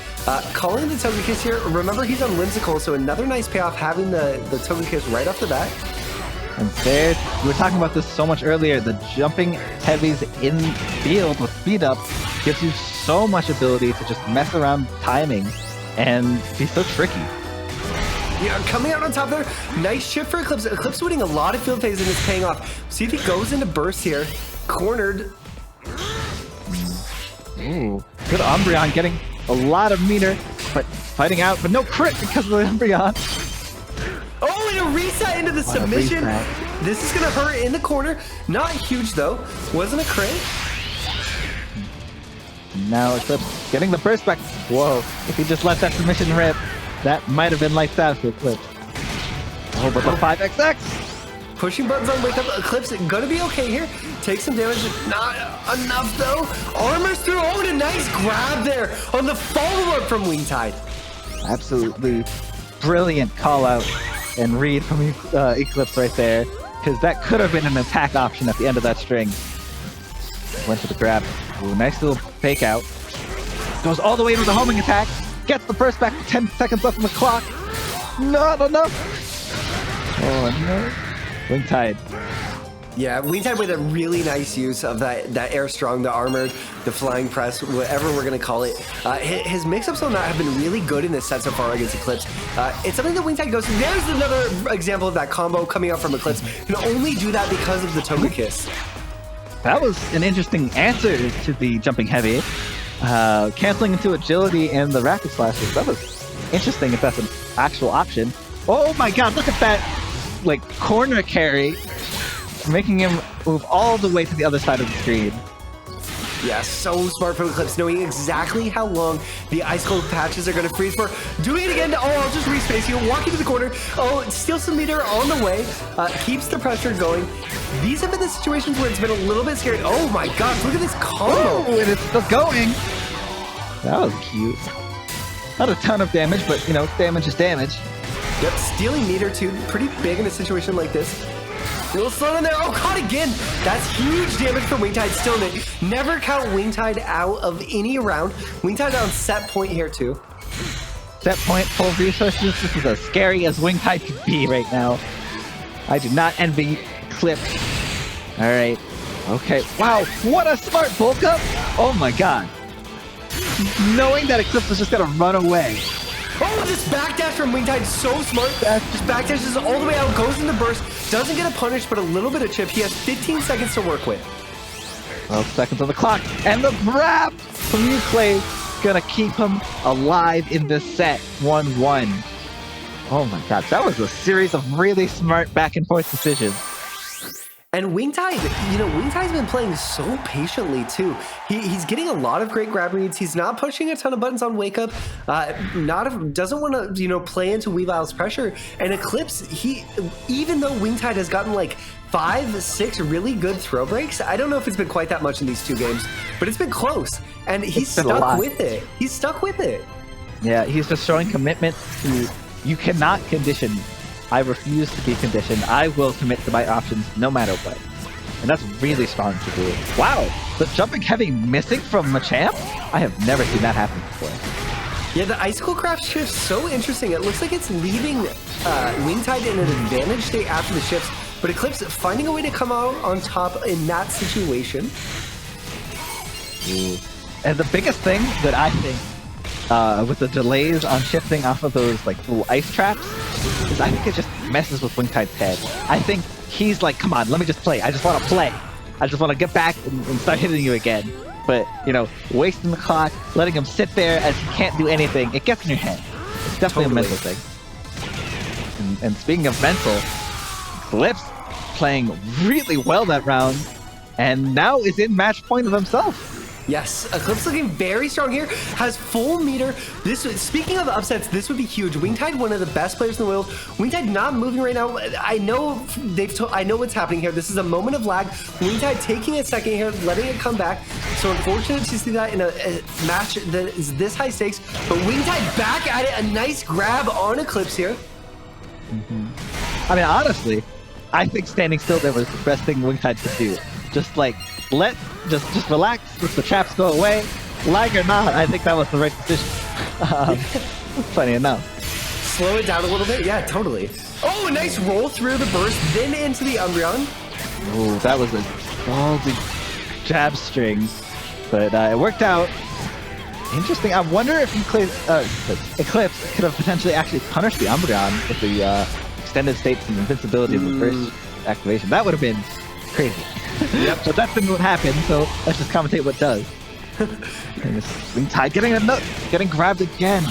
Calling the Togekiss here. Remember, he's on Whimsical, so another nice payoff having the Togekiss right off the bat. And there, we were talking about this so much earlier, the jumping heavies in field with speed up gives you so much ability to just mess around timing and be so tricky. Yeah, coming out on top there, nice shift for Eclipse. Eclipse winning a lot of field phase and it's paying off. See if he goes into burst here, cornered. Ooh, good Umbreon getting a lot of meter, but fighting out, but no crit because of the Umbreon. Oh, and a reset into the submission. This is gonna hurt in the corner. Not huge though. Wasn't a crit. Now Eclipse getting the burst back. Whoa, if he just let that submission rip, that might have been like that for Eclipse. Oh, but the 5XX. Pushing buttons on wake up. Eclipse gonna be okay here. Take some damage. Not enough though. Armor's through. Oh, and a nice grab there on the follow-up from Wingtide. Absolutely brilliant call out and read from Eclipse right there. because that could have been an attack option at the end of that string. Went for the grab. Ooh, nice little fake out. Goes all the way to the homing attack. Gets the first back with 10 seconds left on the clock. Not enough. Oh no. Wingtide. Yeah, Wingtide with a really nice use of that air strong, the armored, the flying press, whatever we're going to call it. His mix-ups on that have been really good in this set so far against Eclipse. It's something that Wingtide goes through. There's another example of that combo coming out from Eclipse. Can only do that because of the Toga Kiss. That was an interesting answer to the jumping heavy. Canceling into agility and the rapid slashes. That was interesting if that's an actual option. Oh my god, look at that like corner carry, making him move all the way to the other side of the screen. Yeah, so smart from Eclipse, knowing exactly how long the ice cold patches are going to freeze for. Doing it again. Oh, I'll just respace you. Walking to the corner. Oh, steals some meter on the way. Keeps the pressure going. These have been the situations where it's been a little bit scary. Oh my gosh, look at this combo. Oh, and it's still going. That was cute. Not a ton of damage, but, you know, damage is damage. Yep, stealing meter too. Pretty big in a situation like this. A little slow in there. Oh, caught again. That's huge damage from Wingtide still in it. Never count Wingtide out of any round. Wingtide on set point here too. Set point, full resources. This is as scary as Wingtide could be right now. I do not envy Eclipse. All right. Okay. Wow. What a smart bulk up. Oh my god. Knowing that Eclipse was just going to run away. Oh, this backdash from Wingtide, so smart. Just backdashes all the way out, goes in the burst, doesn't get a punish, but a little bit of chip. He has 15 seconds to work with. 12 seconds on the clock, and the grab from Uclay gonna keep him alive in this set. 1-1. Oh my god, that was a series of really smart back and forth decisions. And Wingtide, you know, Wingtide's been playing so patiently too. He's getting a lot of great grab reads. He's not pushing a ton of buttons on wake up. Doesn't want to, you know, play into Weavile's pressure. And Eclipse, even though Wingtide has gotten like 5-6 really good throw breaks, I don't know if it's been quite that much in these two games, but it's been close. And he's stuck with it. He's stuck with it. Yeah, he's just showing commitment to, you cannot condition. I refuse to be conditioned. I will commit to my options no matter what. And that's really strong to do. Wow, the jumping heavy missing from Machamp? I have never seen that happen before. Yeah, the Icicle Craft shift so interesting. It looks like it's leaving Wingtide in an advantage state after the shifts, but Eclipse finding a way to come out on top in that situation. Ooh. And the biggest thing that I think with the delays on shifting off of those like little ice traps, is I think it just messes with Wingtide's head. I think he's like, come on, let me just play. I just want to play. I just want to get back and start hitting you again. But, you know, wasting the clock, letting him sit there as he can't do anything, it gets in your head. It's definitely a mental thing. And speaking of mental, Eclipse playing really well that round, and now is in match point of himself. Yes, Eclipse looking very strong here, has full meter. Speaking of upsets, this would be huge. Wingtide, one of the best players in the world. Wingtide not moving right now. I know what's happening here. This is a moment of lag. Wingtide taking a second here, letting it come back. So unfortunate to see that in a match that is this high stakes. But Wingtide back at it, a nice grab on Eclipse here. Mm-hmm. I mean, honestly, I think standing still there was the best thing Wingtide could do. Just like, just relax, let the traps go away. Lag or not, I think that was the right decision. Funny enough. Slow it down a little bit, yeah, totally. Oh, a nice roll through the burst, then into the Umbreon. Ooh, that was a ballsy jab string, but it worked out. Interesting. I wonder if Eclipse could have potentially actually punished the Umbreon with the extended states and invincibility of the first activation. That would have been crazy. Yep. But that's been what happened, so let's just commentate what does. Wingtide getting grabbed again.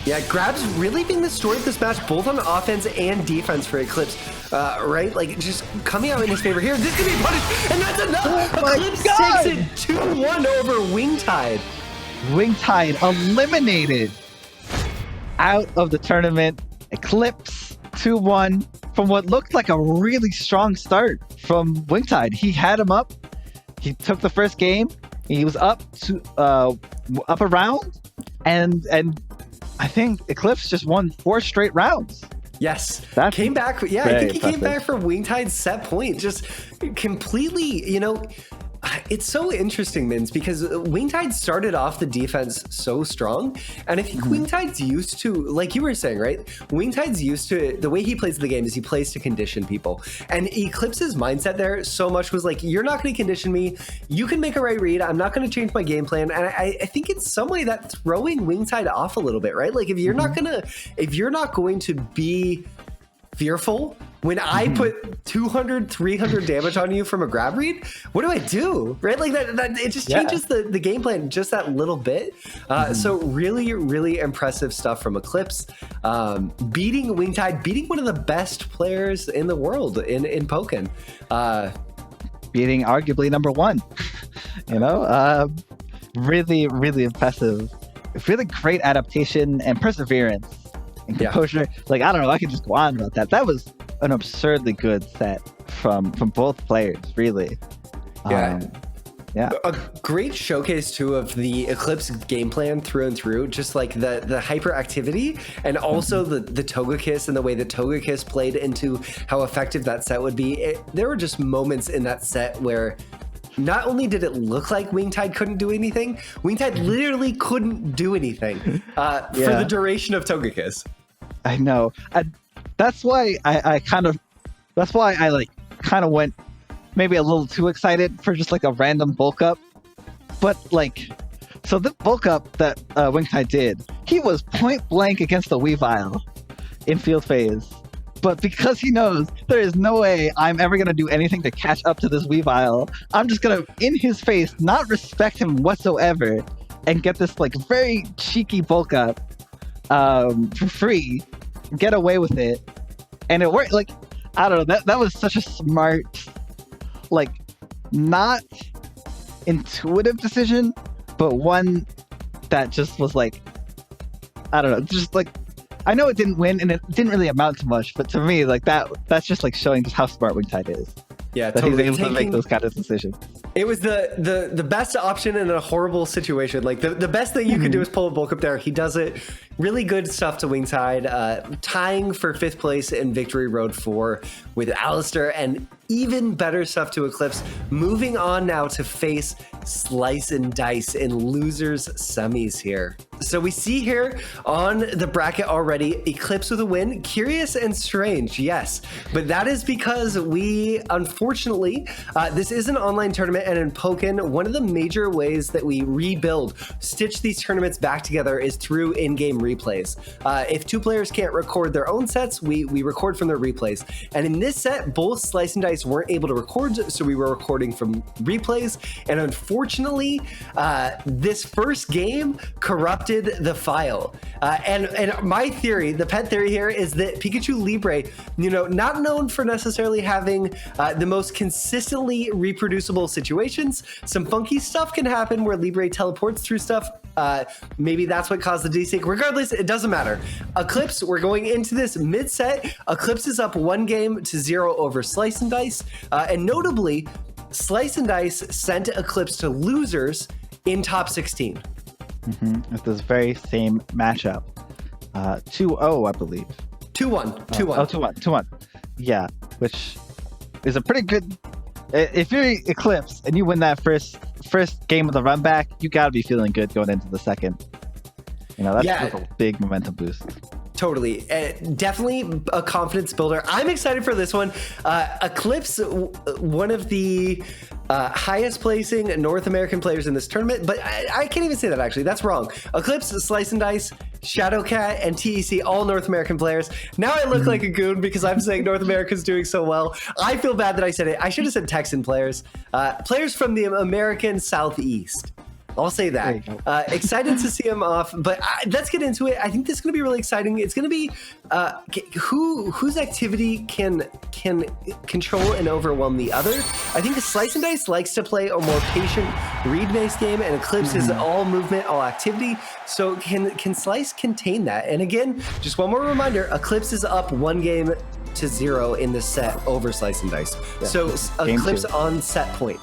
Yeah, grabs really being the story of this match, both on offense and defense for Eclipse, right? Like, just coming out in his favor here. This could be punished, and that's enough! Oh Eclipse takes it 2-1 over Wingtide. Wingtide eliminated out of the tournament. Eclipse 2-1 from what looked like a really strong start from Wingtide. He had him up. He took the first game. He was up a round, and I think Eclipse just won 4 straight rounds. Yes. That's came back. Yeah, I very think he came impressive. back for Wingtide's set point. Just completely, it's so interesting, Mins, because Wingtide started off the defense so strong. And I think Wingtide's used to, like you were saying, right? Wingtide's used to, the way he plays the game is he plays to condition people. And Eclipse's mindset there so much was like, you're not going to condition me. You can make a right read. I'm not going to change my game plan. And I think in some way that's throwing Wingtide off a little bit, right? Like if you're not going to be fearful when I put 200, 300 damage on you from a grab read, what do I do? Right? Like that it just changes the game plan just that little bit. So really, really impressive stuff from Eclipse. Beating Wingtide, beating one of the best players in the world in Pokken. Beating arguably number one. Really, really impressive. Really great adaptation and perseverance and composure. Like, I don't know, I could just go on about that. That was an absurdly good set from both players, really. Yeah. Yeah. A great showcase too of the Eclipse game plan through and through, just like the hyperactivity and also the Togekiss and the way that Togekiss played into how effective that set would be. There were just moments in that set where not only did it look like Wingtide couldn't do anything, Wingtide literally couldn't do anything for the duration of Togekiss. I know. That's why I kind of went maybe a little too excited for just like a random bulk up. But like, so the bulk up that Wingtide did, he was point blank against the Weavile in field phase. But because he knows there is no way I'm ever going to do anything to catch up to this Weavile, I'm just going to, in his face, not respect him whatsoever and get this like very cheeky bulk up for free, get away with it. And it worked. Like, I don't know, that was such a smart, like, not intuitive decision, but one that just was like, I don't know, just like, I know it didn't win and it didn't really amount to much, but to me, like that's just like showing just how smart Wingtide is. Yeah, that totally. he's able to make those kind of decisions. It was the best option in a horrible situation. Like the best thing you could do is pull a bulk up there. He does it. Really good stuff to Wingtide, tying for 5th place in Victory Road 4 with Allister, and even better stuff to Eclipse. Moving on now to face SliceNDice in losers semis here. So we see here on the bracket already, Eclipse with a win. Curious and strange, yes. But that is because we, unfortunately, this is an online tournament, and in Pokken, one of the major ways that we rebuild, stitch these tournaments back together is through in-game replays. If two players can't record their own sets, we record from their replays. And in this set, both SliceNDice weren't able to record, so we were recording from replays. And unfortunately, this first game corrupted the file. And my theory, the pet theory here, is that Pikachu Libre, not known for necessarily having the most consistently reproducible situations, some funky stuff can happen where Libre teleports through stuff. Maybe that's what caused the desync. Regardless, it doesn't matter. Eclipse, we're going into this mid-set. Eclipse is up 1-0 over SliceNDice. And notably, SliceNDice sent Eclipse to losers in top 16. With this very same matchup. 2-0, I believe. 2-1. 2-1. Oh, 2-1. Yeah, which is a pretty good... If you're Eclipse and you win that first game of the run back, you gotta be feeling good going into the second. That's a big momentum boost. Totally. Definitely a confidence builder. I'm excited for this one. Eclipse, one of the highest placing North American players in this tournament, but I can't even say that actually. That's wrong. Eclipse, SliceNDice, Shadowcat, and TEC, all North American players. Now I look like a goon because I'm saying North America's doing so well. I feel bad that I said it. I should have said Texan players. Players from the American Southeast. I'll say that. Excited to see him off, but let's get into it. I think this is going to be really exciting. It's going to be whose activity can control and overwhelm the other. I think SliceNDice likes to play a more patient read-based game, and Eclipse is all movement, all activity. So can Slice contain that? And again, just one more reminder, Eclipse is up 1-0 in this set over SliceNDice. Yeah. So Eclipse on set point.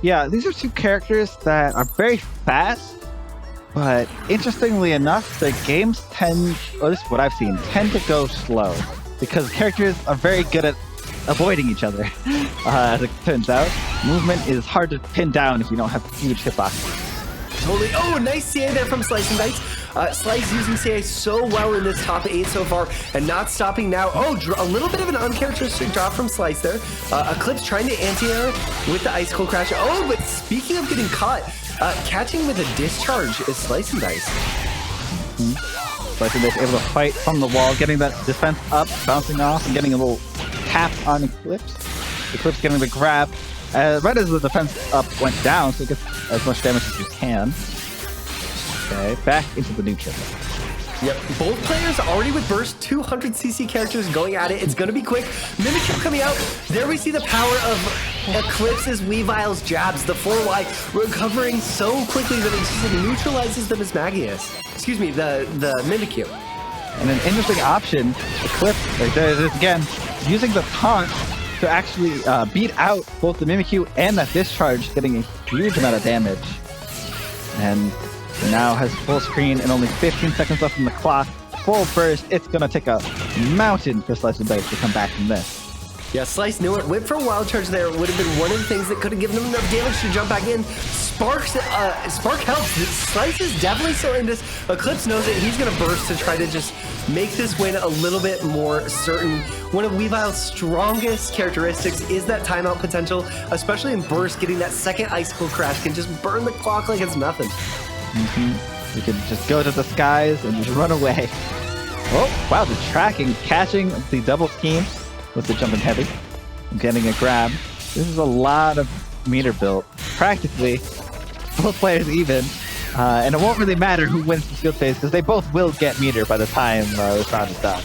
Yeah, these are two characters that are very fast, But interestingly enough, the games tend, or this is what I've seen, tend to go slow because characters are very good at avoiding each other. As it turns out, movement is hard to pin down if you don't have huge hitboxes. Totally. Oh, nice CA there from SliceNDice. Slice using CA so well in this top 8 so far and not stopping now. Oh, a little bit of an uncharacteristic drop from Slice there. Eclipse trying to anti-air with the Icicle Crash. Oh, but speaking of getting caught, catching with a discharge is SliceNDice. SliceNDice able to fight from the wall, getting that defense up, bouncing off, and getting a little tap on Eclipse. Eclipse getting the grab. Right as the defense up went down, so it gets as much damage as you can. Okay, back into the neutral. Yep, both players already with burst, 200cc characters going at it. It's going to be quick. Mimikyu coming out. There we see the power of Eclipse's Weavile's jabs. The 4Y recovering so quickly that it just neutralizes the Mismagius. Excuse me, the Mimikyu. And an interesting option, Eclipse, again, using the taunt to actually beat out both the Mimikyu and that discharge, getting a huge amount of damage. And now has full screen and only 15 seconds left on the clock. Full burst, it's going to take a mountain for SliceNDice to come back from this. Yeah, Slice knew it. Went for a wild charge there. Would have been one of the things that could have given him enough damage to jump back in. Spark helps. Slice is definitely still in this. Eclipse knows it. He's going to burst to try to just make this win a little bit more certain. One of Weavile's strongest characteristics is that timeout potential, especially in burst. Getting that second Icicle Crash can just burn the clock like it's nothing. You can just go to the skies and just run away. Oh, wow, the tracking, catching the double scheme with the jumping heavy, getting a grab. This is a lot of meter built. Practically, both players even. And it won't really matter who wins the field phase because they both will get meter by the time this round is done.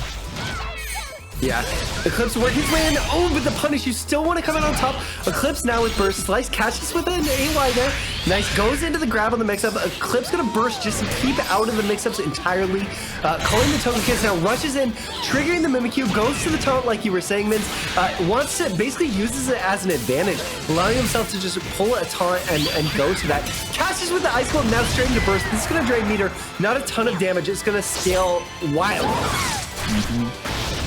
Yeah, Eclipse working his way in. Oh, but the punish, you still want to come out on top. Eclipse now with burst. Slice catches with an AY there. Nice, goes into the grab on the mix-up. Eclipse gonna burst just to keep out of the mix-ups entirely. Calling the token kiss now, rushes in, triggering the Mimikyu, goes to the taunt like you were saying, Minz. Wants to, basically uses it as an advantage, allowing himself to just pull a taunt and go to that. Catches with the Icicle, now straight into burst. This is gonna drain meter, not a ton of damage. It's gonna scale wild.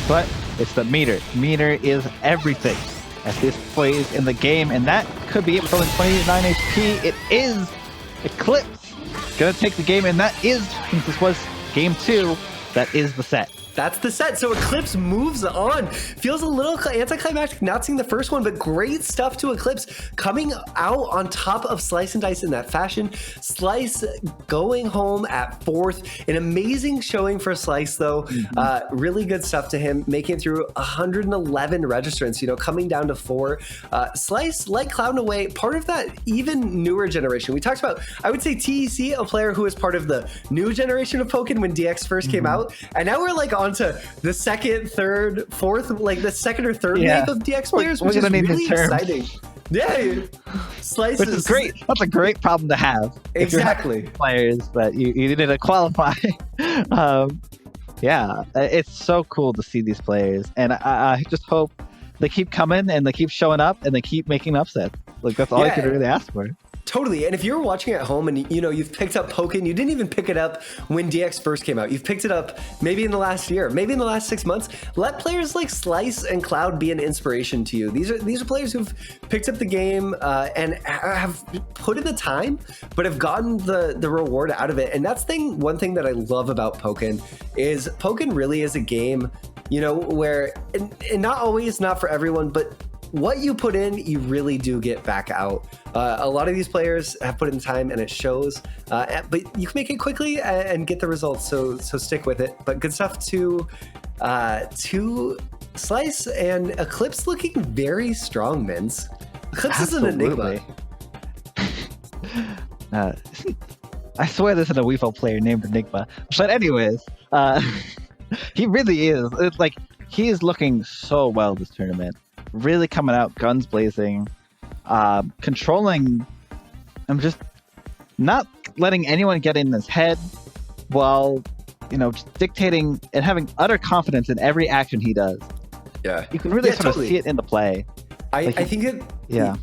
But it's the meter. Meter is everything at this phase in the game, and that could be it with only 29 HP. It is Eclipse gonna take the game, and that is, since this was game 2, that is the set. That's the set. So Eclipse moves on. Feels a little anticlimactic not seeing the first one, but great stuff to Eclipse coming out on top of SliceNDice in that fashion. Slice going home at 4th. An amazing showing for Slice, though. Really good stuff to him, making it through 111 registrants, you know, coming down to 4. Slice, like Cloud and Away, part of that even newer generation. We talked about, I would say, TEC, a player who was part of the new generation of Pokken when DX first came out. And now we're like onto the second, third, fourth, like the second or third wave of DX players, which is really exciting. Yeah, Slice which is great. That's a great problem to have. Exactly. Players that you need to qualify. Yeah, it's so cool to see these players, and I just hope they keep coming and they keep showing up and they keep making upsets. Like that's all I could really ask for. Totally. And if you're watching at home and you know you've picked up Pokken, you didn't even pick it up when DX first came out. You've picked it up maybe in the last year, maybe in the last 6 months. Let players like Slice and Cloud be an inspiration to you. These are players who've picked up the game and have put in the time, but have gotten the reward out of it. And that's one thing that I love about Pokken is Pokken really is a game, you know, where and not always, not for everyone, but what you put in, you really do get back out. A lot of these players have put in time and it shows, but you can make it quickly and get the results, so stick with it. But good stuff to Slice and Eclipse looking very strong, Minz. Eclipse is an enigma. I swear there's an Weevil player named Enigma. But anyways, he really is. It's like, he is looking so well this tournament. Really coming out guns blazing, controlling. I'm just not letting anyone get in his head while, you know, just dictating and having utter confidence in every action he does. Yeah, you can really sort of see it in the play. I think it. Yeah.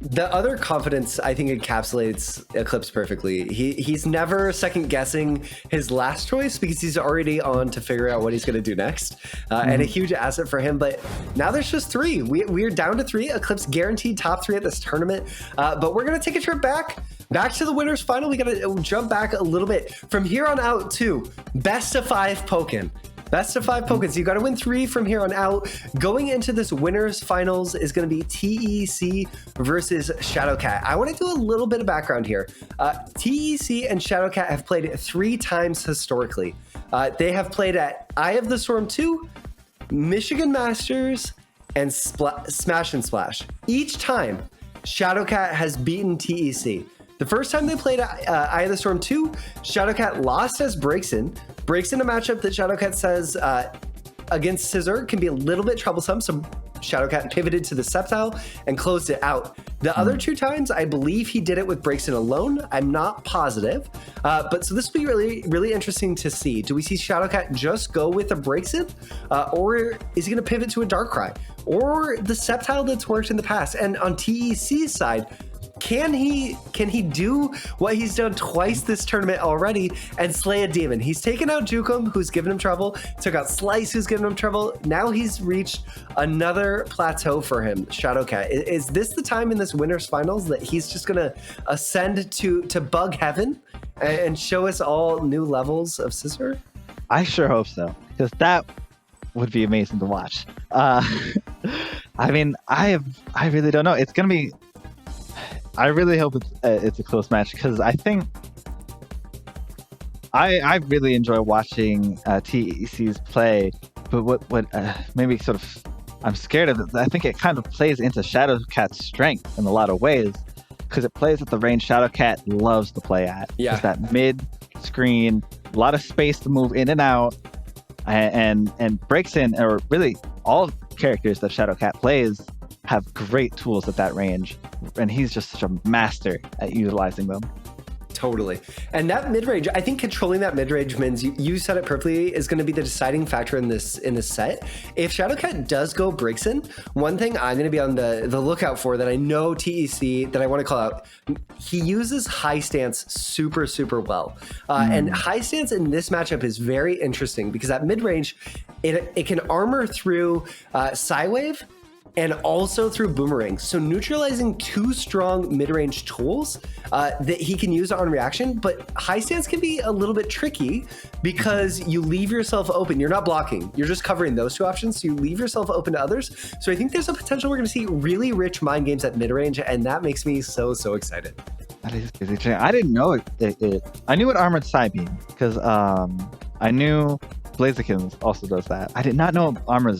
The other confidence, I think, encapsulates Eclipse perfectly. He's never second guessing his last choice because he's already on to figure out what he's going to do next, and a huge asset for him. But now there's just 3. We're down to 3. Eclipse guaranteed top 3 at this tournament, but we're going to take a trip back to the winners final. We got to jump back a little bit from here on out to best of 5 Pokken. Best of 5 Pokken. So you got to win 3 from here on out. Going into this winners finals is going to be TEC versus Shadowcat. I want to do a little bit of background here. TEC and Shadowcat have played 3 times historically. They have played at Eye of the Storm 2, Michigan Masters, and Smash and Splash. Each time, Shadowcat has beaten TEC. The first time they played Eye of the Storm 2, Shadowcat lost as Breaksin. Breaksin, a matchup that Shadowcat says against Scissor can be a little bit troublesome, so Shadowcat pivoted to the Sceptile and closed it out. The other 2 times, I believe he did it with Breaksin alone. I'm not positive, but so this will be really, really interesting to see. Do we see Shadowcat just go with a Breaksin, or is he going to pivot to a Darkrai, or the Sceptile that's worked in the past? And on TEC's side, can he do what he's done twice this tournament already and slay a demon? He's taken out Jukum, who's given him trouble, took out Slice, who's given him trouble. Now he's reached another plateau for him, Shadowcat. Is this the time in this winners finals that he's just gonna ascend to bug heaven and show us all new levels of Scissor? I sure hope so, because that would be amazing to watch. I mean, I really don't know. It's gonna be. I really hope it's a close match, because I think I really enjoy watching TEC's play. But what maybe sort of I'm scared of it. I think it kind of plays into Shadowcat's strength in a lot of ways, because it plays at the range Shadowcat loves to play at. Yeah, just that mid screen, a lot of space to move in and out, and breaks in, or really all characters that Shadowcat plays have great tools at that range, and he's just such a master at utilizing them. Totally. And that mid-range, I think controlling that mid-range means you said it perfectly, is going to be the deciding factor in this set. If Shadowcat does go Breaksin, one thing I'm going to be on the lookout for that I know TEC, that I want to call out, he uses high stance super, super well. And high stance in this matchup is very interesting because at mid-range, it can armor through Psywave and also through Boomerang. So neutralizing 2 strong mid-range tools that he can use on reaction, but high stance can be a little bit tricky because you leave yourself open. You're not blocking, you're just covering those 2 options, so you leave yourself open to others. So I think there's a potential we're gonna see really rich mind games at mid-range, and that makes me so, so excited. That is crazy. I didn't know it. I knew it armored Psybeam, because I knew Blaziken also does that. I did not know it armors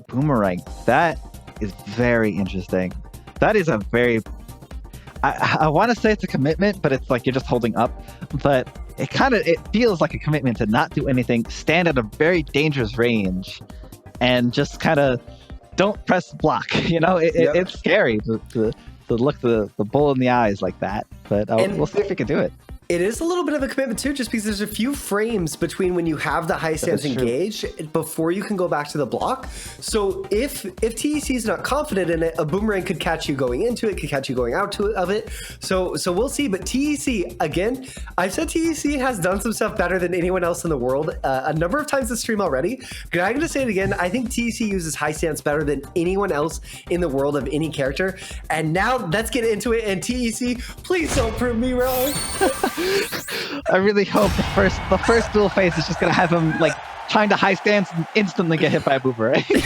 Boomerang. That is very interesting. That is a very, I want to say it's a commitment, but it's like you're just holding up. But it feels like a commitment to not do anything, stand at a very dangerous range, and just kind of don't press block. You know, it's scary to look the bull in the eyes like that. But we'll see if we can do it. It is a little bit of a commitment too, just because there's a few frames between when you have the high stance engaged before you can go back to the block. So if TEC is not confident in it, a Boomerang could catch you going into it, could catch you going out of it. So we'll see. But TEC, again, I've said TEC has done some stuff better than anyone else in the world a number of times this stream already. But I'm going to say it again. I think TEC uses high stance better than anyone else in the world of any character. And now let's get into it. And TEC, please don't prove me wrong. I really hope the first dual phase is just gonna have him like trying to high stance and instantly get hit by a Boomerang. We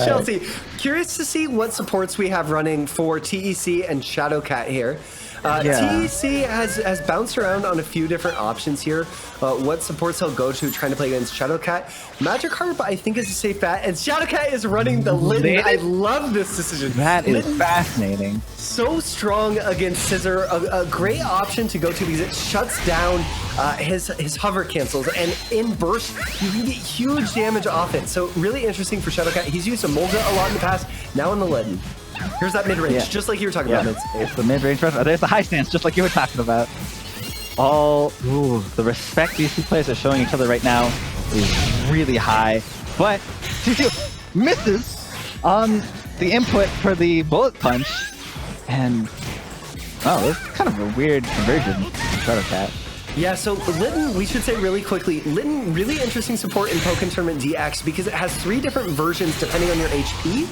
shall see. Curious to see what supports we have running for TEC and Shadowcat here. TEC has bounced around on a few different options here. What supports he'll go to trying to play against Shadowcat. Magikarp, I think, is a safe bet, and Shadowcat is running the Litten. I love this decision. That is fascinating. So strong against Scissor, a great option to go to because it shuts down his hover cancels, and in burst you can get huge damage off it. So really interesting for Shadowcat. He's used a Molga a lot in the past, now in the Litten. Here's that mid-range, just like you were talking about. It's the mid-range rush. There's the high stance, just like you were talking about. The respect these 2 players are showing each other right now is really high. But TCU misses on the input for the bullet punch, and oh, it's kind of a weird conversion from Shadowcat. Yeah, so Litten, we should say really quickly, Litten, really interesting support in Pokken Tournament DX because it has 3 different versions depending on your HP.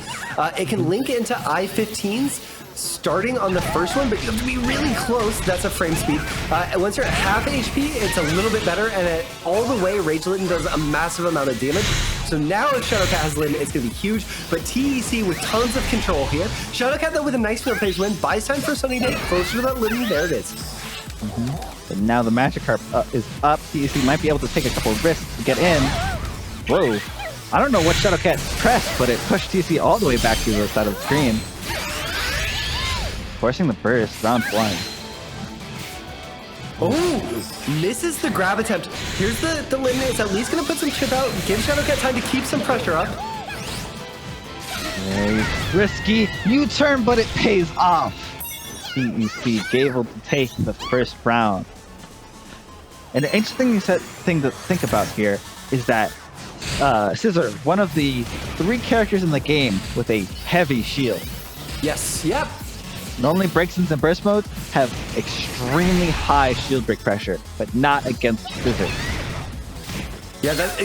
It can link into I-15s starting on the first one, but you have to be really close. That's a frame speed. Once you're at half HP, it's a little bit better, and all the way, Rage Litten does a massive amount of damage. So now if Shadowcat has Litten, it's going to be huge, but TEC with tons of control here. Shadowcat, though, with a nice field phase win, buys time for Sunny Day, closer to that Litten, there it is. But now the Magikarp is up. TEC might be able to take a couple of risks to get in. Whoa. I don't know what Shadowcat pressed, but it pushed TEC all the way back to the side of the screen. Forcing the burst, round 1. Oh, misses the grab attempt. Here's the Litten. It's at least going to put some chip out, give Shadowcat time to keep some pressure up. Very risky U-turn, but it pays off. TEC able to take the first round. And the interesting thing to think about here is that Scissor, one of the 3 characters in the game with a heavy shield. Yes, yep. Normally, break-ins and burst modes have extremely high shield break pressure, but not against Scissor. Yeah, that's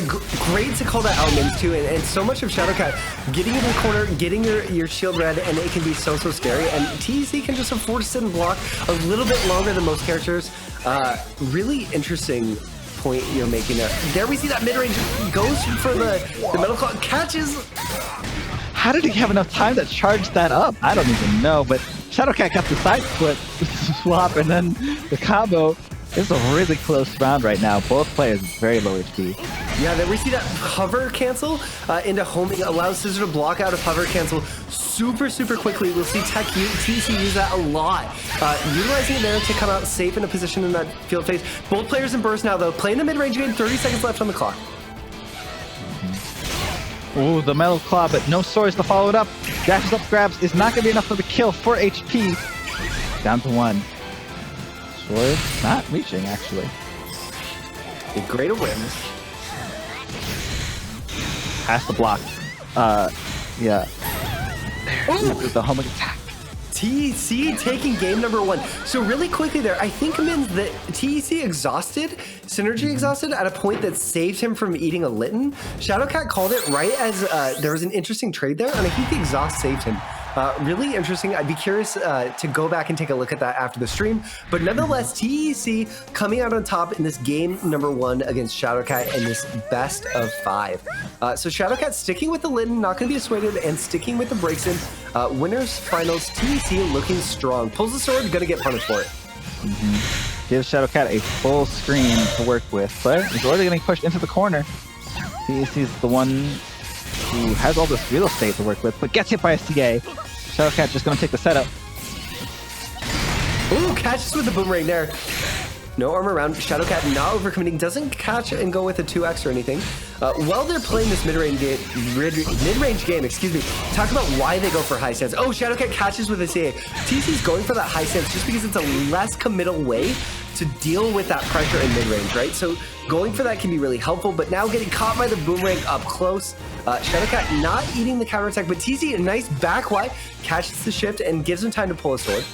great to call that out, Mins, too. And so much of Shadowcat getting into the corner, getting your shield red, and it can be so scary. And TEC can just afford to sit and block a little bit longer than most characters. Really interesting point you're making there. There we see that mid-range goes for the Metal Claw, catches. How did he have enough time to charge that up? I don't even know, but Shadowcat got the side split swap, and then the combo. It's a really close round right now. Both players very low HP. Yeah, then we see that hover cancel into homing allows Scissor to block out of hover cancel super quickly. We'll see TEC use that a lot. Utilizing it there to come out safe in a position in that field phase. Both players in burst now, though. Playing the mid-range game, 30 seconds left on the clock. Ooh, the Metal Claw, but no swords to follow it up. Dashes up grabs is not going to be enough for the kill. 4 HP. Down to 1. Sword not reaching, actually. A great awareness. Has to block. Yeah. There's the homing attack. TEC taking game number 1. So really quickly there, I think Mins that TEC exhausted, Synergy exhausted at a point that saved him from eating a Litten. Shadowcat called it right as there was an interesting trade there, and I think the exhaust saved him. Really interesting. I'd be curious to go back and take a look at that after the stream. But nonetheless, TEC coming out on top in this game number 1 against Shadowcat in this best of 5. So Shadowcat sticking with the Litten, not going to be dissuaded, and sticking with the breaks in. Winners finals, TEC looking strong. Pulls the sword, going to get punished for it. Gives Shadowcat a full screen to work with, but he's already getting pushed into the corner. TEC is the one who has all this real estate to work with, but gets hit by a CA. Shadowcat just going to take the setup. Ooh, catches with the boomerang there. No armor around. Shadowcat not overcommitting. Doesn't catch and go with a 2x or anything. While they're playing this mid-range game, excuse me, talk about why they go for high stance. Oh, Shadowcat catches with a CA. TC's going for that high stance just because it's a less committal way to deal with that pressure in mid-range, right? So going for that can be really helpful, but now getting caught by the boomerang up close. Shadowcat not eating the counterattack, but TC, a nice back Y, catches the shift and gives him time to pull a sword.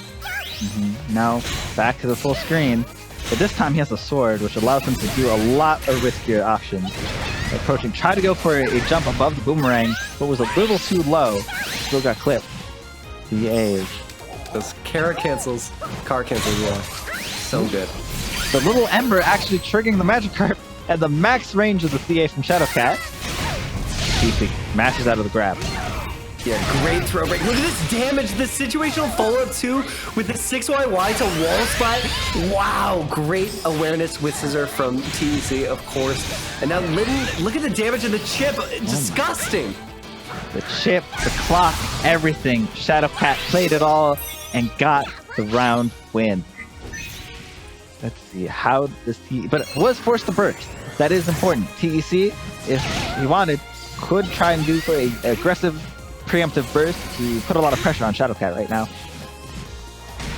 Now back to the full screen, but this time he has a sword, which allows him to do a lot of riskier options. Approaching, try to go for a jump above the boomerang, but was a little too low. Still got clipped. CAs. Those car cancels, yeah. So good. The little Ember actually triggering the Magikarp at the max range of the CA from Shadowcat. TC mashes out of the grab. Yeah, great throw break. Look at this damage, this situational follow-up too with the 6YY to wall spot. Wow, great awareness with Scissor from TEC, of course. And now Litten, look at the damage of the chip. Disgusting. The chip, the clock, everything. Shadowcat played it all and got the round win. Let's see, how does he... But it was forced to burst. That is important. TEC, if he wanted, could try and do for an aggressive preemptive burst to put a lot of pressure on Shadowcat right now.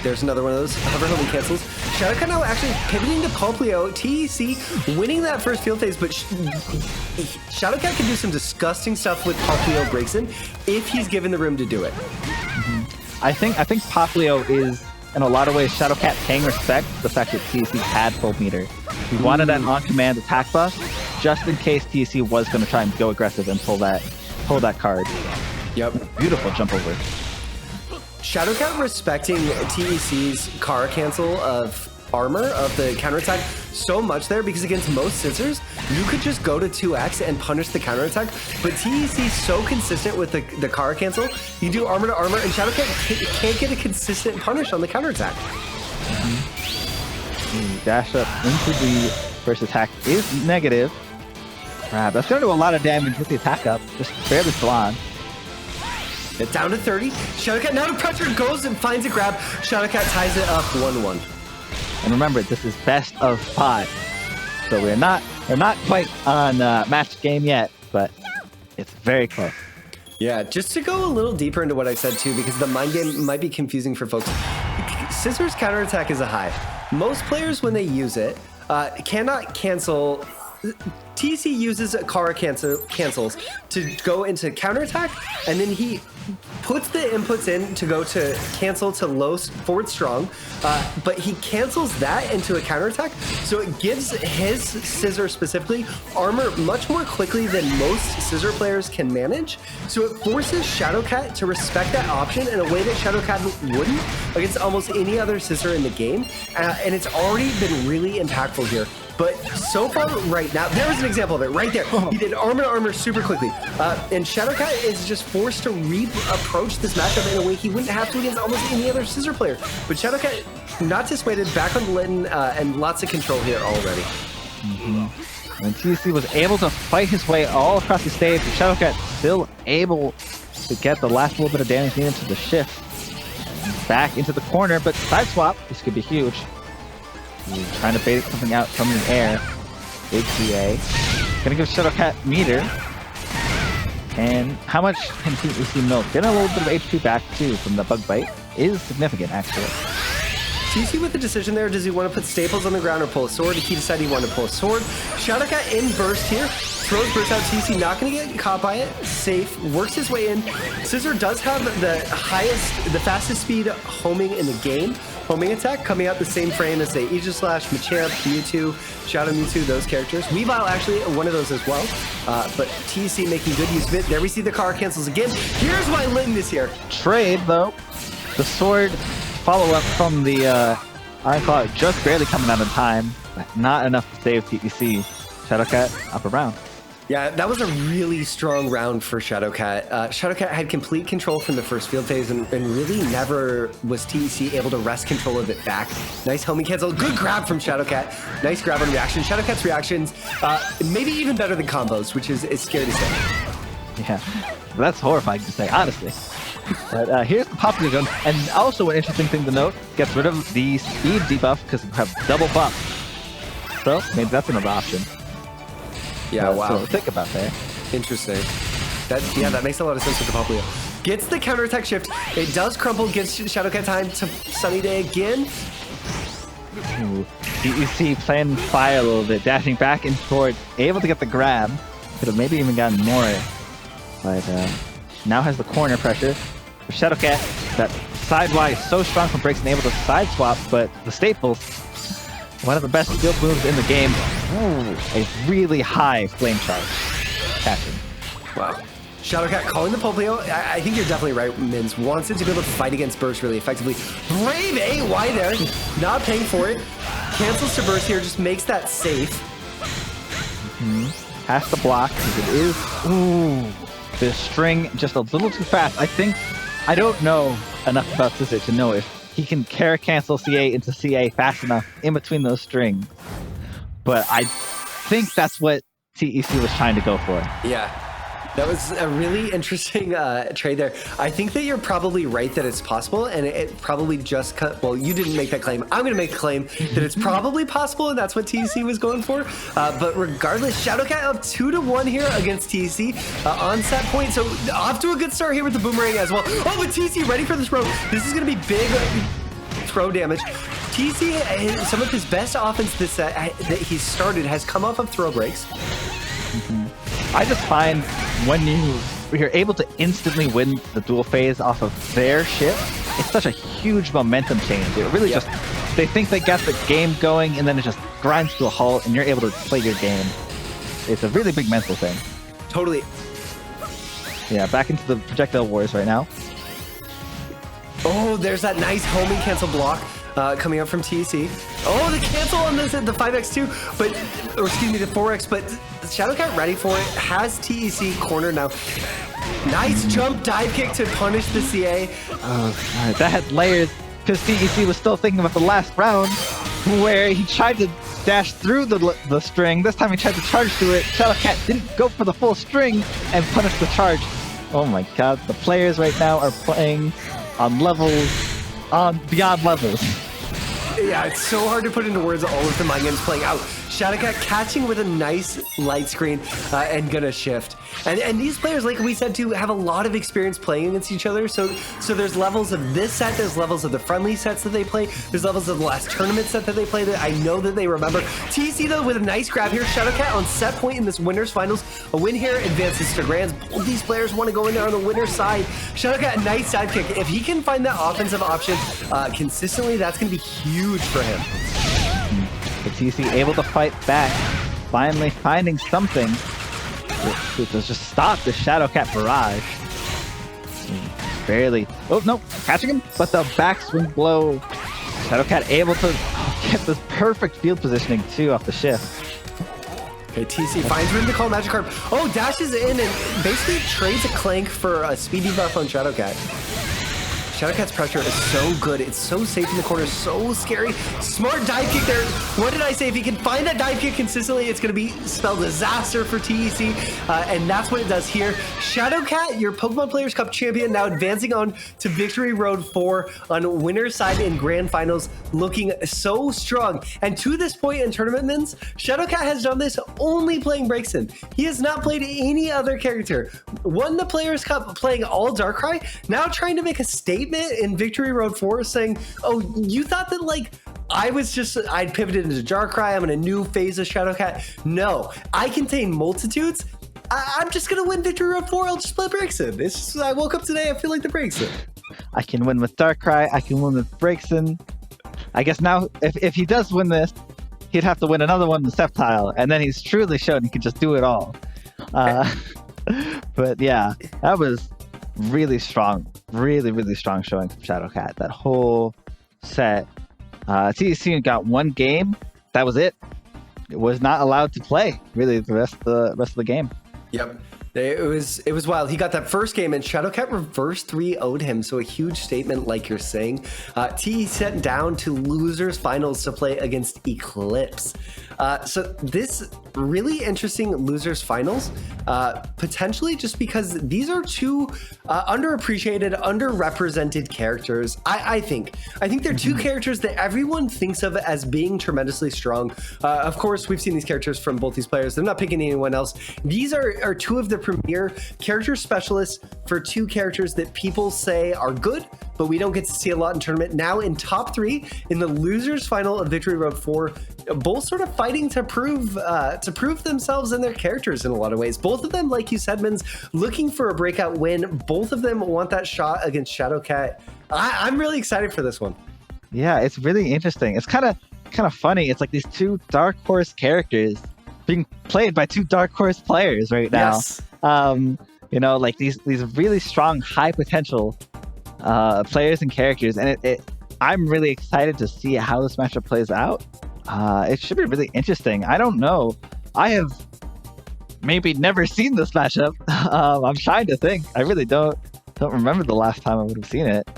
There's another one of those hover homing cancels. Shadowcat now actually pivoting to Poplio. TEC winning that first field phase, but Shadowcat can do some disgusting stuff with Poplio breaks in if he's given the room to do it. I think Poplio is, in a lot of ways, Shadowcat paying respect to the fact that TEC had full meter. He wanted that on-command attack buff, just in case TEC was going to try and go aggressive and pull that card. Yep. Beautiful jump over. Shadowcat respecting TEC's car cancel of armor of the counterattack so much there, because against most scissors, you could just go to 2x and punish the counterattack, but TEC's so consistent with the car cancel, you do armor to armor, and Shadowcat can't get a consistent punish on the counterattack. Dash up into the first attack is negative. That's going to do a lot of damage with the attack up, just barely still on. It's down to 30. Shadowcat now to pressure, goes and finds a grab. Shadowcat ties it up 1-1. And remember, this is best of 5. So we're not quite on match game yet, but it's very close. Yeah, just to go a little deeper into what I said too, because the mind game might be confusing for folks. Scissors counterattack is a high. Most players, when they use it, cannot cancel. TC uses Kara cancels to go into counterattack, and then he puts the inputs in to go to cancel to low forward strong, but he cancels that into a counterattack, so it gives his scissor specifically armor much more quickly than most scissor players can manage, so it forces Shadowcat to respect that option in a way that Shadowcat wouldn't against almost any other scissor in the game, and it's already been really impactful here. But so far right now, there was an example of it right there. He did armor to armor super quickly. And Shadowcat is just forced to re-approach this matchup in a way he wouldn't have to against almost any other scissor player. But Shadowcat, not dissuaded, back on the Litten, and lots of control here already. And TC was able to fight his way all across the stage, but Shadowcat still able to get the last little bit of damage needed to the shift. Back into the corner, but side swap, this could be huge. He's trying to bait something out from the air. Big CA. Gonna give Shadowcat meter. And how much can TEC milk? Getting a little bit of HP back too from the bug bite is significant actually. TC with the decision there, does he want to put staples on the ground or pull a sword? He decided he wanted to pull a sword. Shadowcat in burst here, throws burst out. TC not going to get caught by it, safe, works his way in. Scissor does have the fastest speed homing in the game. Homing attack coming out the same frame as say Aegislash, Machamp, Mewtwo, Shadow Mewtwo, those characters. Weavile actually one of those as well, but TC making good use of it. There we see the car cancels again. Here's why Litten is here. Trade though, the sword follow-up from the Iron Claw just barely coming out of time, but not enough to save TEC. Shadowcat up around. Yeah, that was a really strong round for Shadowcat. Shadowcat had complete control from the first field phase and really never was TEC able to wrest control of it back. Nice homing cancel. Good grab from Shadowcat. Nice grab on reaction. Shadowcat's reactions, maybe even better than combos, which is scary to say. Yeah, that's horrifying to say, honestly. But here's the Poplio gun, and also an interesting thing to note, gets rid of the speed debuff because you have double buff. So maybe that's another option. Yeah, wow. So think about that. Interesting. That makes a lot of sense with the Poplio. Gets the counterattack shift. It does crumple, gives Shadowcat time to Sunny Day again. Ooh. TEC playing fire a little bit, dashing back and forward, able to get the grab. Could have maybe even gotten more. But now has the corner pressure. For Shadowcat, that sidewise so strong from breaks and able to side swap, but the staples, one of the best field moves in the game. Ooh, a really high flame charge. Catching. Wow. Shadowcat calling the Poplio. I think you're definitely right, Mins. Wants it to be able to fight against burst really effectively. Brave AY there. Not paying for it. Cancels to burst here, just makes that safe. Has to block because it is. Ooh. The string just a little too fast. I don't know enough about Scissor to know if he can Kara cancel CA into CA fast enough in between those strings. But I think that's what TEC was trying to go for. Yeah. That was a really interesting trade there. I think that you're probably right that it's possible, and it probably just well, you didn't make that claim. I'm going to make a claim that it's probably possible, and that's what TEC was going for. But regardless, Shadowcat up 2-1 here against TEC on set point. So off to a good start here with the boomerang as well. Oh, but TEC ready for the throw. This is going to be big throw damage. TC, some of his best offense that he's started has come off of throw breaks. I just find when you're able to instantly win the duel phase off of their ship, it's such a huge momentum change. It really just, they think they got the game going, and then it just grinds to a halt, and you're able to play your game. It's a really big mental thing. Totally. Yeah, back into the projectile wars right now. Oh, there's that nice homing cancel block coming up from TC. Oh, the cancel on this, the 5x2, but, or excuse me, the 4x, but Shadowcat ready for it, has TEC cornered now. Nice jump dive kick to punish the CA. Oh, God, that had layers, because TEC was still thinking about the last round, where he tried to dash through the string. This time he tried to charge to it. Shadowcat didn't go for the full string and punish the charge. Oh my God, the players right now are playing on levels, beyond levels. Yeah, it's so hard to put into words all of the mind games playing out. Shadowcat catching with a nice light screen and gonna shift. And these players, like we said too, have a lot of experience playing against each other. So there's levels of this set, there's levels of the friendly sets that they play, there's levels of the last tournament set that they play that I know that they remember. TC though with a nice grab here. Shadowcat on set point in this winners finals. A win here advances to grands. Both these players want to go in there on the winner's side. Shadowcat, a nice side kick. If he can find that offensive option consistently, that's going to be huge for him. The TC able to fight back, finally finding something to just stop the Shadowcat barrage. Barely. Oh, no, catching him, but the backswing blow. Shadowcat able to get this perfect field positioning too off the shift. Okay, TC finds room to call Magic Carp. Oh, dashes in and basically trades a Clank for a speed debuff on Shadowcat. Shadowcat's pressure is so good. It's so safe in the corner, so scary. Smart dive kick there. What did I say? If he can find that dive kick consistently, it's going to be spell disaster for TEC. And that's what it does here. Shadowcat, your Pokemon Players Cup champion, now advancing on to Victory Road 4 on winner's side in grand finals, looking so strong. And to this point in tournament wins, Shadowcat has done this only playing Braixen. He has not played any other character. Won the Players Cup playing all Darkrai, now trying to make a statement in Victory Road 4 saying, oh, you thought that like I'd pivoted into Darkrai, I'm in a new phase of Shadowcat. No, I contain multitudes. I'm just gonna win Victory Road 4, I'll just play Braixen. It's just, I woke up today, I feel like the Braixen. I can win with Darkrai, I can win with Braixen. I guess now, if he does win this, he'd have to win another one with Sceptile, and then he's truly shown he can just do it all. But yeah, that was really strong, really strong showing from Shadowcat. That whole set. TEC got one game. That was it. It was not allowed to play really the rest of the game. Yep. It was wild. He got that first game and Shadowcat reverse 3-0'd him. So a huge statement, like you're saying. TE sent down to losers finals to play against Eclipse. So this really interesting losers finals, potentially just because these are two underappreciated, underrepresented characters. I think they're two characters that everyone thinks of as being tremendously strong. Of course, we've seen these characters from both these players. They're not picking anyone else. These are two of the premier character specialists for two characters that people say are good, but we don't get to see a lot in tournament. Now in top 3 in the losers final of Victory Road 4, both sort of fighting to prove themselves and their characters in a lot of ways. Both of them, like you said, Mins, looking for a breakout win. Both of them want that shot against Shadowcat. I'm really excited for this one. Yeah, it's really interesting. It's kind of funny. It's like these two Dark Horse characters being played by two Dark Horse players right now. Yes. You know, like these really strong, high potential players and characters, and I'm really excited to see how this matchup plays out. It should be really interesting. I don't know. I have maybe never seen this matchup. I'm trying to think. I really don't remember the last time I would have seen it.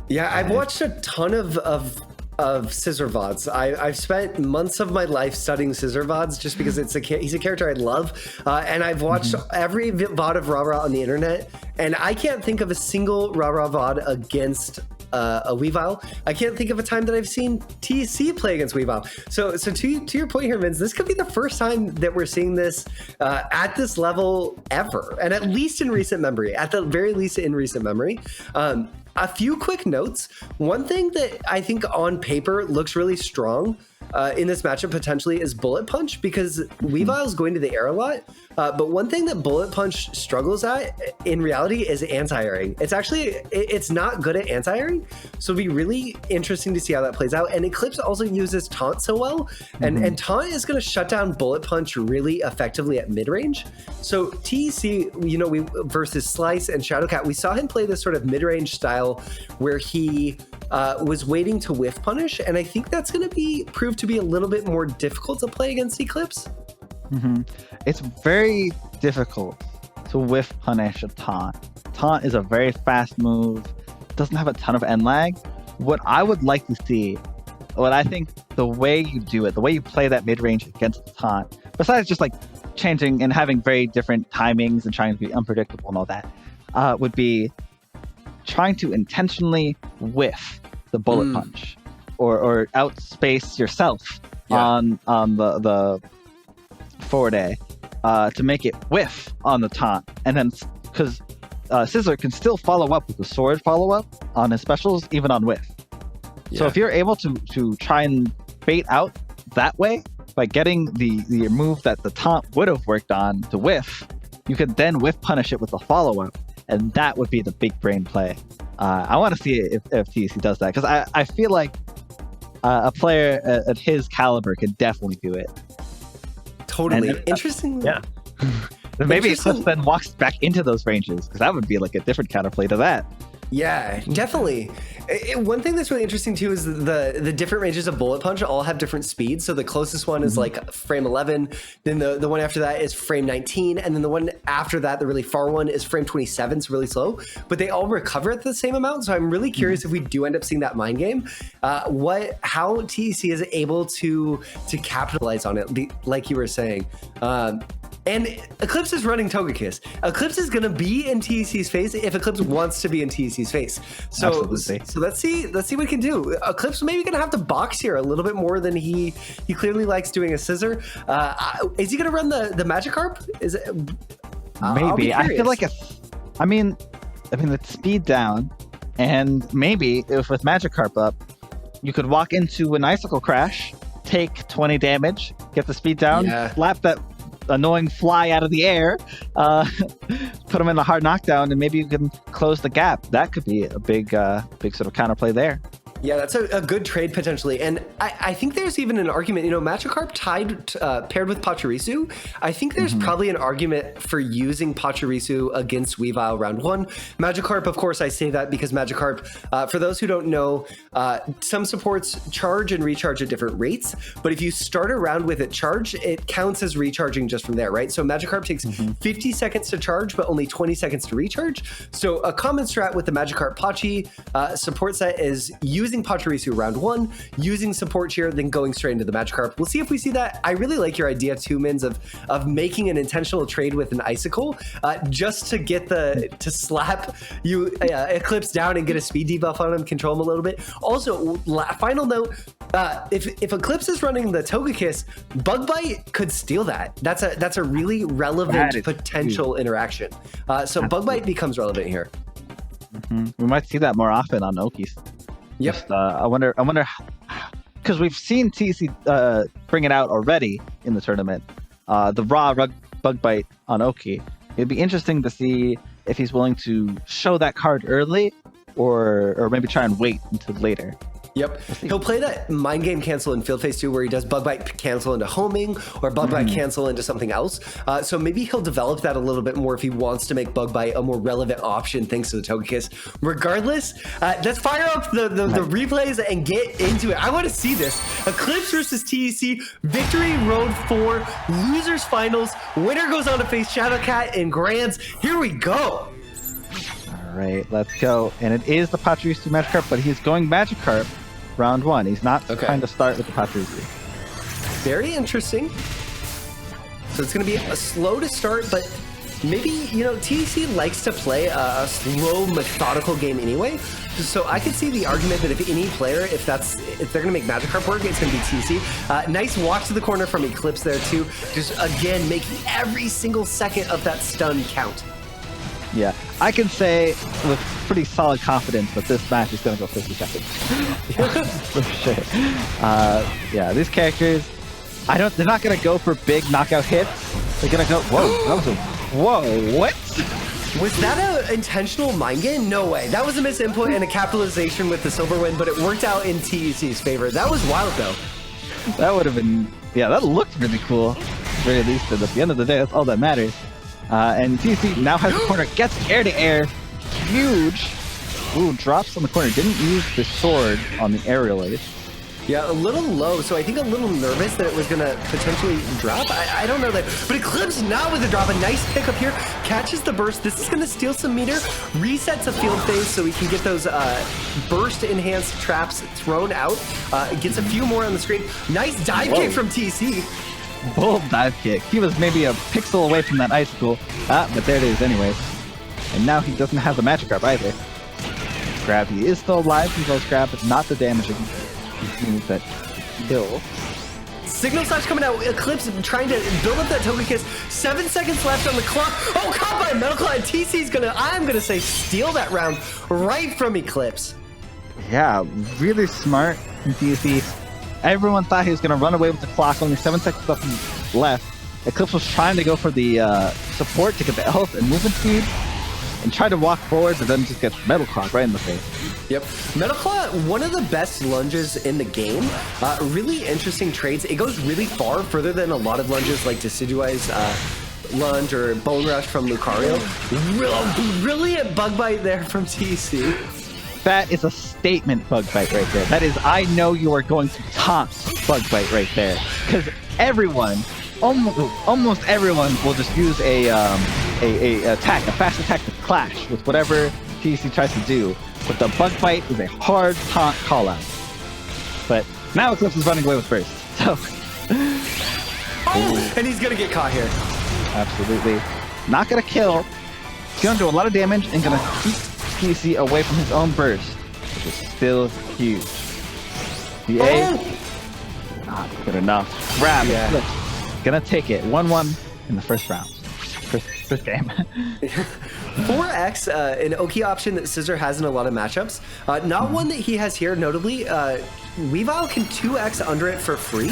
Yeah, I've watched a ton of Scissor VODs. I've spent months of my life studying Scissor VODs just because he's a character I love. And I've watched every VOD of Rah-Rah on the internet, and I can't think of a single Rah-Rah VOD against a Weavile. I can't think of a time that I've seen TEC play against Weavile. So to your point here, Vince, this could be the first time that we're seeing this at this level ever, and at least in recent memory, at the very least in recent memory. a few quick notes. One thing that I think on paper looks really strong in this matchup potentially is Bullet Punch, because Weavile's going to the air a lot. But one thing that Bullet Punch struggles at in reality is anti-airing. It's not good at anti-airing. So it'll be really interesting to see how that plays out. And Eclipse also uses Taunt so well. And Taunt is going to shut down Bullet Punch really effectively at mid-range. So TEC, versus Slice and Shadowcat, we saw him play this sort of mid-range style where he was waiting to whiff punish. And I think that's going to prove to be a little bit more difficult to play against Eclipse. It's very difficult to whiff punish a taunt. Taunt is a very fast move, doesn't have a ton of end lag. What I would like to see, what I think the way you do it, the way you play that mid-range against the taunt, besides just like changing and having very different timings and trying to be unpredictable and all that, would be trying to intentionally whiff the bullet punch or outspace yourself on the forward A to make it whiff on the taunt. And then because Scissor can still follow up with the sword follow-up on his specials, even on whiff. So if you're able to try and bait out that way by getting the move that the taunt would have worked on to whiff, you could then whiff punish it with the follow-up, and that would be the big brain play. I want to see if TEC does that, because I feel like a player at his caliber could definitely do it. Totally. Interesting. Yeah. Maybe Eclipse then walks back into those ranges, because that would be like a different counterplay to that. Yeah, definitely. One thing that's really interesting too is the different ranges of Bullet Punch all have different speeds. So the closest one is like frame 11, then the one after that is frame 19, and then the one after that, the really far one, is frame 27, so really slow. But they all recover at the same amount. So I'm really curious if we do end up seeing that mind game, how TEC is able to capitalize on it, like you were saying. And Eclipse is running Togekiss. Eclipse is going to be in TEC's face if Eclipse wants to be in TEC's face. So let's see what he can do. Eclipse maybe going to have to box here a little bit more than he clearly likes doing a Scissor. Is he going to run the Magikarp? Is it? Maybe. I feel like I mean, the speed down, and maybe if with Magikarp up, you could walk into an Icicle Crash, take 20 damage, get the speed down, slap that annoying fly out of the air, put him in a hard knockdown, and maybe you can close the gap. That could be a big sort of counterplay there. Yeah, that's a good trade potentially. And I think there's even an argument, Magikarp paired with Pachirisu. I think there's probably an argument for using Pachirisu against Weavile round 1. Magikarp, of course, I say that because Magikarp, for those who don't know, some supports charge and recharge at different rates. But if you start a round with it charged, it counts as recharging just from there, right? So Magikarp takes 50 seconds to charge, but only 20 seconds to recharge. So a common strat with the Magikarp Pachi support set is using Pachirisu round 1, using support cheer, then going straight into the Magikarp. We'll see if we see that. I really like your idea too, Mins, of making an intentional trade with an Icicle just to get to slap you Eclipse down and get a speed debuff on him, control him a little bit. Also, final note, if Eclipse is running the Togekiss, Bug Bite could steal that. That's a really relevant potential interaction. So Bug Bite becomes relevant here. We might see that more often on Okis. Yep. Just, I wonder, because we've seen TC bring it out already in the tournament. The raw Bug Bite on Oki. It'd be interesting to see if he's willing to show that card early, or maybe try and wait until later. Yep. He'll play that mind game cancel in Field Phase 2 where he does Bug Bite cancel into homing or Bug Bite cancel into something else. So maybe he'll develop that a little bit more if he wants to make Bug Bite a more relevant option thanks to the Togekiss. Regardless, let's fire up the replays and get into it. I want to see this. Eclipse versus TEC, Victory Road 4, Losers Finals. Winner goes on to face Shadowcat in Grands. Here we go. All right, let's go. And it is the Pachirisu Magikarp, but he's going Magikarp round 1. He's not trying to start with the Pachirisu. Very interesting. So it's going to be a slow to start, but maybe, TEC likes to play a slow, methodical game anyway. So I could see the argument that if any player, if they're going to make Magikarp work, it's going to be TEC. Nice walk to the corner from Eclipse there too. Just, again, making every single second of that stun count. Yeah, I can say with pretty solid confidence that this match is going to go 50 seconds. For sure. Yeah, these characters, they're not going to go for big knockout hits. They're going to go, whoa, what? Was that an intentional mind game? No way. That was a misinput and a capitalization with the silver win, but it worked out in TEC's favor. That was wild, though. That would have been, yeah, that looked really cool. At the very least, at the end of the day, that's all that matters. And TEC now has the corner, gets air to air. Huge. Ooh, drops on the corner. Didn't use the sword on the aerial ace. Yeah, a little low, so I think a little nervous that it was going to potentially drop. I don't know that. But Eclipse not with the drop. A nice pick up here. Catches the burst. This is going to steal some meter. Resets a field phase so he can get those burst-enhanced traps thrown out. Gets a few more on the screen. Nice dive kick from TC. Bold dive kick. He was maybe a pixel away from that icicle. But there it is anyways. And now he doesn't have the magic grab either. Grab, he is still alive from those grab, but not the damaging move that kill. Signal Slash coming out. Eclipse trying to build up that Token Kiss. 7 seconds left on the clock. Oh, caught by Metal Claw, and TC's I'm gonna say, steal that round right from Eclipse. Yeah, really smart from TC. Everyone thought he was gonna run away with the clock. Only 7 seconds left. Eclipse was trying to go for the support to get the health and movement speed, and try to walk forward, but then just gets Metal Claw right in the face. Yep. Metal Claw, one of the best lunges in the game. Really interesting trades. It goes really far, further than a lot of lunges like Decidueye's lunge or Bone Rush from Lucario. Brilliant Bug Bite there from TC. That is a statement Bug Bite right there. That is, I know you are going to taunt Bug Bite right there. Because everyone, almost everyone will just use a fast attack to clash with whatever TC tries to do. But the Bug Bite is a hard taunt call out. But now Eclipse is running away with burst. So and he's gonna get caught here. Absolutely. Not gonna kill. He's gonna do a lot of damage and gonna keep TC away from his own burst, which is still huge. The A, not good enough. Grab, Eclipse. Gonna take it. 1-1 in the first round. First game. 4X, an Oki option that Scissor has in a lot of matchups. Not one that he has here, notably. Weavile can 2X under it for free.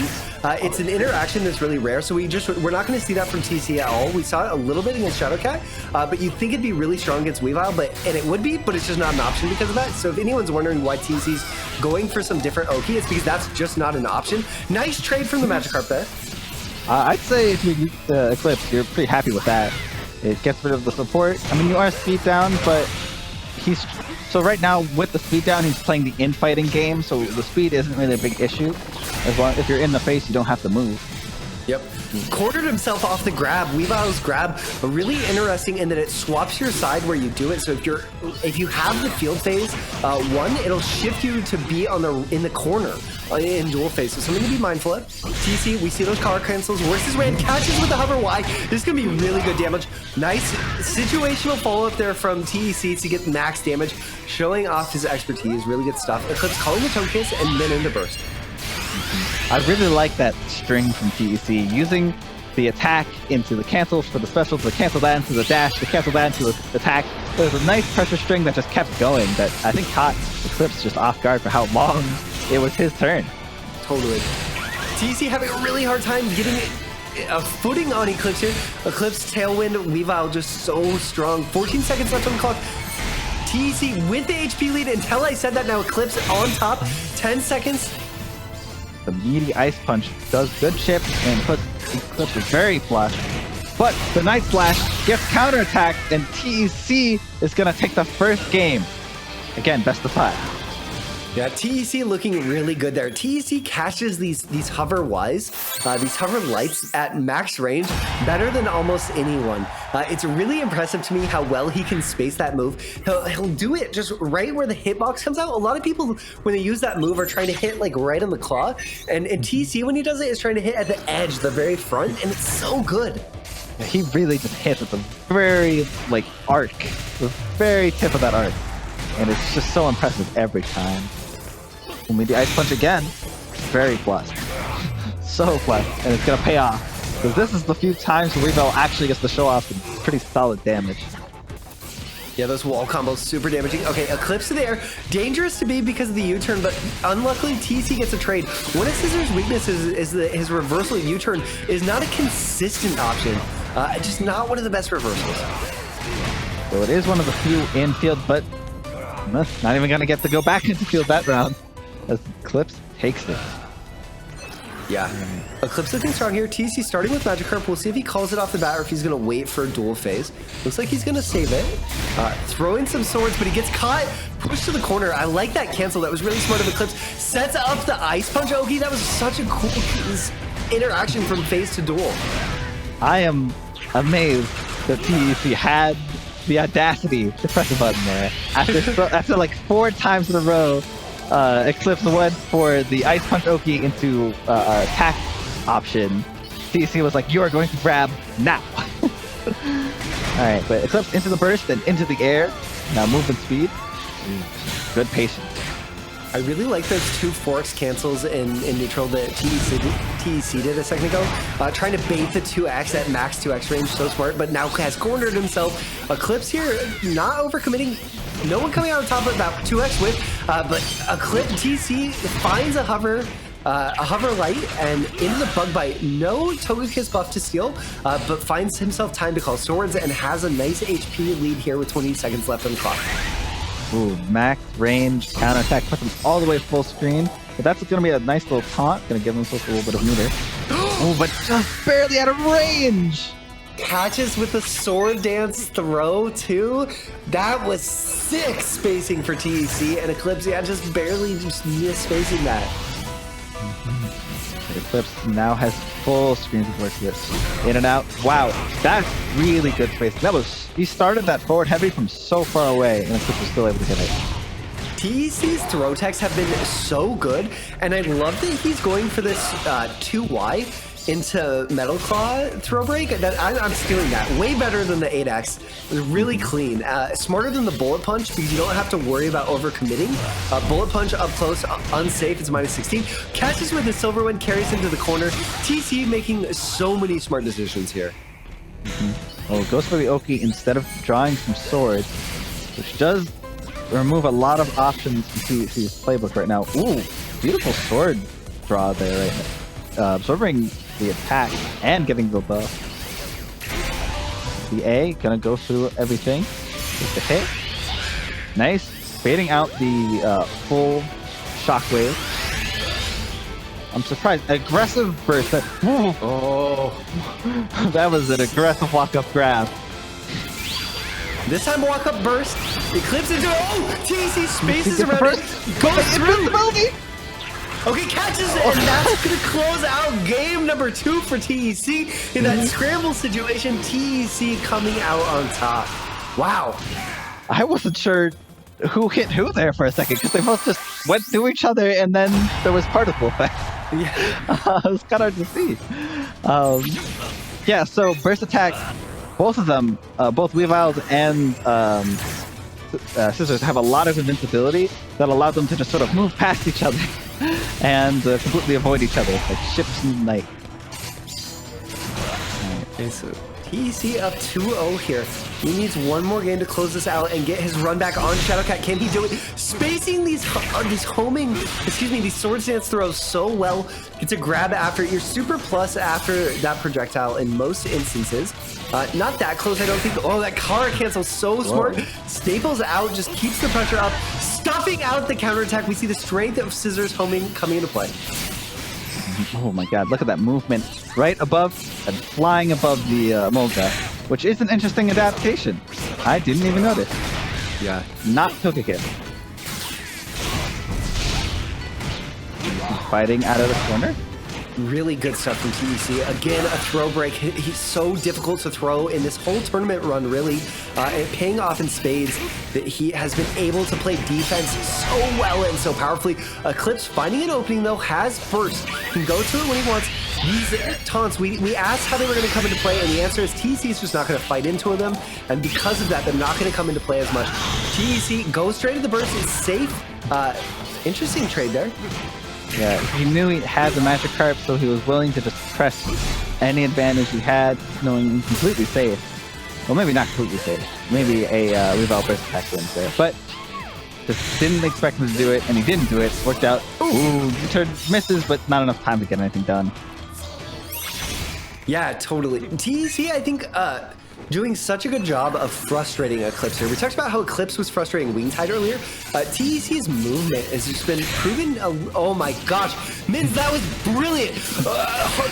It's an interaction that's really rare, so we're not going to see that from TC at all. We saw it a little bit against Shadowcat, but you'd think it'd be really strong against Weavile, and it would be, but it's just not an option because of that. So if anyone's wondering why TC's going for some different Oki, it's because that's just not an option. Nice trade from the Magikarp there. I'd say if you use Eclipse, you're pretty happy with that. It gets rid of the support. I mean, you are speed down, but so right now with the speed down, he's playing the infighting game, so the speed isn't really a big issue. As long if you're in the face, you don't have to move. Yep. Quartered himself off the grab. Weavile's grab, really interesting in that it swaps your side where you do it. So if you have the field phase, it'll shift you to be in the corner in dual phase. So something to be mindful of. TC, we see those car cancels. Versus Rand catches with the hover Y. This is gonna be really good damage. Nice situational follow up there from TEC to get max damage, showing off his expertise. Really good stuff. Eclipse calling the Token Kiss and then into burst. I really like that string from TEC, using the attack into the cancels for the special, to cancel that into the dash, to cancel that into the attack. There's a nice pressure string that just kept going that I think caught Eclipse just off guard for how long it was his turn. Totally. TEC having a really hard time getting a footing on Eclipse here. Eclipse, Tailwind, Weavile just so strong. 14 seconds left on the clock. TEC with the HP lead until I said that. Now Eclipse on top. 10 seconds. The meaty Ice Punch does good chip and puts Eclipse very flush. But the Night Slash gets counterattacked, and TEC is going to take the first game. Again, best of 5. Yeah, TEC looking really good there. TEC catches these hover Ys, these hover lights at max range better than almost anyone. It's really impressive to me how well he can space that move. He'll do it just right where the hitbox comes out. A lot of people, when they use that move, are trying to hit like right on the claw. And TEC, when he does it, is trying to hit at the edge, the very front, and it's so good. Yeah, he really just hits at the very arc, the very tip of that arc. And it's just so impressive every time. When we do Ice Punch again, very flush. So flush, and it's gonna pay off. Because this is the few times Weavile actually gets to show off some pretty solid damage. Yeah, those wall combos super damaging. Okay, Eclipse to the air. Dangerous to be because of the U-turn, but unluckily TC gets a trade. One of Scissors' weaknesses is that his reversal U-turn is not a consistent option. Just not one of the best reversals. So it is one of the few in field, but not even going to get to go back into field that round as Eclipse takes it. Yeah. Eclipse looking strong here. TC starting with Magikarp. We'll see if he calls it off the bat or if he's going to wait for a dual phase. Looks like he's going to save it. Throwing some swords, but he gets caught. Pushed to the corner. I like that cancel. That was really smart of Eclipse. Sets up the Ice Punch Oki. That was such a cool interaction from phase to duel. I am amazed that TC had the audacity to press a button there. After like 4 times in a row, Eclipse went for the Ice Punch Oki into attack option. TC was like, you are going to grab now. Alright, but Eclipse into the burst and into the air. Now movement speed. Good patience. I really like those 2 forks cancels in neutral that TEC did a second ago. Trying to bait the 2x at max 2x range, so smart, but now has cornered himself. Eclipse here, not overcommitting. No one coming out on top of that 2x whip, but Eclipse TC finds a hover light and into the bug bite. No Togekiss buff to steal, but finds himself time to call swords and has a nice HP lead here with 20 seconds left on the clock. Ooh, max range counterattack puts him all the way full screen. But that's going to be a nice little taunt. Going to give himself a little bit of meter. Oh, but just barely out of range. Catches with a sword dance throw too. That was sick spacing for TEC, and Eclipse, yeah, just barely missed spacing that. Eclipse now has full screen to work with. In and out. Wow, that's really good spacing. He started that forward heavy from so far away, and Eclipse was still able to get it. TEC's throw techs have been so good, and I love that he's going for this 2Y into Metal Claw throw break. I'm stealing that. Way better than the 8X. It was really clean. Smarter than the Bullet Punch because you don't have to worry about overcommitting. Bullet Punch up close, unsafe. It's -16. Catches with the Silver Wind, carries into the corner. TC making so many smart decisions here. Oh, goes for the Oki instead of drawing some swords, which does remove a lot of options from TC's playbook right now. Ooh, beautiful sword draw there right now. Absorbing the attack and getting the buff. The A gonna go through everything with the hit. Nice. Baiting out the full shockwave. I'm surprised. Aggressive burst. Oh, that was an aggressive walk-up grab. This time walk-up burst. Eclipse into it. Oh, TC spaces around it. Goes through. Okay, catches it, and that's going to close out game number 2 for TEC. In that scramble situation, TEC coming out on top. Wow. I wasn't sure who hit who there for a second, because they both just went through each other, and then there was particle effect. Yeah. It was kind of hard to see. Yeah, so burst attacks, both of them, both Weaviles and Scissors have a lot of invincibility that allow them to just sort of move past each other and completely avoid each other, like ships in the night. Okay, so TEC up 2-0 here. He needs one more game to close this out and get his run back on Shadowcat. Can he do it? Spacing these sword dance throws so well. Gets a grab after your super plus after that projectile in most instances. Not that close, I don't think. Oh, that Kara cancel so smart. Whoa. Staples out, just keeps the pressure up. Stuffing out the counterattack. We see the strength of Scissors homing coming into play. Oh my god, look at that movement. Right above and flying above the Molga, which is an interesting adaptation. I didn't even notice. Yeah. Not Togekiss. Fighting out of the corner. Really good stuff from TEC. Again, a throw break. He's so difficult to throw in this whole tournament run, really. And paying off in spades that he has been able to play defense so well and so powerfully. Eclipse finding an opening, though, has burst. Can go to it when he wants. These taunts, we asked how they were going to come into play, and the answer is TEC is just not going to fight into them. And because of that, they're not going to come into play as much. TEC goes straight to the burst. It's safe. Interesting trade there. Yeah, he knew he had the Magikarp, so he was willing to just press any advantage he had, knowing he's completely safe. well, maybe not completely safe. Maybe a Revolve burst attack wins there, but just didn't expect him to do it, and he didn't do it. Worked out. Ooh, turn misses, but not enough time to get anything done. Yeah, totally. TEC, I think, doing such a good job of frustrating Eclipse here. We talked about how Eclipse was frustrating Wingtide earlier. TEC's movement has just been proven. Oh my gosh, Mins, that was brilliant.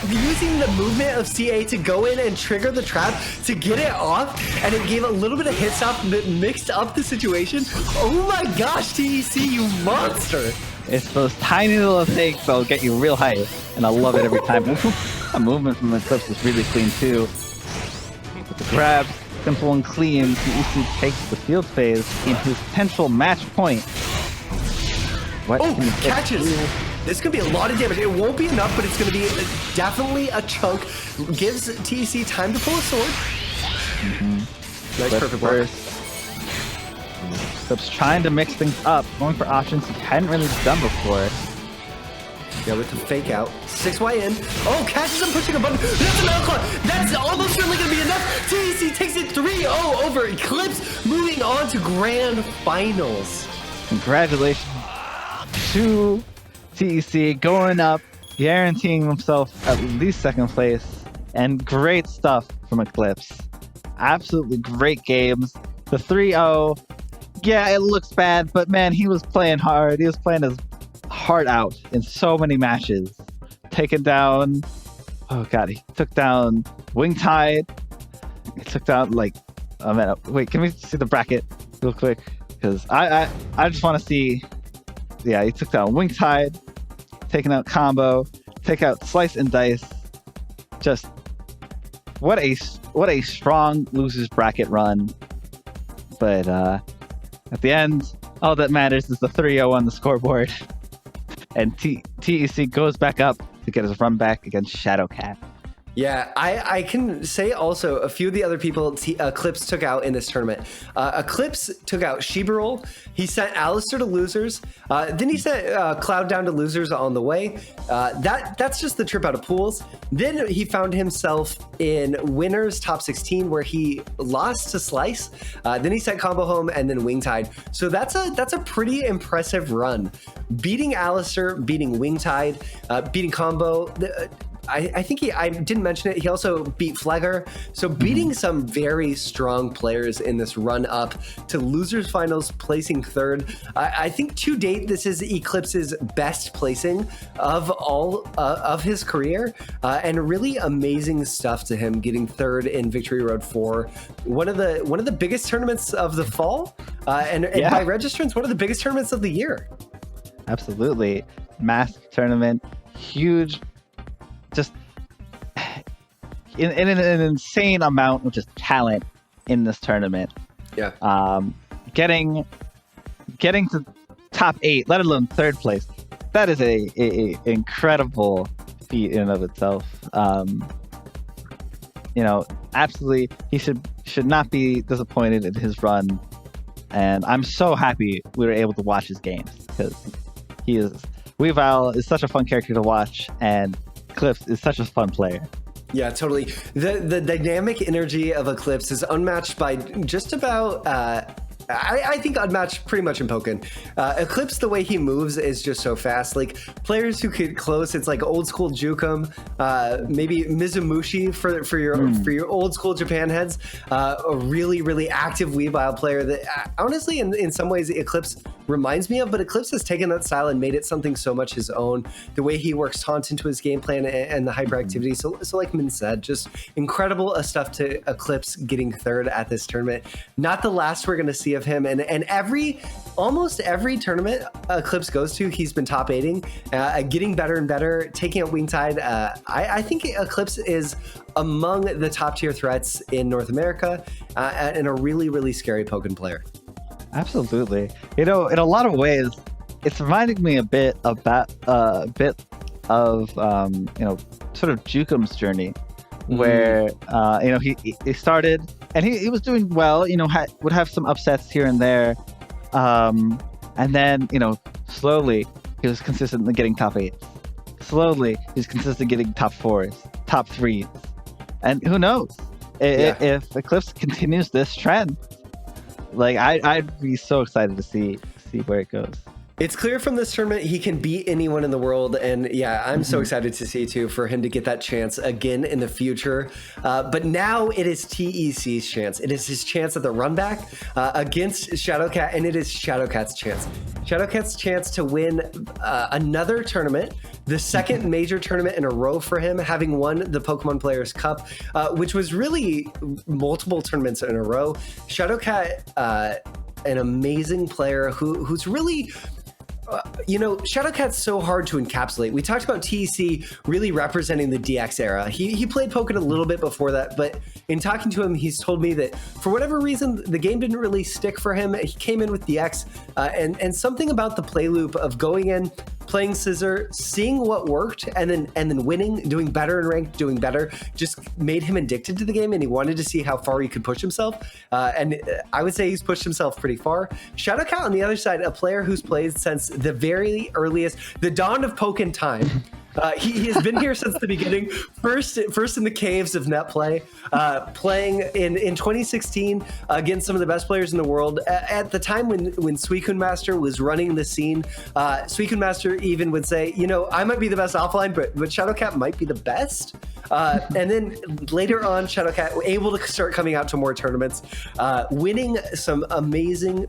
Using the movement of CA to go in and trigger the trap to get it off, and it gave a little bit of hit stop that mixed up the situation. Oh my gosh, TEC, you monster. It's those tiny little things that'll get you real high, and I love it every time. The movement from Eclipse is really clean too. With the grab, simple and clean, TEC takes the field phase in his potential match point. What? Oh, catches! This could be a lot of damage. It won't be enough, but it's going to be definitely a chunk. Gives TEC time to pull a sword. Nice, perfect work. Eclipse trying to mix things up, going for options he hadn't really done before. Yeah, with the fake out. 6Y in. Oh, catches him pushing a button. That's an outclaw. That's almost certainly going to be enough. TEC takes it 3-0 over Eclipse, moving on to grand finals. Congratulations to TEC going up, guaranteeing himself at least second place, and great stuff from Eclipse. Absolutely great games. The 3-0, yeah, it looks bad, but man, he was playing hard. He was playing his heart out in so many matches. Taken down, oh god, he took down Wingtide. He took down like, oh man, wait, can we see the bracket real quick? Because I just want to see. Yeah, he took down Wingtide, taking out Combo, take out SliceNDice. Just what a strong losers bracket run. But at the end, all that matters is the 3-0 on the scoreboard. And TEC goes back up to get his run back against Shadowcat. Yeah, I can say also a few of the other people Eclipse took out in this tournament. Eclipse took out Preroll. He sent Allister to losers. Then he sent Cloud down to losers on the way. That's just the trip out of pools. Then he found himself in winners top 16 where he lost to Slice. Then he sent Combo home and then Wingtide. So that's a pretty impressive run. Beating Allister, beating Wingtide, beating Combo. I think I didn't mention it. He also beat Flegger. So beating some very strong players in this run up to losers finals, placing third. I think to date, this is Eclipse's best placing of all of his career, and really amazing stuff to him getting third in Victory Road 4. One of the biggest tournaments of the fall, and by registrants, one of the biggest tournaments of the year. Absolutely. Massive tournament, huge. Just in an insane amount of just talent in this tournament. Yeah. Getting to top 8, let alone third place, that is a incredible feat in and of itself. Absolutely, he should not be disappointed in his run, and I'm so happy we were able to watch his games because Weavile is such a fun character to watch, and Eclipse is such a fun player. Yeah, totally. The dynamic energy of Eclipse is unmatched by just about I think unmatched pretty much in Pokken. Eclipse, the way he moves is just so fast. Like players who get close, it's like old school Jukum, maybe Mizumushi for your old school Japan heads. A really, really active Weavile player that honestly, in some ways, Eclipse reminds me of, but Eclipse has taken that style and made it something so much his own. The way he works taunt into his game plan and the hyperactivity. So like Min said, just incredible stuff to Eclipse getting third at this tournament. Not the last we're going to see of him, and almost every tournament Eclipse goes to, he's been top 8ing, getting better and better, taking out Wingtide. I think Eclipse is among the top tier threats in North America, and a really, really scary Pokken player. Absolutely. In a lot of ways, it's reminding me a bit of sort of Jukum's journey, where he started and he was doing well, would have some upsets here and there, and then slowly he was consistently getting top 8. Slowly he was consistently getting top 4s, top 3s, and who knows, If Eclipse continues this trend, like I'd be so excited to see where it goes. It's clear from this tournament he can beat anyone in the world, and yeah, I'm so excited to see too for him to get that chance again in the future. But now it is TEC's chance. It is his chance at the run back against Shadowcat, and it is Shadowcat's chance. Shadowcat's chance to win another tournament, the second major tournament in a row for him, having won the Pokemon Players Cup, which was really multiple tournaments in a row. Shadowcat, an amazing player who's really... Shadowcat's so hard to encapsulate. We talked about TEC really representing the DX era. He played Pokken a little bit before that, but in talking to him, he's told me that for whatever reason, the game didn't really stick for him. He came in with DX, and something about the play loop of going in, playing Scissor, seeing what worked, and then winning, doing better in ranked, doing better, just made him addicted to the game, and he wanted to see how far he could push himself. And I would say he's pushed himself pretty far. Shadowcat on the other side, a player who's played since the very earliest, the dawn of Pokken time. He has been here since the beginning. First in the caves of net play, playing in 2016 against some of the best players in the world. At the time when Suicune Master was running the scene, Suicune Master even would say, I might be the best offline, but Shadowcat might be the best. And then later on, Shadowcat able to start coming out to more tournaments, winning some amazing,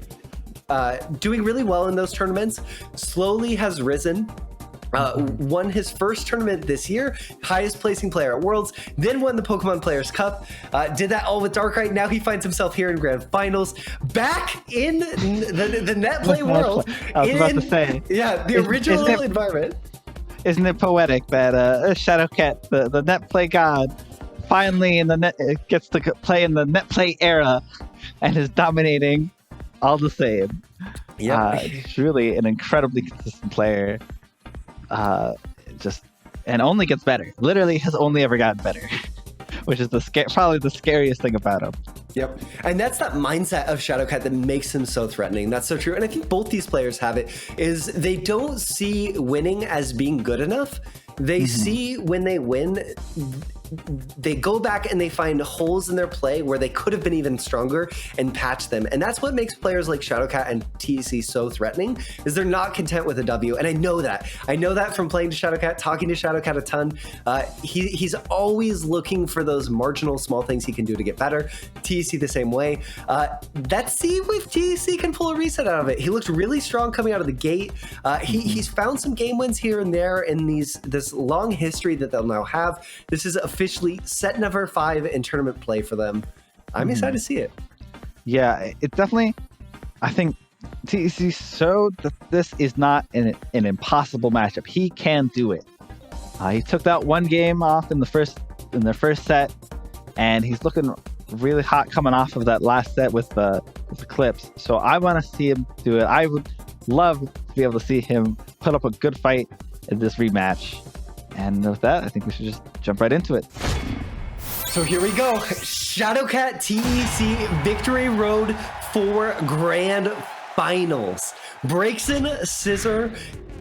doing really well in those tournaments. Slowly has risen. Won his first tournament this year, highest placing player at Worlds, then won the Pokemon Players Cup, did that all with Darkrai. Now he finds himself here in Grand Finals, back in the net play world. I was about to say. Yeah, the original environment. Isn't it poetic that Shadowcat, the net play god, finally in the net gets to play in the net play era and is dominating all the same? Yeah, he's really an incredibly consistent player. And only gets better. Literally has only ever gotten better, which is probably the scariest thing about him. Yep. And that's that mindset of Shadowcat that makes him so threatening. That's so true. And I think both these players have it, is they don't see winning as being good enough. They see when they win, they go back and they find holes in their play where they could have been even stronger and patch them. And that's what makes players like Shadowcat and TEC so threatening, is they're not content with a W. And I know that. I know that from playing to Shadowcat, talking to Shadowcat a ton. He's always looking for those marginal small things he can do to get better. TEC the same way. Let's see if TEC can pull a reset out of it. He looked really strong coming out of the gate. He's found some game wins here and there in this long history that they'll now have. This is officially set number 5 in tournament play for them. I'm excited to see it. Yeah, it definitely, I think TEC showed that this is not an impossible matchup. He can do it. He took that one game off in their first set, and he's looking really hot coming off of that last set with Eclipse. So I want to see him do it. I would love to be able to see him put up a good fight in this rematch. And with that, I think we should just jump right into it. So here we go. Shadowcat TEC Victory Road for Grand Finals. Breaks in Scissor.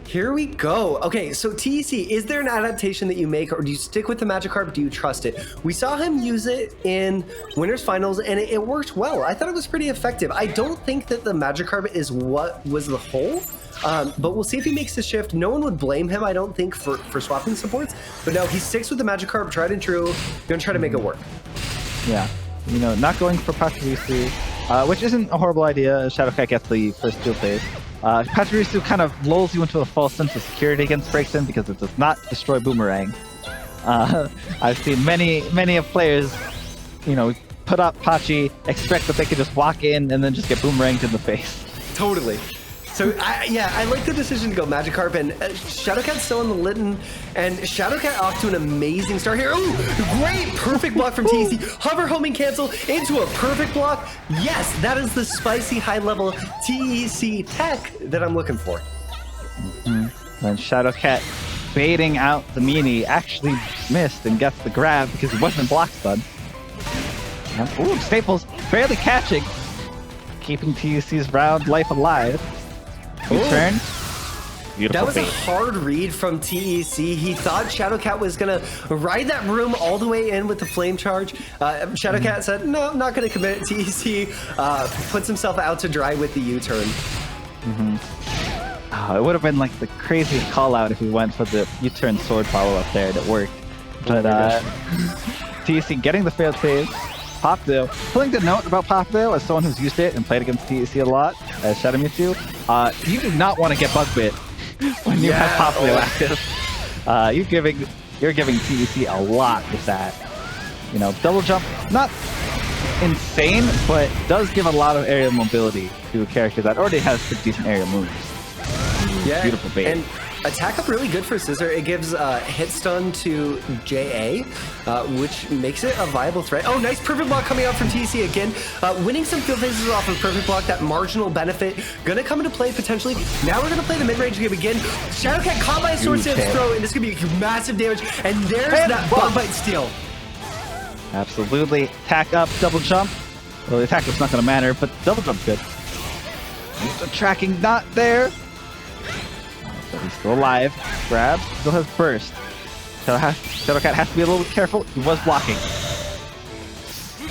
Here we go. Okay, so TEC, is there an adaptation that you make, or do you stick with the Magikarp? Do you trust it? We saw him use it in Winners Finals, and it worked well. I thought it was pretty effective. I don't think that the Magikarp is what was the hole, but we'll see if he makes the shift. No one would blame him, I don't think, for swapping supports, but no, he sticks with the Magikarp, tried and true, gonna try to make it work. Yeah, not going for Pachirisu, which isn't a horrible idea. Shadowcat gets the first dual phase. Pachirisu kind of lulls you into a false sense of security against Breaksin because it does not destroy Boomerang. I've seen many of players, put up Pachi, expect that they could just walk in and then just get Boomeranged in the face. Totally. So, I like the decision to go Magikarp, and Shadowcat's still in the Litten, and Shadowcat off to an amazing start here. Ooh, great, perfect block from TEC. Hover, homing, cancel into a perfect block. Yes, that is the spicy high-level TEC tech that I'm looking for. Then Shadowcat baiting out the meanie actually missed and gets the grab because he wasn't block stun. Ooh, Staples barely catching, keeping TEC's round life alive. Good turn. Beautiful That was bait. a hard read from TEC. He thought Shadowcat was going to ride that room all the way in with the flame charge. Shadowcat said, no, I'm not going to commit. TEC puts himself out to dry with the U-turn. Oh, it would have been like the craziest call out if he went for the U-turn sword follow-up there and it worked. But TEC getting the failed save. Popville. Something to note about Popville, as someone who's used it and played against TEC a lot, as Shadow Mewtwo, you do not want to get bug bit when you have Popville active. You're giving TEC a lot with that. You know, double jump, not insane, but does give a lot of aerial mobility to a character that already has pretty decent aerial moves. Yeah, beautiful bait. And attack up really good for Scissor. It gives hit stun to JA, which makes it a viable threat. Oh, nice perfect block coming out from TC again. Winning some field phases off of perfect block, that marginal benefit. Gonna come into play potentially. Now we're gonna play the mid-range game again. Shadowcat caught by a sword stance throw, and this is gonna be massive damage. And there's that bug bite steal. Absolutely. Attack up, double jump. Well, the attack up's not gonna matter, but double jump's good. The tracking not there. But he's still alive. Grabs, still has burst. Shadowcat has to be a little bit careful. He was blocking.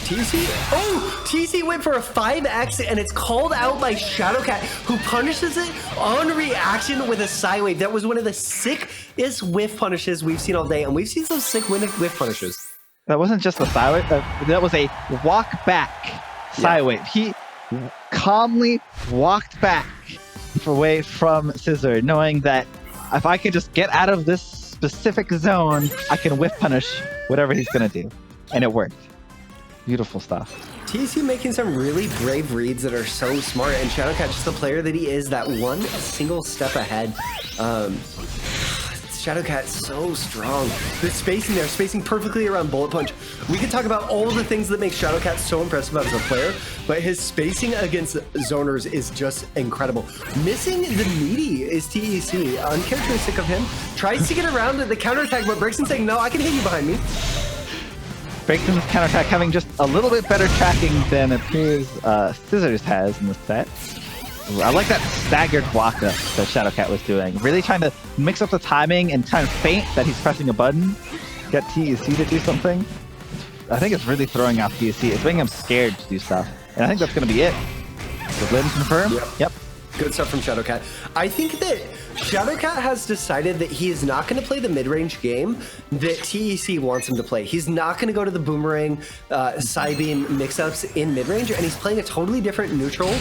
TC? Oh! TC went for a 5x and it's called out by Shadowcat, who punishes it on reaction with a side wave. That was one of the sickest whiff punishes we've seen all day, and we've seen some sick whiff punishes. That wasn't just a side wave. That was a walk back side wave. He calmly walked back away from Scissor, knowing that if I can just get out of this specific zone, I can whiff punish whatever he's gonna do. And it worked. Beautiful stuff. TC making some really brave reads that are so smart, and Shadowcat, just the player that he is, that one single step ahead. Shadowcat so strong. The spacing there, spacing perfectly around Bullet Punch. We could talk about all the things that make Shadowcat so impressive as a player, but his spacing against zoners is just incredible. Missing the meaty is TEC, uncharacteristic of him. Tries to get around the counterattack, but Brixton saying, no, I can hit you behind me. Brixton's counterattack having just a little bit better tracking than it appears Scissors has in the set. I like that staggered block up that Shadowcat was doing. Really trying to mix up the timing and kind of feint that he's pressing a button. Get TEC to do something. I think it's really throwing off TEC. It's making him scared to do stuff. And I think that's going to be it. So Blinn confirm? Yep. Good stuff from Shadowcat. I think that Shadowcat has decided that he is not going to play the mid-range game that TEC wants him to play. He's not going to go to the boomerang, Psybeam mix-ups in mid-range, and he's playing a totally different neutral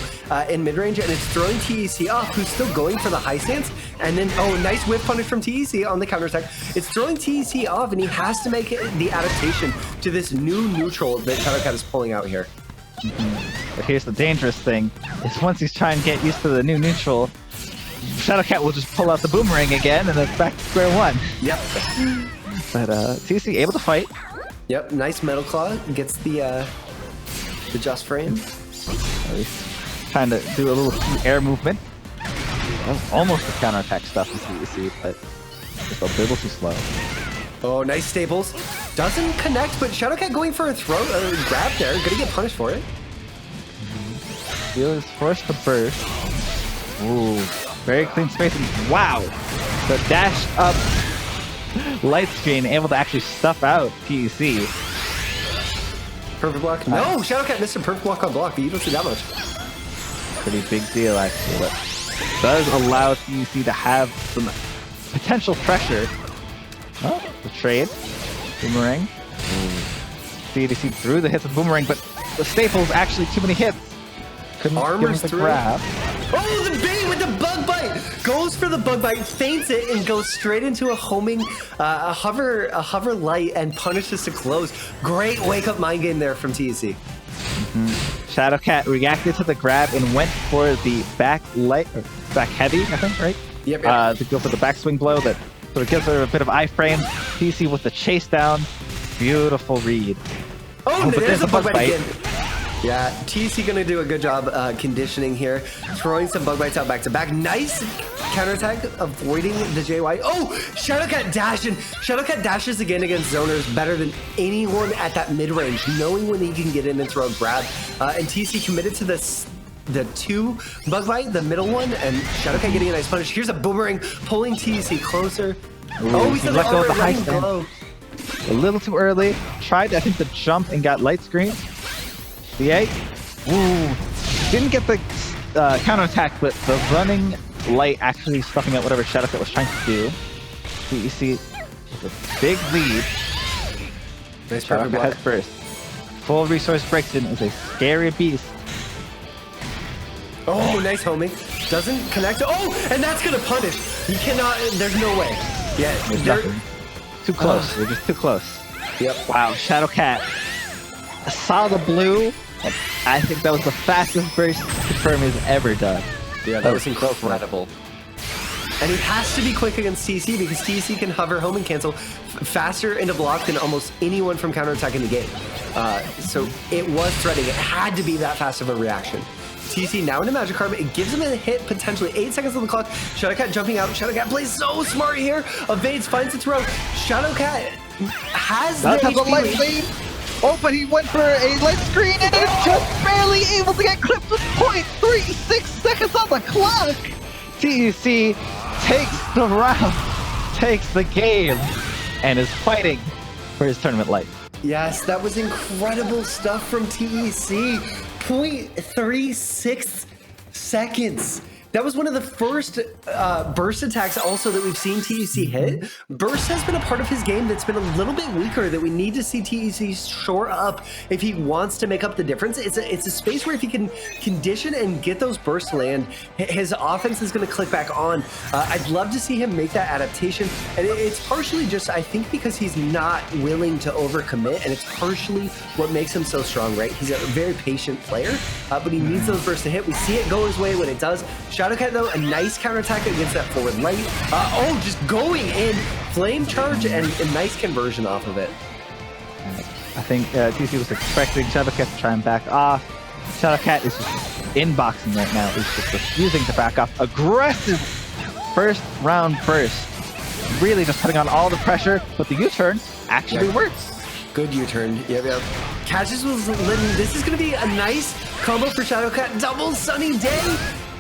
in mid-range, and it's throwing TEC off, who's still going for the high stance, and then, oh, nice whip punish from TEC on the counterattack. It's throwing TEC off, and he has to make the adaptation to this new neutral that Shadowcat is pulling out here. But here's the dangerous thing, is once he's trying to get used to the new neutral, Shadowcat will just pull out the boomerang again, and it's back to square one. Yep. But TC able to fight. Yep, nice Metal Claw, gets the just frame. He's trying to do a little air movement. Almost the counterattack stuff in TC, but just a little too slow. Oh, nice staples. Doesn't connect, but Shadowcat going for a grab there. Gonna get punished for it. He was forced to burst. Ooh, very clean spacing. Wow! The dash up light screen able to actually stuff out TEC. Perfect block. No, Shadowcat missed a perfect block on block, but you don't see that much. Pretty big deal, actually. But does allow TEC to have some potential pressure. Oh, the trade. Boomerang. TEC threw the hits of Boomerang, but the staples actually too many hits. Couldn't Armor's give him the through. grab. Oh, the bait with the bug bite! Goes for the bug bite, feints it, and goes straight into a homing, a hover light, and punishes to close. Great wake-up mind game there from TEC. Shadowcat reacted to the grab and went for the back light, or back heavy, I think, right? Yep. To go for the backswing blow that sort of gives her a bit of iframe. TC with the chase down. Beautiful read. Oh, but there's a bug bite bite. again. Yeah, TC gonna do a good job conditioning here, throwing some bug bites out back to back. Nice counterattack, avoiding the JY. Oh, Shadowcat dashing. Shadowcat dashes again against zoners better than anyone at that mid range, knowing when he can get in and throw a grab. And TC committed to this the 2 Bug Bite, the middle one, and Shadowcat getting a nice punish. Here's a Boomerang, pulling TEC closer. Ooh, he's let go of the high letting stand. go. A little too early. Tried, I think, to jump and got light screen. CA. Ooh. Didn't get the counterattack, but the running light actually stuffing out whatever Shadowcat was trying to do. TEC with a big lead. Nice Shadowcat head first. Full resource breaks in is a scary beast. Oh, nice homing. Doesn't connect. Oh, and that's going to punish. He cannot. There's no way. Yeah, There's nothing. Too close. They're just too close. Yep. Wow, Shadowcat saw the blue, and I think that was the fastest burst Confirm has ever done. Yeah, that was incredible. And he has to be quick against TC because TC can hover home and cancel faster into block than almost anyone from counterattack in the game. So it was threatening. It had to be that fast of a reaction. TC now into Magikarp. It gives him a hit potentially. 8 seconds on the clock. Shadowcat jumping out. Shadowcat plays so smart here. Evades, finds its route. Shadowcat has the HP lead. Oh, but he went for a light screen and is just barely able to get clipped with 0.36 seconds on the clock. TEC takes the round, takes the game, and is fighting for his tournament life. Yes, that was incredible stuff from TEC. 0.36 seconds. That was one of the first burst attacks also that we've seen TEC hit. Burst has been a part of his game that's been a little bit weaker that we need to see TEC shore up if he wants to make up the difference. It's a space where if he can condition and get those bursts land, his offense is going to click back on. I'd love to see him make that adaptation. And it's partially just, I think, because he's not willing to overcommit, and it's partially what makes him so strong, right? He's a very patient player, but he needs those bursts to hit. We see it go his way when it does. Shadowcat, though, a nice counterattack against that forward light. Just going in, flame charge, and a nice conversion off of it. I think TC was expecting Shadowcat to try and back off. Shadowcat is just inboxing right now. He's just refusing to back off. Aggressive first round burst. Really just putting on all the pressure, but the U-turn actually works. Good U-turn. Yep. Catches was Litten. This is going to be a nice combo for Shadowcat. Double Sunny Day.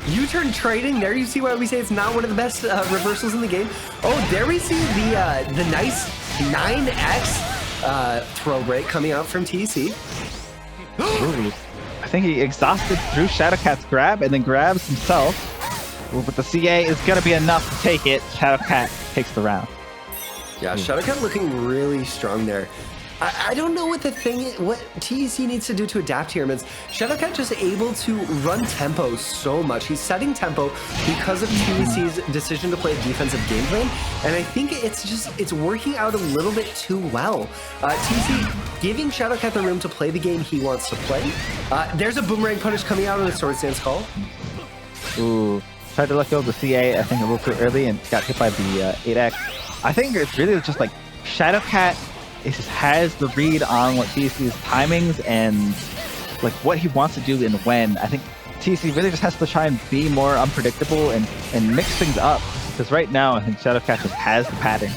U-turn trading. There you see why we say it's not one of the best reversals in the game. Oh, there we see the nice 9x throw break coming out from TC. I think he exhausted through Shadowcat's grab and then grabs himself. Ooh, but the CA is going to be enough to take it. Shadowcat takes the round. Yeah, Shadowcat looking really strong there. I don't know what TEC needs to do to adapt here, man. Shadowcat just able to run tempo so much. He's setting tempo because of TEC's decision to play a defensive game plan, and I think it's working out a little bit too well. TEC giving Shadowcat the room to play the game he wants to play. There's a boomerang punish coming out of the Sword Stance call. Ooh, tried to let go of the CA, I think a little too early, and got hit by the 8x. I think it's really just like Shadowcat has the read on what TEC's timings and like what he wants to do and when. I think TEC really just has to try and be more unpredictable and mix things up, because right now I think Shadowcat just has the pattern.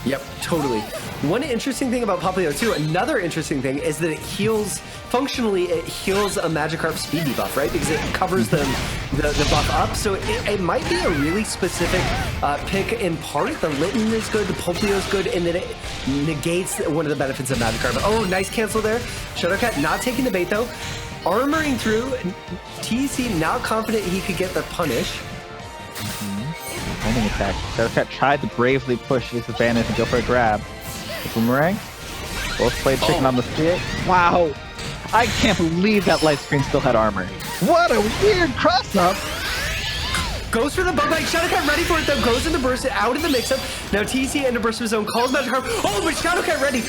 Yep, totally. One interesting thing about Popplio too, another interesting thing is that functionally it heals a Magikarp speed debuff, right? Because it covers the buff up. So it might be a really specific pick in part. The Litten is good, the Popplio is good, and then it negates one of the benefits of Magikarp. Oh, nice cancel there. Shadowcat not taking the bait though. Armoring through. TEC now confident he could get the punish. Homing attack. Shadowcat tried to bravely push his advantage and go for a grab. The boomerang. Both played chicken on the CA. Wow! I can't believe that light screen still had armor. What a weird cross-up! Goes for the bug bite. Shadowcat ready for it though. Goes into burst out of the mix-up. Now TEC into burst of his own. Calls Magikarp. Oh, but Shadowcat ready.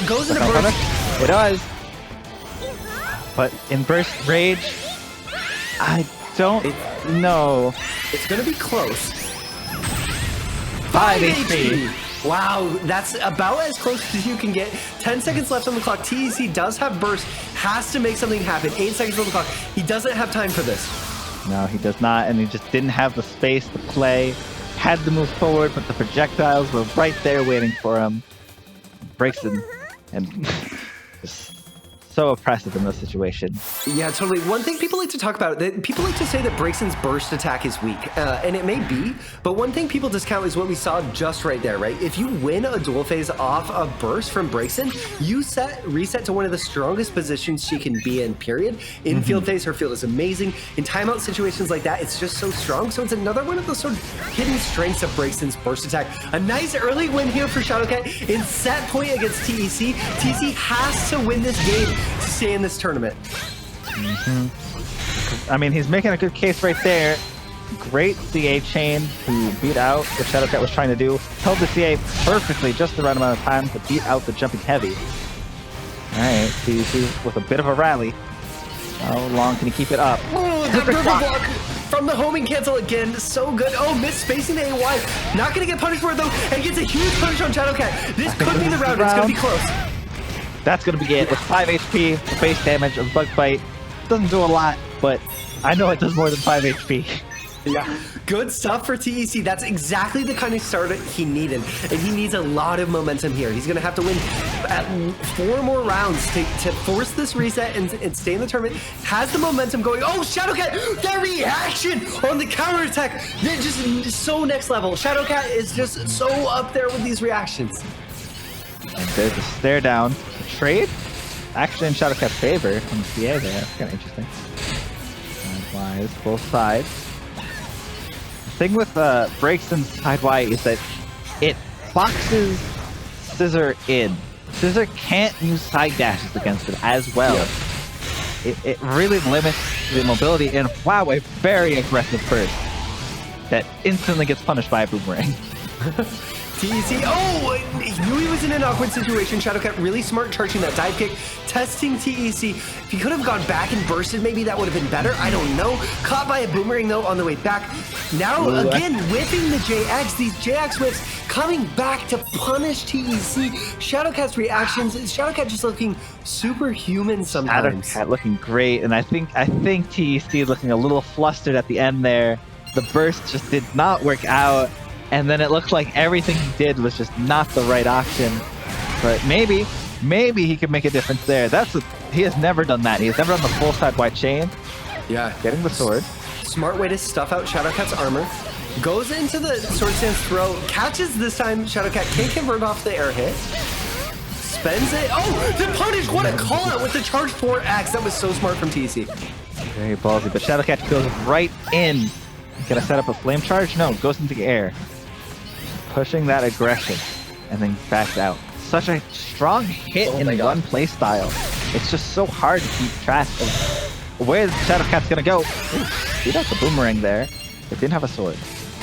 Goes into burst. It does. But in burst rage, I don't know. It's gonna be close. 5 HP. Wow, that's about as close as you can get. 10 seconds left on the clock. TEC does have burst. Has to make something happen. 8 seconds on the clock. He doesn't have time for this. No, he does not, and he just didn't have the space to play. Had to move forward, but the projectiles were right there waiting for him. Breaks in and just so oppressive in this situation. Yeah, totally. One thing people like to talk about, people like to say that Braixen's burst attack is weak, and it may be, but one thing people discount is what we saw just right there, right? If you win a duel phase off a burst from Braixen, you reset to one of the strongest positions she can be in, period. In field phase, her field is amazing. In timeout situations like that, it's just so strong. So it's another one of those sort of hidden strengths of Braixen's burst attack. A nice early win here for Shadowcat in set point against TEC. TEC has to win this game to stay in this tournament. I mean, he's making a good case right there. Great CA chain to beat out what Shadowcat was trying to do. Held the CA perfectly, just the right amount of time to beat out the jumping heavy. Alright, TEC with a bit of a rally. How long can he keep it up? Oh, the perfect block from the homing cancel again. So good. Oh, missed spacing the AY. Not going to get punished for it, though, and gets a huge punish on Shadowcat. This could be the round. It's going to be close. That's going to be it. With 5 HP, the base damage of Bug Bite doesn't do a lot, but I know it does more than 5 HP. Yeah, good stuff for TEC. That's exactly the kind of start he needed, and he needs a lot of momentum here. He's going to have to win at 4 more rounds to force this reset and stay in the tournament. Has the momentum going. Oh, Shadowcat, that reaction on the counterattack. They're just so next level. Shadowcat is just so up there with these reactions. And there's a stare down. Trade? Actually in Shadowcat's favor on the CA there. That's kind of interesting. Sidewise, both sides. The thing with Braixen's sidewise is that it boxes Scissor in. Scissor can't use side dashes against it as well. Yep. It really limits the mobility in, wow, a very aggressive burst that instantly gets punished by a boomerang. TEC, oh, he knew he was in an awkward situation. Shadowcat really smart charging that dive kick, testing TEC. If he could have gone back and bursted, maybe that would have been better. I don't know. Caught by a boomerang, though, on the way back. Now, again, whipping the JX. These JX whips coming back to punish TEC. Shadowcat's reactions, Shadowcat just looking superhuman sometimes. Shadowcat looking great, and I think TEC looking a little flustered at the end there. The burst just did not work out. And then it looked like everything he did was just not the right option. But maybe he could make a difference there. He has never done that. He has never done the full side wide chain. Yeah. Getting the sword. Smart way to stuff out Shadowcat's armor. Goes into the sword stance throw. Catches this time. Shadowcat can't convert off the air hit. Spends it. Oh, the punish. What a call out with the charge 4X. That was so smart from TEC. Very ballsy. But Shadowcat goes right in. Gonna set up a flame charge? No, goes into the air. Pushing that aggression and then backs out. Such a strong hit in one play style. It's just so hard to keep track of where Shadowcat's gonna go. See, that's a boomerang there. It didn't have a sword.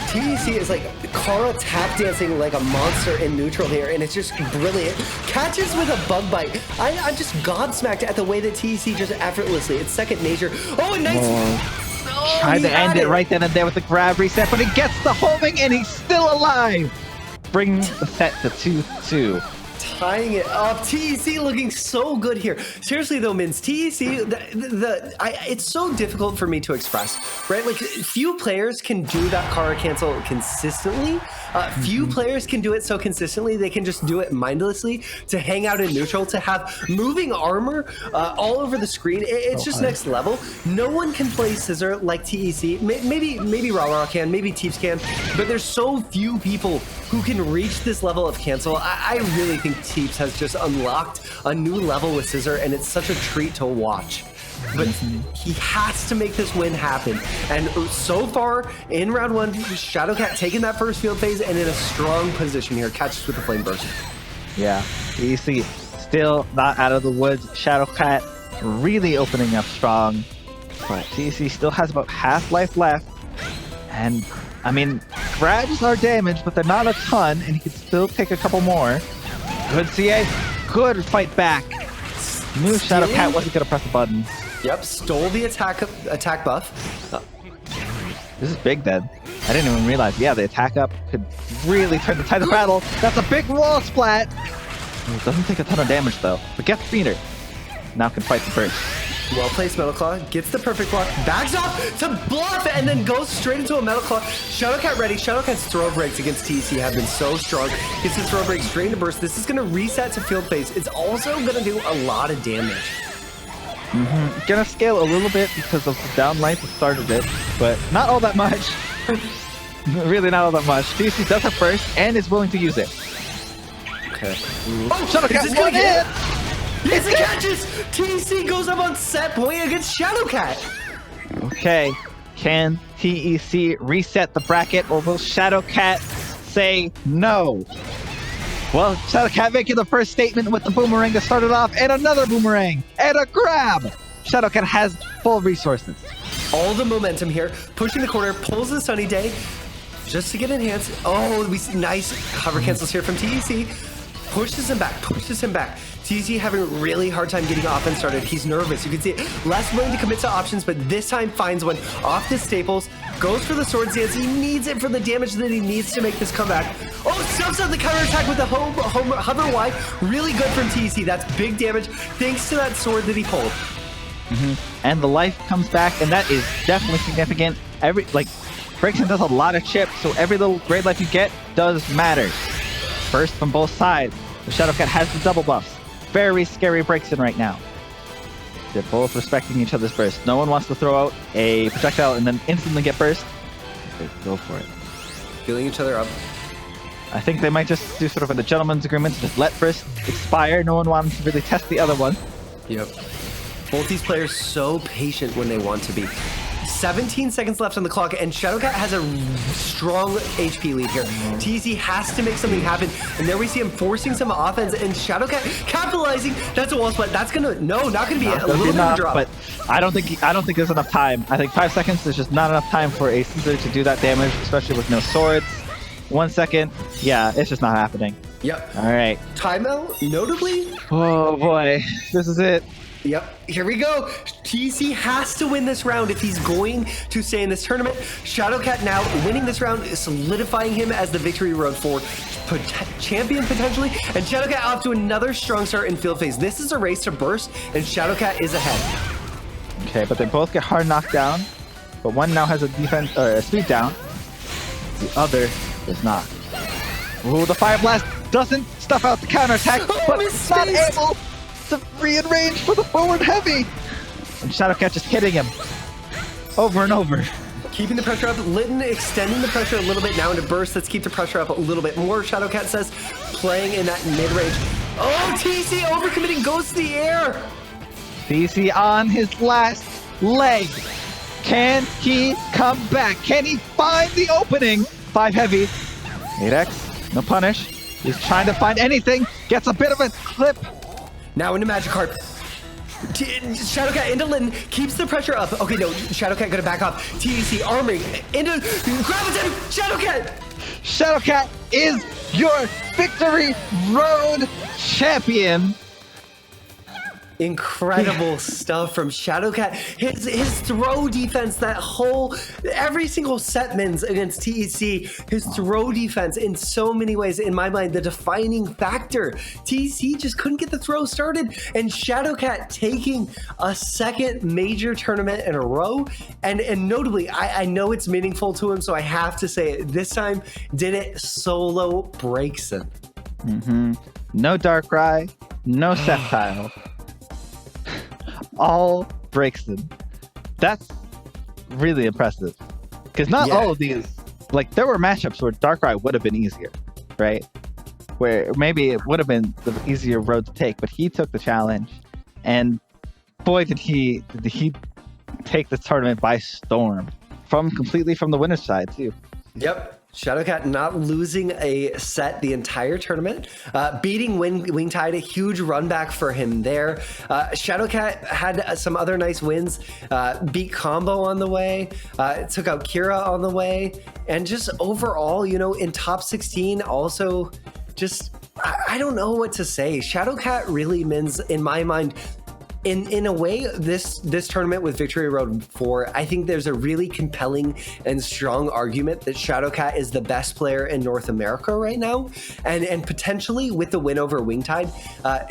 TEC is like Carl tap dancing like a monster in neutral here, and it's just brilliant. Catches with a bug bite. I'm just gobsmacked at the way that TEC just effortlessly. It's second nature. Oh, a nice. Tried to end it right then and there with the grab reset, but he gets the homing and he's still alive. Bringing the set to 2-2. Tying it up. TEC looking so good here. Seriously though, Mins, TEC, it's so difficult for me to express, right? Like, few players can do that Kara cancel consistently. Few players can do it so consistently. They can just do it mindlessly, to hang out in neutral, to have moving armor all over the screen. It's just next level. No one can play Scissor like TEC. Maybe Raw can, maybe Teeps can, but there's so few people who can reach this level of cancel. I really think Teeps has just unlocked a new level with Scissor, and it's such a treat to watch. But he has to make this win happen. And so far, in round 1, Shadowcat taking that first field phase and in a strong position here. Catches with the flame burst. Yeah, TEC still not out of the woods. Shadowcat really opening up strong. But TEC still has about half life left. And, I mean, grabs are damaged, but they're not a ton. And he can still take a couple more. Good CA. Good fight back. Knew Shadowcat wasn't going to press the button. Yep, stole the attack buff. This is big then. I didn't even realize. Yeah, the attack up could really turn the tide of battle. That's a big wall splat. It doesn't take a ton of damage though, but gets meter. Now can fight the burst. Well placed Metal Claw, gets the perfect block, backs off to bluff, and then goes straight into a Metal Claw. Shadowcat ready. Shadowcat's throw breaks against TEC have been so strong. Gets his throw break straight into burst. This is going to reset to field phase. It's also going to do a lot of damage. Gonna scale a little bit because of the downlight that started it, but not all that much. Really not all that much. TC does have first and is willing to use it. Okay. Oh, Shadowcat won it! Yes, it catches! TEC goes up on set point against Shadowcat. Okay, can TEC reset the bracket, or will Shadowcat say no? Well, Shadowcat making the first statement with the boomerang that started off, and another boomerang, and a grab! Shadowcat has full resources. All the momentum here, pushing the corner, pulls the Sunny Day, just to get enhanced. Oh, we see nice hover cancels here from TEC. Pushes him back, TEC having a really hard time getting offense started. He's nervous, you can see it. Less willing to commit to options, but this time finds one off the staples, goes for the Swords Dance. He needs it for the damage that he needs to make this comeback. Oh, stuffs out the counterattack with the hover Y. Really good from TEC. That's big damage thanks to that sword that he pulled. And the life comes back, and that is definitely significant. Braixen does a lot of chips, so every little grade life you get does matter. First from both sides. The Shadowcat has the double buffs. Very scary Braixen right now. They're both respecting each other's burst. No one wants to throw out a projectile and then instantly get burst. Okay, go for it. Feeling each other up. I think they might just do sort of a gentleman's agreement to just let burst expire. No one wants to really test the other one. Yep. Both these players so patient when they want to be. 17 seconds left on the clock, and Shadowcat has a strong HP lead here. TEC has to make something happen, and there we see him forcing some offense, and Shadowcat capitalizing. That's a wall split. That's gonna not gonna be a little bit of a drop. But I don't think there's enough time. I think 5 seconds is just not enough time for a Caesar to do that damage, especially with no swords. 1 second, yeah, it's just not happening. Yep. All right. Timeout, notably. Oh boy, this is it. Yep, here we go. TEC has to win this round if he's going to stay in this tournament. Shadowcat now winning this round, solidifying him as the Victory Road 4 champion potentially. And Shadowcat off to another strong start in field phase. This is a race to burst, and Shadowcat is ahead. Okay, but they both get hard knocked down. But one now has a defense or a speed down. The other does not. Ooh, the Fire Blast doesn't stuff out the counterattack, but it's not able to re-enrange for the forward heavy. And Shadowcat just hitting him over and over. Keeping the pressure up, Litton extending the pressure a little bit now into burst. Let's keep the pressure up a little bit more, Shadowcat says, playing in that mid-range. Oh, TC overcommitting, goes to the air. TC on his last leg. Can he come back? Can he find the opening? 5 heavy. 8x, no punish. He's trying to find anything. Gets a bit of a clip. Now into Magikarp. Shadowcat into Litton, keeps the pressure up. Okay, no, Shadowcat gonna back off. TEC armoring into Graviton. Shadowcat! Shadowcat is your Victory Road champion. Incredible stuff from Shadowcat. His throw defense, every single set mins against TEC, his throw defense in so many ways, in my mind, the defining factor. TEC just couldn't get the throw started, and Shadowcat taking a second major tournament in a row, and notably, I know it's meaningful to him, so I have to say it, this time did it solo Braixen. No Darkrai, no Sceptile. All Braixen. That's really impressive. Because not all of these, there were matchups where Darkrai would have been easier, right? Where maybe it would have been the easier road to take, but he took the challenge, and boy did he take the tournament by storm, completely from the winner's side too. Yep. Shadowcat not losing a set the entire tournament, beating Wingtide, a huge run back for him there. Shadowcat had some other nice wins, beat Combo on the way, took out Kira on the way, and just overall, in top 16, also just, I don't know what to say. Shadowcat really wins, in my mind, in a way, this tournament with Victory Road 4, I think there's a really compelling and strong argument that Shadowcat is the best player in North America right now, and potentially with the win over Wingtide,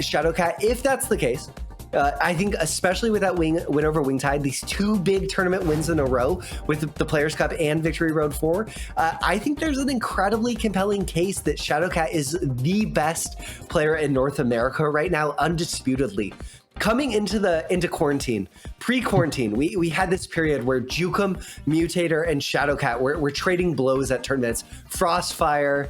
Shadowcat, if that's the case, I think especially with that win over Wingtide, these 2 big tournament wins in a row with the Players' Cup and Victory Road 4, I think there's an incredibly compelling case that Shadowcat is the best player in North America right now, undisputedly. coming into quarantine, pre-quarantine, we had this period where Jukum, Mutator, and Shadowcat were trading blows at tournaments. Frostfire,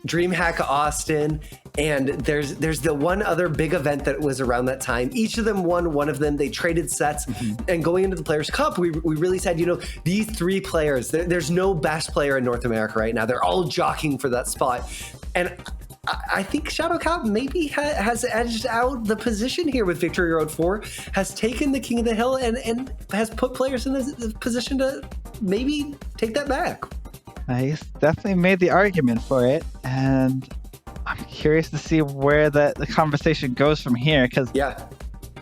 DreamHack Austin, and there's the one other big event that was around that time. Each of them won one of them. They traded sets, and going into the Players' Cup, we really said, these three players, there's no best player in North America right now. They're all jockeying for that spot, and I think Shadowcat maybe has edged out the position here with Victory Road 4, has taken the King of the Hill and has put players in the position to maybe take that back. He's definitely made the argument for it, and I'm curious to see where the conversation goes from here, because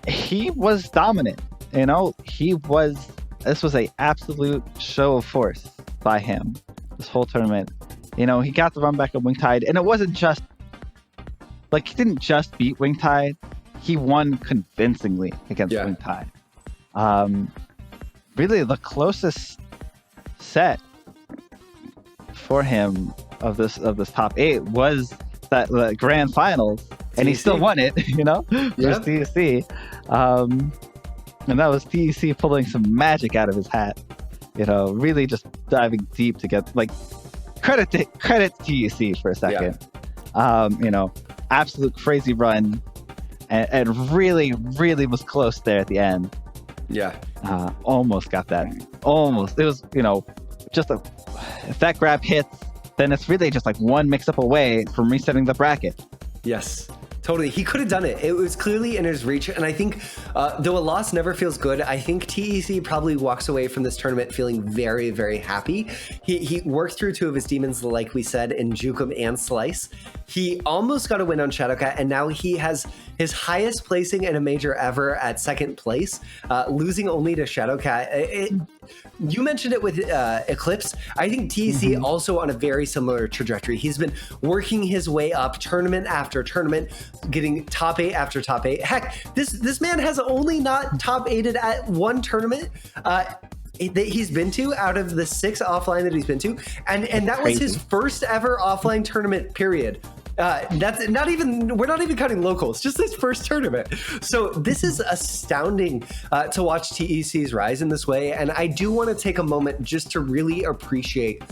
he was dominant. This was a absolute show of force by him this whole tournament. He got the run back of Wingtide, and it wasn't just he didn't just beat Wingtide, he won convincingly against Wingtide. Really the closest set for him of this top 8 was the grand finals, and he still won it, just TEC. And that was TEC pulling some magic out of his hat, really just diving deep to get credit TEC for a second. Absolute crazy run, and really was close there at the end. Almost got that. Almost. It was, just if that grab hits, then it's really just one mix-up away from resetting the bracket. Yes. Totally. He could have done it. It was clearly in his reach. And I think, though a loss never feels good, I think TEC probably walks away from this tournament feeling very, very happy. He worked through 2 of his demons, like we said, in Jukum and Slice. He almost got a win on Shadowcat, and now he has his highest placing in a major ever at 2nd place, losing only to Shadowcat. You mentioned it with Eclipse. I think TEC also on a very similar trajectory. He's been working his way up tournament after tournament, getting top 8 after top 8. Heck, this man has only not top 8'd at one tournament that he's been to out of the 6 offline that he's been to, and that was his first ever offline tournament, period. That's not even, we're not even counting locals, just this first tournament. So this is astounding to watch TEC's rise in this way. And I do want to take a moment just to really appreciate,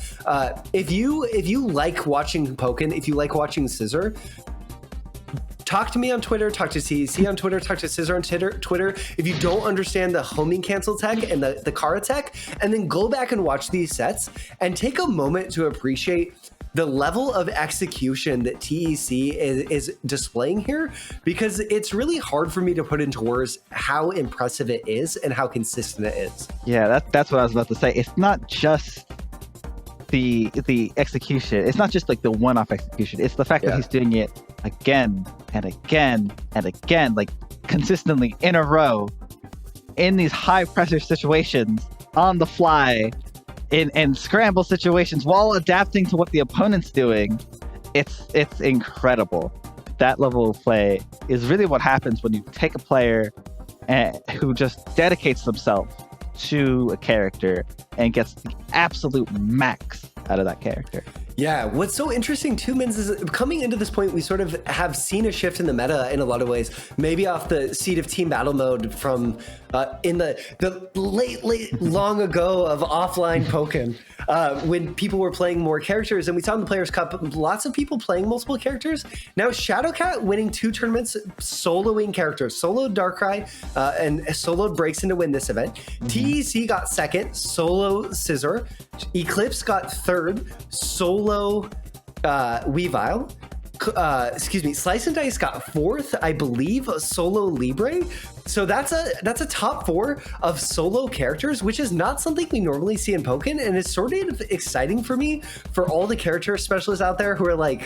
if you like watching Pokken, if you like watching Scissor, talk to me on Twitter, talk to TEC on Twitter, talk to Scissor on Twitter. If you don't understand the homing cancel tech and the Kara tech, and then go back and watch these sets and take a moment to appreciate the level of execution that TEC is displaying here, because it's really hard for me to put into words how impressive it is and how consistent it is. Yeah, that's what I was about to say. It's not just the execution. It's not just the one-off execution. It's the fact that he's doing it again and again and again, consistently in a row, in these high-pressure situations, on the fly, in scramble situations, while adapting to what the opponent's doing. It's incredible. That level of play is really what happens when you take a player who just dedicates themselves to a character and gets the absolute max out of that character. Yeah, what's so interesting too, Mins, is coming into this point, we sort of have seen a shift in the meta in a lot of ways, maybe off the seat of team battle mode from in the late long ago of offline Pokken, when people were playing more characters, and we saw in the Players' Cup lots of people playing multiple characters. Now Shadowcat winning 2 tournaments, soloing characters, soloed Darkrai, and soloed Breaks in to win this event. TEC got 2nd, solo Scissor. Eclipse got 3rd, solo Weavile. SliceNDice got 4th, I believe, solo Libre. So that's a top 4 of solo characters, which is not something we normally see in Pokken, and it's sort of exciting for me, for all the character specialists out there who are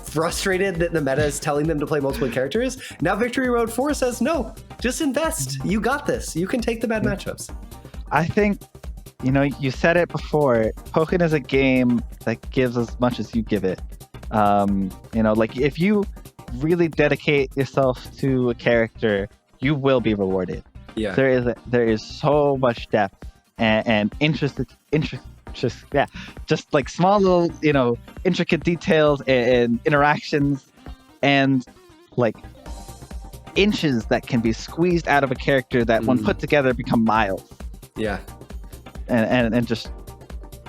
frustrated that the meta is telling them to play multiple characters. Now Victory Road 4 says, no, just invest. You got this. You can take the bad matchups. I think, you said it before, Pokken is a game that gives as much as you give it. If you really dedicate yourself to a character, you will be rewarded. Yeah. There is so much depth and interest, just small little, intricate details and interactions, and inches that can be squeezed out of a character that when put together become miles. Yeah. And just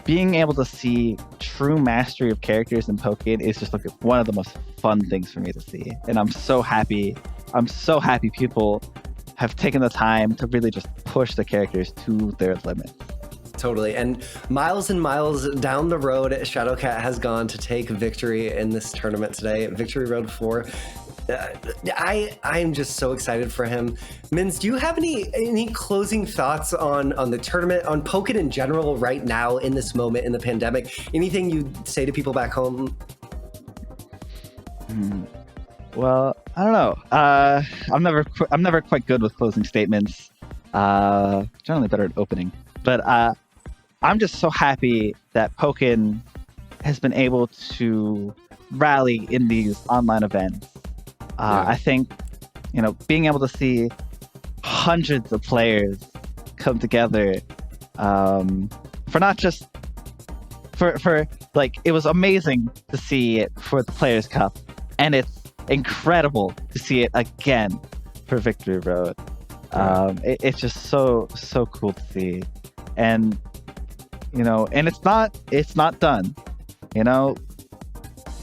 being able to see true mastery of characters in Pokken is just like one of the most fun things for me to see. And I'm so happy people have taken the time to really just push the characters to their limit. Totally. And miles down the road, Shadowcat has gone to take victory in this tournament today. Victory Road 4. I'm just so excited for him. Mins, do you have any closing thoughts on the tournament, on Pokken in general right now in this moment in the pandemic? Anything you'd say to people back home? Well, I don't know. I'm never quite good with closing statements. Generally better at opening. But I'm just so happy that Pokken has been able to rally in these online events. I think, being able to see hundreds of players come together for not just for like, it was amazing to see it for the Players' Cup, and it's incredible to see it again for Victory Road. It's just so cool to see, and and it's not done.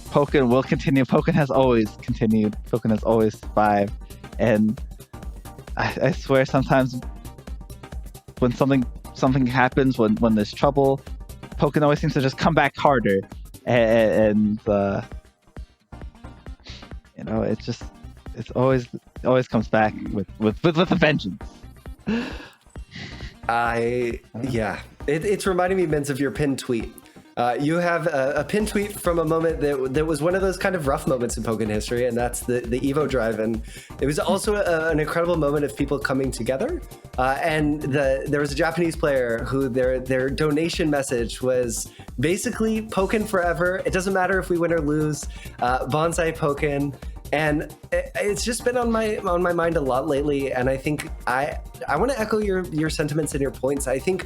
Pokken will continue. Pokken has always continued. Pokken has always survived. And I swear sometimes when something happens, when there's trouble, Pokken always seems to just come back harder. And it always comes back with a vengeance. It's reminding me, Mins, of your pinned tweet. You have a pinned tweet from a moment that was one of those kind of rough moments in Pokken history, and that's the Evo drive. And it was also an incredible moment of people coming together. And there was a Japanese player who their donation message was basically Pokken forever. It doesn't matter if we win or lose. Bonsai Pokken. And it's just been on my mind a lot lately. And I think I want to echo your sentiments and your points. I think,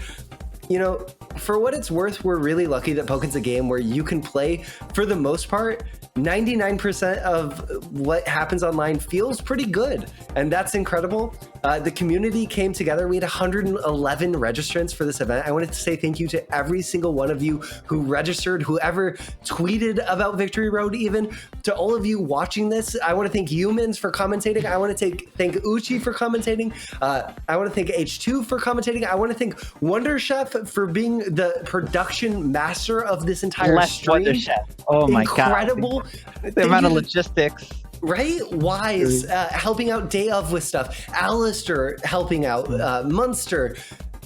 for what it's worth, we're really lucky that Pokken's a game where you can play, for the most part, 99% of what happens online feels pretty good. And that's incredible. The community came together. We had 111 registrants for this event. I wanted to say thank you to every single one of you who registered, whoever tweeted about Victory Road, even to all of you watching this. I want to thank Humans for commentating. I want to thank Uchi for commentating. I want to thank H2 for commentating. I want to thank Wonder Chef for being the production master of this entire stream. Wonder Chef. Oh my God. Incredible. The amount of logistics. Right? Wise, helping out Day of with stuff. Allister helping out. Munster.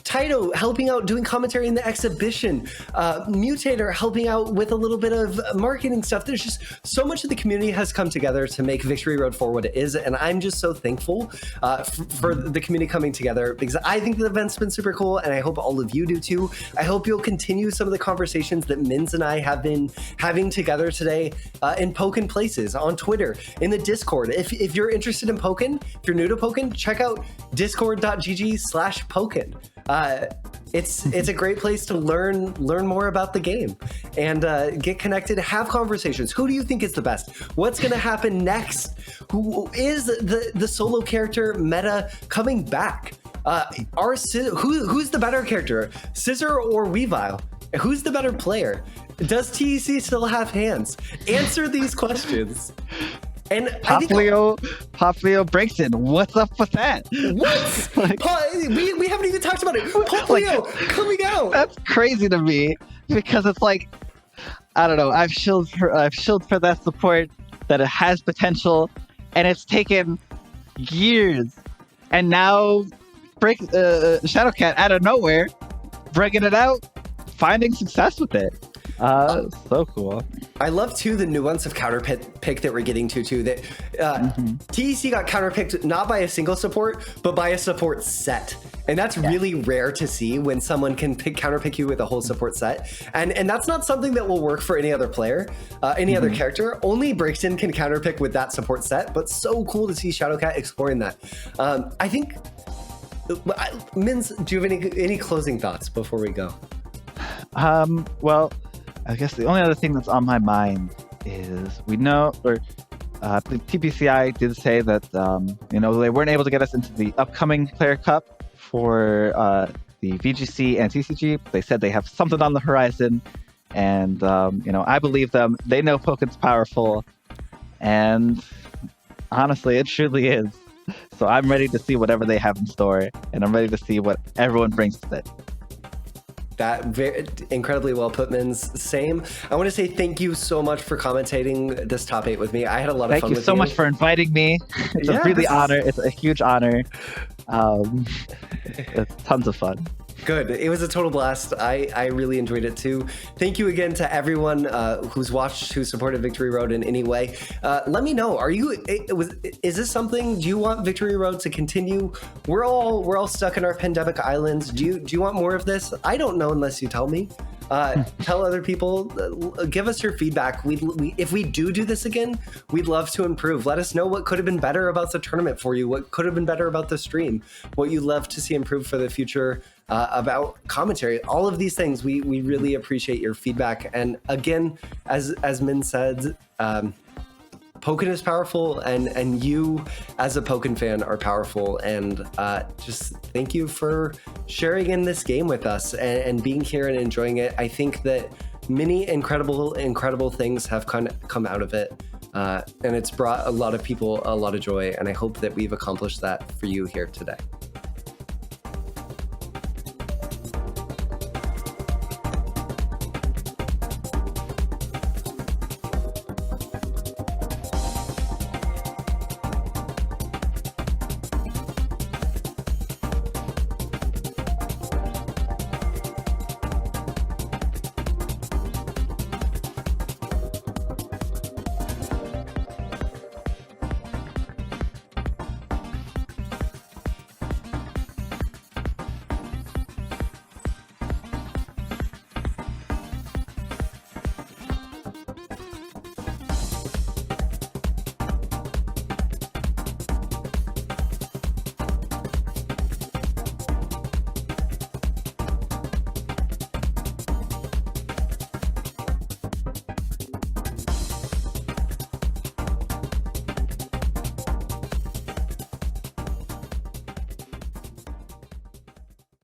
Taito helping out doing commentary in the exhibition. Mutator helping out with a little bit of marketing stuff. There's just so much of the community has come together to make Victory Road 4 what it is. And I'm just so thankful for the community coming together, because I think the event's been super cool, and I hope all of you do too. I hope you'll continue some of the conversations that Mins and I have been having together today in Pokken Places, on Twitter, in the Discord. If you're interested in Pokken, if you're new to Pokken, check out discord.gg/Pokken. It's a great place to learn more about the game and get connected, have conversations. Who do you think is the best? What's going to happen next? Who is the solo character meta coming back? Who's the better character, Scissor or Weavile? Who's the better player? Does TEC still have hands? Answer these questions. And Poplio Breakson, what's up with that? What? We haven't even talked about it. Poplio coming out. That's crazy to me, because it's like, I don't know. I've shilled for that support, that it has potential, and it's taken years, and now Shadowcat out of nowhere, bringing it out, finding success with it. So cool. I love too the nuance of counterpick that we're getting to too. That TEC got counterpicked not by a single support, but by a support set, and that's really rare to see when someone can counterpick you with a whole support set. And that's not something that will work for any other player, any other character. Only Brixton can counterpick with that support set. But so cool to see Shadowcat exploring that. I think, Mins, do you have any closing thoughts before we go? Well, I guess the only other thing that's on my mind is the TPCI did say that they weren't able to get us into the upcoming Player Cup for the VGC and TCG. They said they have something on the horizon, and I believe them. They know Pokken's powerful, and honestly, it truly is. So I'm ready to see whatever they have in store, and I'm ready to see what everyone brings to it. That very incredibly well put, Mins. Same. I want to say thank you so much for commentating this top 8 with me. I had a lot of fun with you. Thank you so much for inviting me. It's a really honor. It's a huge honor. It's tons of fun. Good. It was a total blast. I really enjoyed it too. Thank you again to everyone who's watched, who supported Victory Road in any way. Let me know. Is this something? Do you want Victory Road to continue? We're all stuck in our pandemic islands. Do you want more of this? I don't know unless you tell me. Tell other people. Give us your feedback. If we do this again, we'd love to improve. Let us know what could have been better about the tournament for you. What could have been better about the stream. What you'd love to see improved for the future. About commentary, all of these things, we really appreciate your feedback. And again, as Min said, Pokken is powerful, and you as a Pokken fan are powerful. And just thank you for sharing in this game with us and being here and enjoying it. I think that many incredible things have come out of it, and it's brought a lot of people a lot of joy. And I hope that we've accomplished that for you here today.